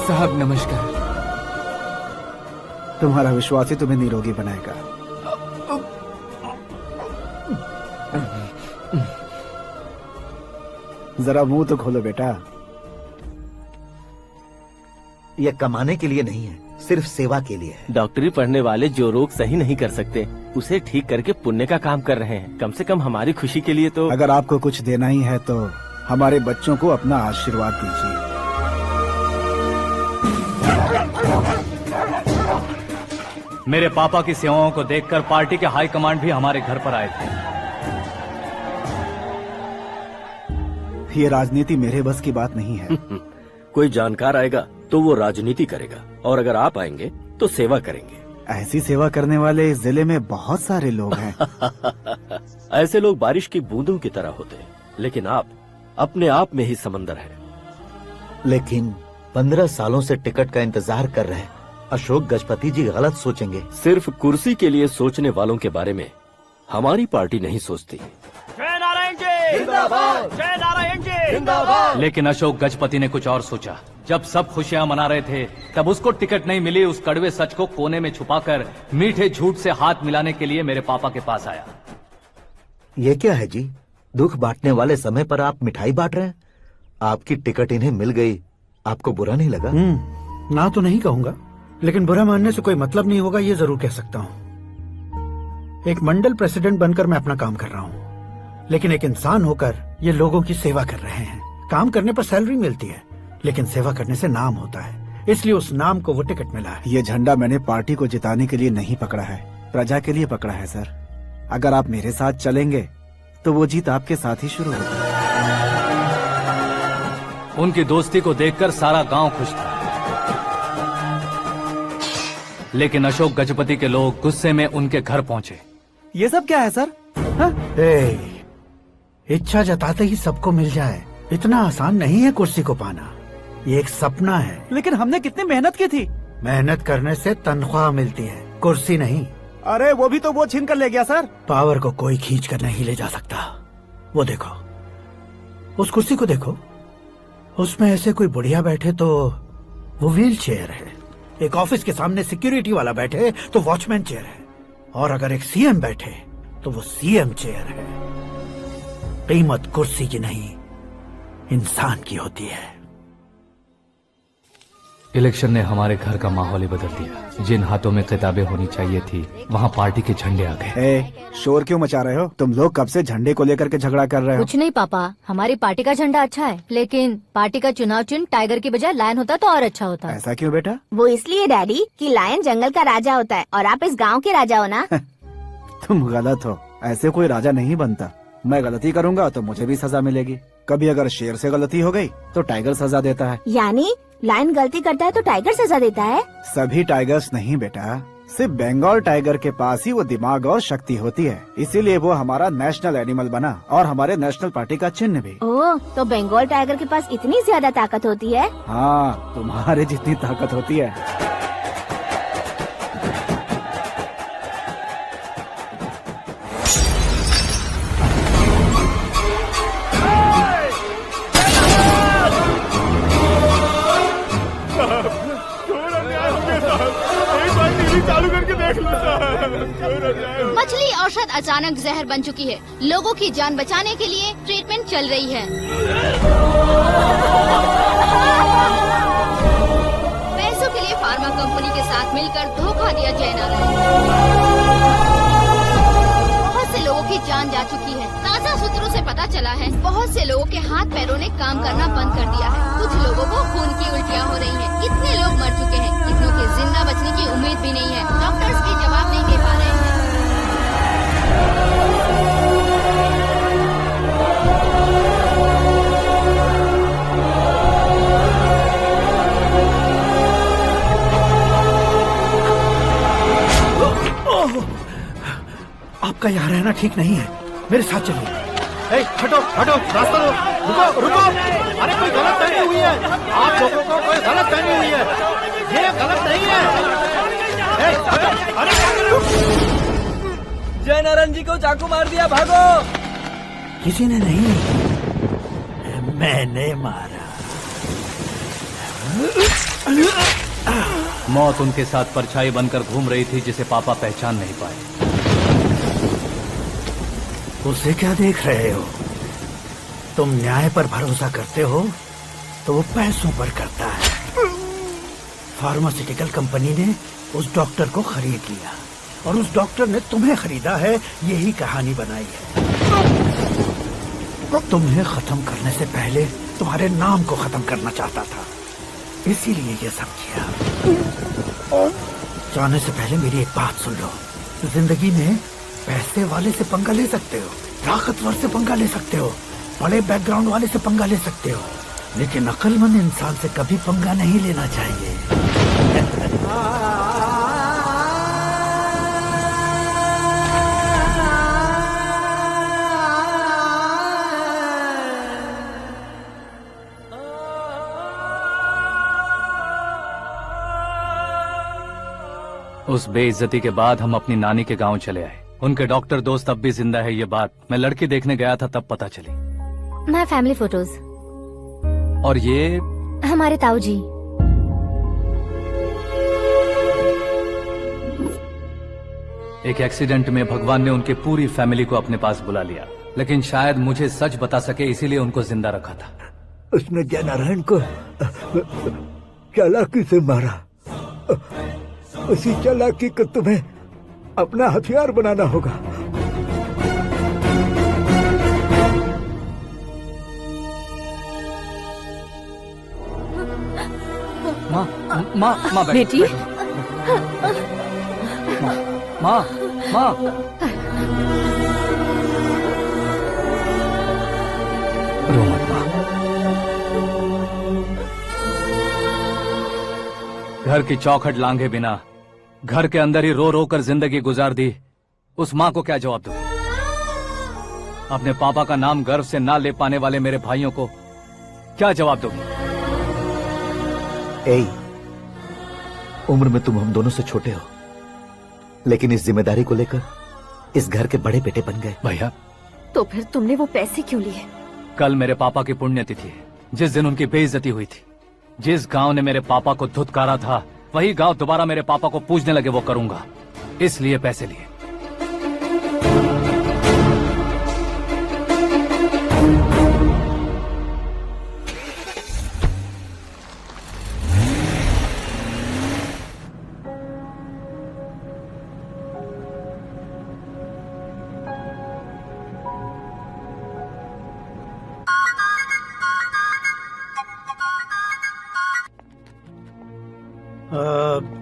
साहब नमस्कार। तुम्हारा विश्वास ही तुम्हें निरोगी बनाएगा। जरा मुंह तो खोलो बेटा। यह कमाने के लिए नहीं है, सिर्फ सेवा के लिए है। डॉक्टरी पढ़ने वाले जो रोग सही नहीं कर सकते उसे ठीक करके पुण्य का काम कर रहे हैं। कम से कम हमारी खुशी के लिए तो। अगर आपको कुछ देना ही है तो हमारे बच्चों को अपना आशीर्वाद दीजिए। मेरे पापा की सेवाओं को देखकर पार्टी के हाई कमांड भी हमारे घर पर आए थे। ये राजनीति मेरे बस की बात नहीं है। कोई जानकार आएगा तो वो राजनीति करेगा, और अगर आप आएंगे तो सेवा करेंगे। ऐसी सेवा करने वाले इस जिले में बहुत सारे लोग हैं। ऐसे लोग बारिश की बूंदों की तरह होते हैं, लेकिन आप अपने आप में ही समंदर हैं। लेकिन 15 सालों से टिकट का इंतजार कर रहे अशोक गजपति जी गलत सोचेंगे। सिर्फ कुर्सी के लिए सोचने वालों के बारे में हमारी पार्टी नहीं सोचती। जय नारायण जी जिंदाबाद, जय नारायण जी जिंदाबाद। लेकिन अशोक गजपति ने कुछ और सोचा। जब सब खुशियां मना रहे थे तब उसको टिकट नहीं मिली। उस कड़वे सच को कोने में छुपाकर मीठे झूठ से हाथ मिलाने के लिए मेरे पापा के पास आया। ये क्या है जी? दुख बांटने वाले समय पर आप मिठाई बांट रहे हैं। आपकी टिकट इन्हें मिल गई, आपको बुरा नहीं लगा? ना तो नहीं कहूंगा, लेकिन बुरा मानने से कोई मतलब नहीं होगा, ये जरूर कह सकता हूँ। एक मंडल प्रेसिडेंट बनकर मैं अपना काम कर रहा हूँ, लेकिन एक इंसान होकर ये लोगों की सेवा कर रहे हैं। काम करने पर सैलरी मिलती है, लेकिन सेवा करने से नाम होता है, इसलिए उस नाम को वो टिकट मिला है। ये झंडा मैंने पार्टी को जिताने के लिए नहीं पकड़ा है, प्रजा के लिए पकड़ा है सर। अगर आप मेरे साथ चलेंगे तो वो जीत आपके साथ ही शुरू होगी। उनकी दोस्ती को देखकर सारा गांव खुश था, लेकिन अशोक गजपति के लोग गुस्से में उनके घर पहुंचे। ये सब क्या है सर? इच्छा जताते ही सबको मिल जाए इतना आसान नहीं है कुर्सी को पाना। ये एक सपना है। लेकिन हमने कितनी मेहनत की थी। मेहनत करने से तनख्वाह मिलती है, कुर्सी नहीं। अरे वो भी तो वो छीन कर ले गया सर। पावर को कोई खींच कर नहीं ले जा सकता। वो देखो, उस कुर्सी को देखो, उसमें ऐसे कोई बुढ़िया बैठे तो वो व्हील चेयर है। एक ऑफिस के सामने सिक्योरिटी वाला बैठे तो वॉचमैन चेयर है, और अगर एक सीएम बैठे तो वो सीएम चेयर है। कीमत कुर्सी की नहीं, इंसान की होती है। इलेक्शन ने हमारे घर का माहौल ही बदल दिया। जिन हाथों में किताबें होनी चाहिए थी वहाँ पार्टी के झंडे आ गए। शोर क्यों मचा रहे हो? तुम लोग कब से झंडे को लेकर के झगड़ा कर रहे हो? कुछ नहीं पापा, हमारी पार्टी का झंडा अच्छा है, लेकिन पार्टी का चुनाव चिन्ह टाइगर की बजाय लायन होता तो और अच्छा होता। ऐसा क्यों बेटा? वो इसलिए डैडी कि लायन जंगल का राजा होता है और आप इस गांव के राजा हो ना। तुम गलत हो, ऐसे कोई राजा नहीं बनता। मैं गलती करूंगा तो मुझे भी सजा मिलेगी। कभी अगर शेर से गलती हो गई तो टाइगर सजा देता है। यानी लायन गलती करता है तो टाइगर सजा देता है? सभी टाइगर्स नहीं बेटा, सिर्फ बंगाल टाइगर के पास ही वो दिमाग और शक्ति होती है, इसीलिए वो हमारा नेशनल एनिमल बना और हमारे नेशनल पार्टी का चिन्ह भी। ओह, तो बंगाल टाइगर के पास इतनी ज्यादा ताकत होती है? हाँ, तुम्हारे जितनी ताकत होती है। मछली औषध अचानक जहर बन चुकी है। लोगों की जान बचाने के लिए ट्रीटमेंट चल रही है। पैसों के लिए फार्मा कंपनी के साथ मिलकर धोखा दिया जा रहा है। बहुत से लोगों की जान जा चुकी है। ताज़ा सूत्रों से पता चला है बहुत से लोगों के हाथ पैरों ने काम करना बंद कर दिया है। कुछ लोगों को खून की उल्टियाँ हो रही हैं। कितने लोग मर चुके हैं, कितनों के जिंदा बचने की उम्मीद भी नहीं है। डॉक्टर्स भी जवाब नहीं दे पा रहे हैं। आपका यहाँ रहना ठीक नहीं है, मेरे साथ चलिए। हटो हटो, रास्ता रुको रुको। अरे कोई गलत फहमी हुई है, आप लोगों को कोई गलत फहमी हुई है, ये गलत नहीं है। जय नारायण जी को चाकू मार दिया, भागो। किसी ने नहीं, मैंने मारा। मौत उनके साथ परछाई बनकर घूम रही थी जिसे पापा पहचान नहीं पाए। उसे क्या देख रहे हो? तुम न्याय पर भरोसा करते हो तो वो पैसों पर करता है। फार्मास्यूटिकल कंपनी ने उस डॉक्टर को खरीद लिया और उस डॉक्टर ने तुम्हें खरीदा है, यही कहानी बनाई है। तुम्हें खत्म करने से पहले तुम्हारे नाम को खत्म करना चाहता था, इसीलिए ये सब किया। जाने से पहले मेरी एक बात सुन लो। जिंदगी में पैसे वाले से पंगा ले सकते हो, ताकतवर से पंगा ले सकते हो, बड़े बैकग्राउंड वाले से पंगा ले सकते हो, लेकिन अक्लमंद इंसान से कभी पंगा नहीं लेना चाहिए। उस बेइज्जती के बाद हम अपनी नानी के गांव चले आए। उनके डॉक्टर दोस्त अब भी जिंदा है, ये बात मैं लड़की देखने गया था तब पता चली। My family photos. और ये हमारे ताऊ जी। एक एक्सीडेंट में भगवान ने उनकी पूरी फैमिली को अपने पास बुला लिया, लेकिन शायद मुझे सच बता सके इसीलिए उनको जिंदा रखा था। उसने जय नारायण को चालाकी से मारा। उसी चालाकी को तुम्हें अपना हथियार बनाना होगा। माँ माँ माँ बेटी। माँ माँ रो मत माँ। घर की चौखट लांघे बिना घर के अंदर ही रो रो कर जिंदगी गुजार दी उस माँ को क्या जवाब दूं? अपने पापा का नाम गर्व से ना ले पाने वाले मेरे भाइयों को क्या जवाब दोगी? उम्र में तुम हम दोनों से छोटे हो, लेकिन इस जिम्मेदारी को लेकर इस घर के बड़े बेटे बन गए। भैया, तो फिर तुमने वो पैसे क्यों लिए? कल मेरे पापा की पुण्यतिथि है, जिस दिन उनकी बेइज्जती हुई थी। जिस गांव ने मेरे पापा को धुतकारा था, वही गांव दोबारा मेरे पापा को पूजने लगे वो करूंगा, इसलिए पैसे लिए।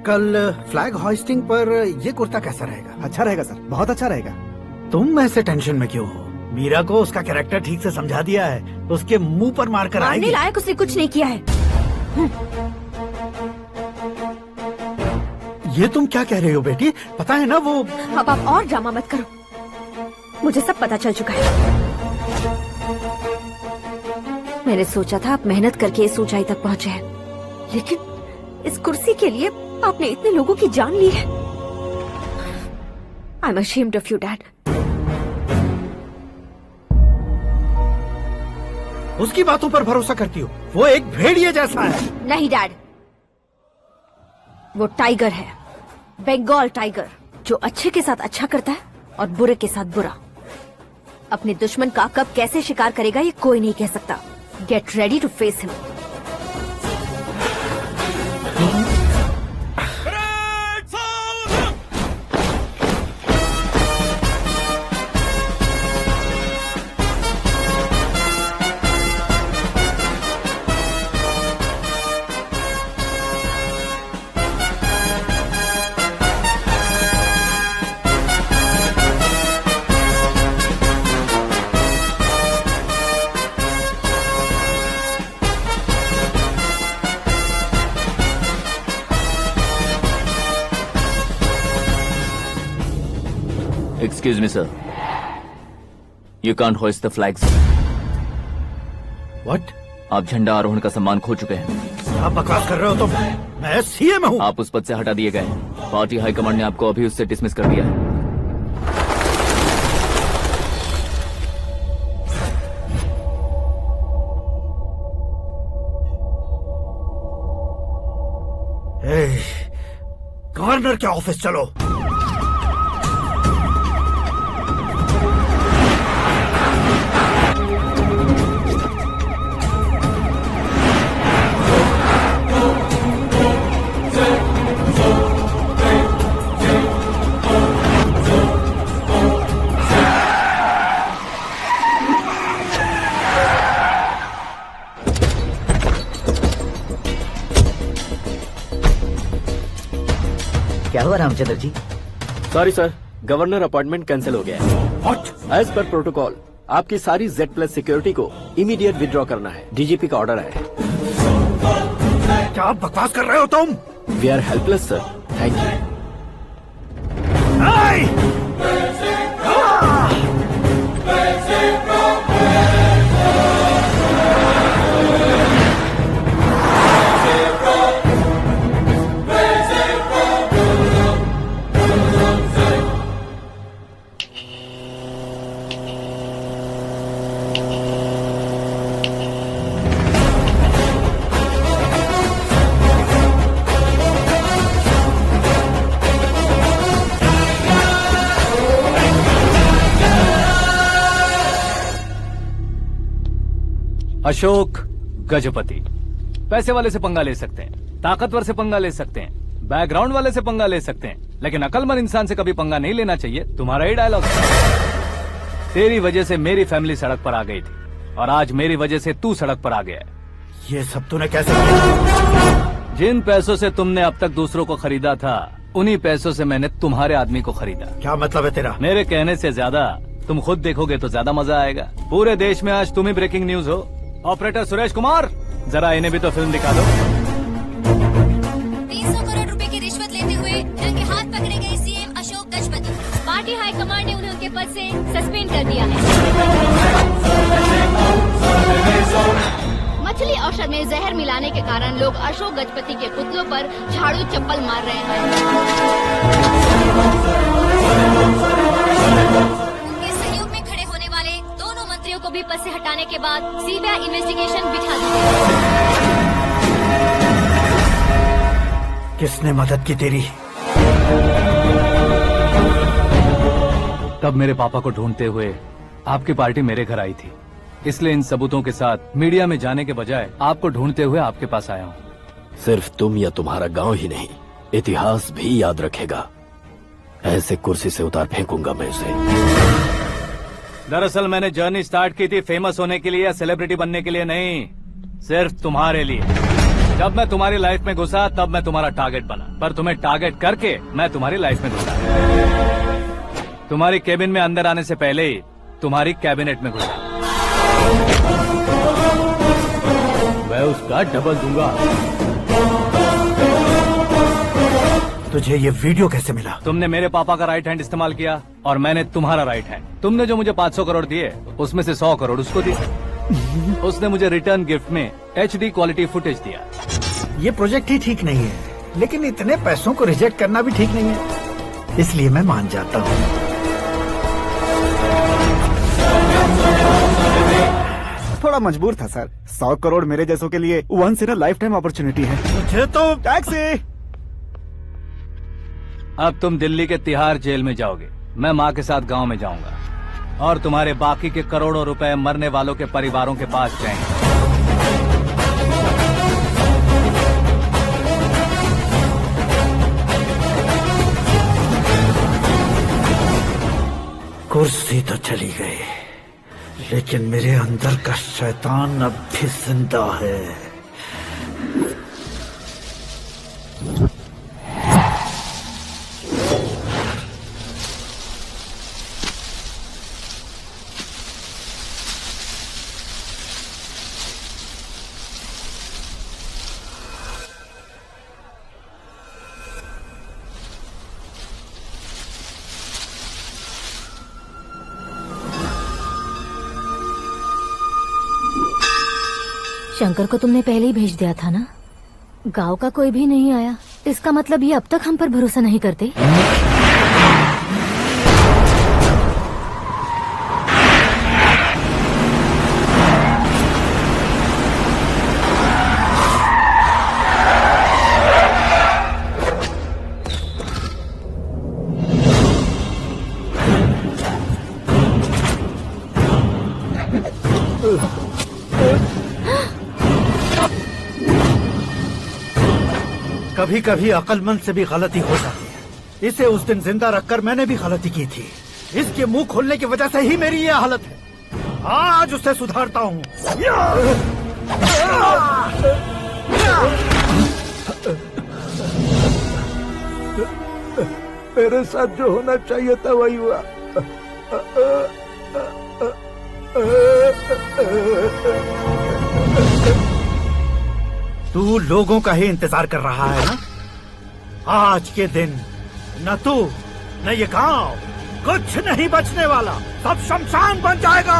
कल फ्लैग होइस्टिंग पर ये कुर्ता कैसा रहेगा? अच्छा रहेगा सर, बहुत अच्छा रहेगा। तुम ऐसे टेंशन में क्यों हो? मीरा को उसका कैरेक्टर ठीक से समझा दिया है, उसके मुंह पर मारकर मारने आएगी। लायक उसने कुछ नहीं किया है। ये तुम क्या कह रही हो बेटी? पता है ना वो। अब आप और ड्रामा मत करो, मुझे सब पता चल चुका है। मैंने सोचा था आप मेहनत करके इस ऊंचाई तक पहुंचे हैं, लेकिन इस कुर्सी के लिए आपने इतने लोगों की जान ली है। I am ashamed of you, Dad. उसकी बातों पर भरोसा करती हो? वो एक भेड़िए जैसा है। नहीं डैड, वो टाइगर है, बंगाल टाइगर, जो अच्छे के साथ अच्छा करता है और बुरे के साथ बुरा। अपने दुश्मन का कब कैसे शिकार करेगा ये कोई नहीं कह सकता। Get ready to face him. Excuse me, sir. You can't hoist the flags. What? आप झंडा आरोहण का सम्मान खो चुके हैं। आप बकवास कर रहे हो तुम? मैं सीएम हूँ। आप उस पद से हटा दिए गए हैं। पार्टी हाईकमांड ने आपको अभी उससे डिसमिस कर दिया है। गवर्नर के ऑफिस चलो। क्या हुआ Ramchandra ji? Sorry sir, governor appointment cancel हो गया है। एज पर प्रोटोकॉल आपकी सारी Z+ सिक्योरिटी को इमीडिएट विड्रॉ करना है। डीजीपी का ऑर्डर है। क्या बकवास कर रहे हो तुम? We are helpless sir. Thank you. Ashok Gajapati. पैसे वाले से पंगा ले सकते हैं, ताकतवर से पंगा ले सकते हैं, बैकग्राउंड वाले से पंगा ले सकते हैं, लेकिन अकलमंद इंसान से कभी पंगा नहीं लेना चाहिए। तुम्हारा ही डायलॉग। तेरी वजह से मेरी फैमिली सड़क पर आ गई थी और आज मेरी वजह से तू सड़क पर आ गया है। ये सब तूने कैसे किया? जिन पैसों से तुमने अब तक दूसरों को खरीदा था, उन्हीं पैसों से मैंने तुम्हारे आदमी को खरीदा। क्या मतलब है तेरा? मेरे कहने से ज्यादा तुम खुद देखोगे तो ज्यादा मजा आएगा। पूरे देश में आज तुम ही ब्रेकिंग न्यूज हो। ऑपरेटर सुरेश कुमार, जरा इन्हें भी तो फिल्म दिखा दो। 300 करोड़ रुपए की रिश्वत लेते हुए रंगे हाथ पकड़े गए CM Ashok Gajapati. Party high command ने उन्हें उनके पद से सस्पेंड कर दिया है। मछली औषध में जहर मिलाने के कारण लोग अशोक गजपति के पुतलों पर झाड़ू चप्पल मार रहे हैं। उनके सहयोग में खड़े होने वाले दोनों मंत्रियों को भी पद से हटाने के बाद सीबीआई इन्वेस्टिगेशन बिठा दी गई। किसने मदद की तेरी? तब मेरे पापा को ढूंढते हुए आपकी पार्टी मेरे घर आई थी, इसलिए इन सबूतों के साथ मीडिया में जाने के बजाय आपको ढूंढते हुए आपके पास आया हूँ। सिर्फ तुम या तुम्हारा गांव ही नहीं, इतिहास भी याद रखेगा। ऐसे कुर्सी से उतार फेंकूंगा मैं उसे। दरअसल मैंने जर्नी स्टार्ट की थी फेमस होने के लिए या सेलिब्रिटी बनने के लिए नहीं, सिर्फ तुम्हारे लिए। जब मैं तुम्हारी लाइफ में घुसा तब मैं तुम्हारा टारगेट बना, पर तुम्हें टारगेट करके मैं तुम्हारी लाइफ में घुसा। तुम्हारी केबिन में अंदर आने से पहले ही तुम्हारी कैबिनेट में घुसा। मैं उसका डबल दूंगा। तुझे ये वीडियो कैसे मिला? तुमने मेरे पापा का राइट हैंड इस्तेमाल किया और मैंने तुम्हारा राइट हैंड। तुमने जो मुझे 500 करोड़ दिए उसमें से 100 करोड़ उसको दी। उसने मुझे रिटर्न गिफ्ट में HD क्वालिटी फुटेज दिया। ये प्रोजेक्ट ही ठीक नहीं है, लेकिन इतने पैसों को रिजेक्ट करना भी ठीक नहीं है, इसलिए मैं मान जाता हूँ। थोड़ा मजबूर था सर। 100 करोड़ मेरे जैसों के लिए once in a lifetime opportunity है। मुझे तो टैक्सी। अब तुम दिल्ली के तिहाड़ जेल में जाओगे, मैं माँ के साथ गांव में जाऊंगा और तुम्हारे बाकी के करोड़ों रुपए मरने वालों के परिवारों के पास जाएंगे। कुर्सी तो चली गई, लेकिन मेरे अंदर का शैतान अब भी जिंदा है। शंकर को तुमने पहले ही भेज दिया था ना? गांव का कोई भी नहीं आया, इसका मतलब ये अब तक हम पर भरोसा नहीं करते। कभी कभी अक्लमंद से भी गलती हो जाती है। इसे उस दिन जिंदा रखकर मैंने भी गलती की थी। इसके मुंह खोलने की वजह से ही मेरी ये हालत है। आज उसे सुधारता हूँ। मेरे साथ जो होना चाहिए था वही हुआ। तू लोगों का ही इंतजार कर रहा है ना? आज के दिन न तू न ये गांव कुछ नहीं बचने वाला, सब शमशान बन जाएगा।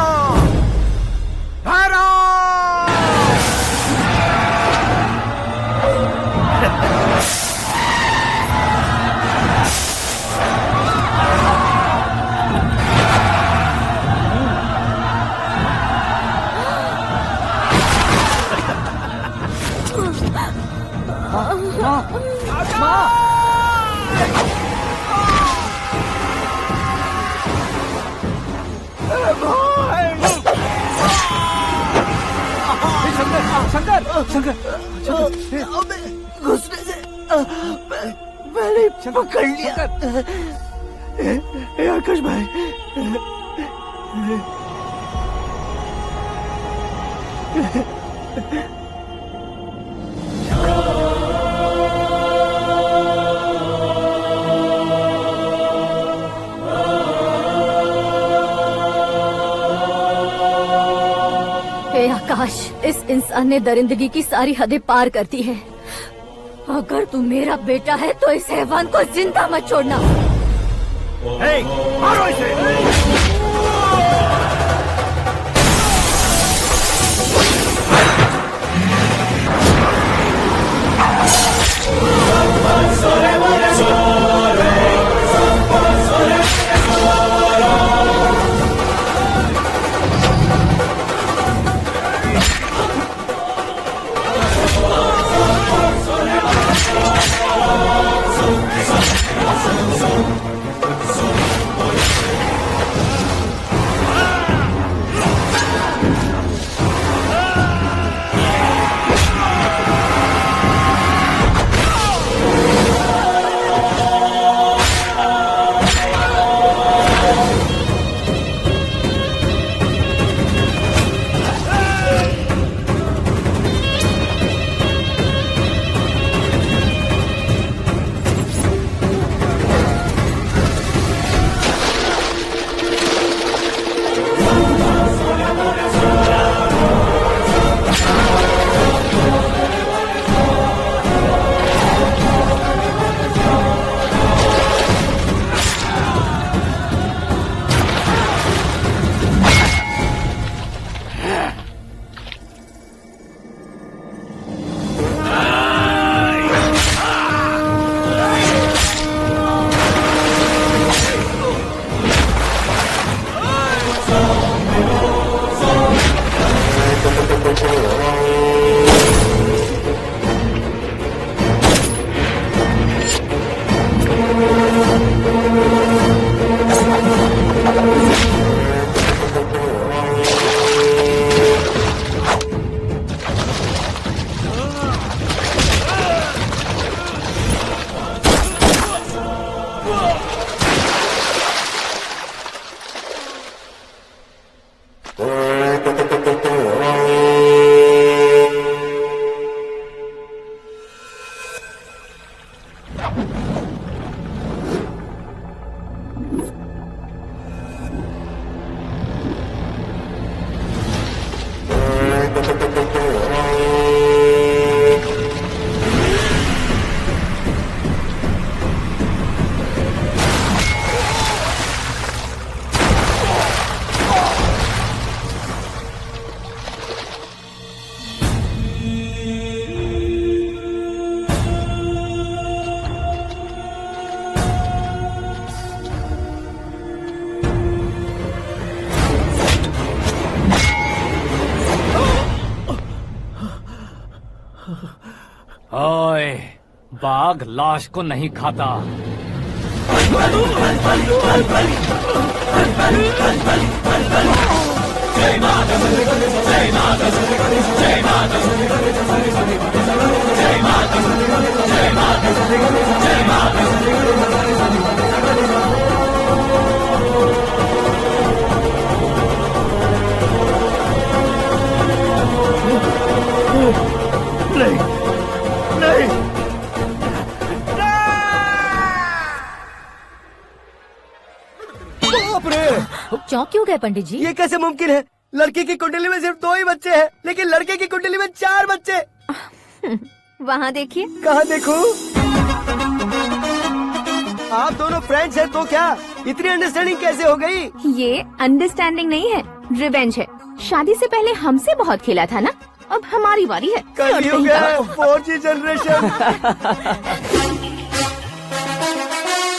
घुसने से मैंने पकड़ लिया। आकाश भाई, आकाश, इस इंसान ने दरिंदगी की सारी हदें पार कर दी है। अगर तू मेरा बेटा है तो इस हैवान को जिंदा मत छोड़ना। मारो इसे। ओए, बाघ लाश को नहीं खाता। नहीं नहीं बाप रे! चौंक क्यों गए पंडित जी? ये कैसे मुमकिन है? लड़की की कुंडली में सिर्फ 2 ही बच्चे हैं, लेकिन लड़के की कुंडली में 4 बच्चे। वहाँ देखिए। कहाँ देखूं? आप दोनों फ्रेंड्स हैं तो क्या इतनी अंडरस्टैंडिंग कैसे हो गई? ये अंडरस्टैंडिंग नहीं है, रिवेंज है। शादी से पहले हमसे बहुत खेला था ना, अब हमारी बारी है। कलयुग है, 4G जनरेशन।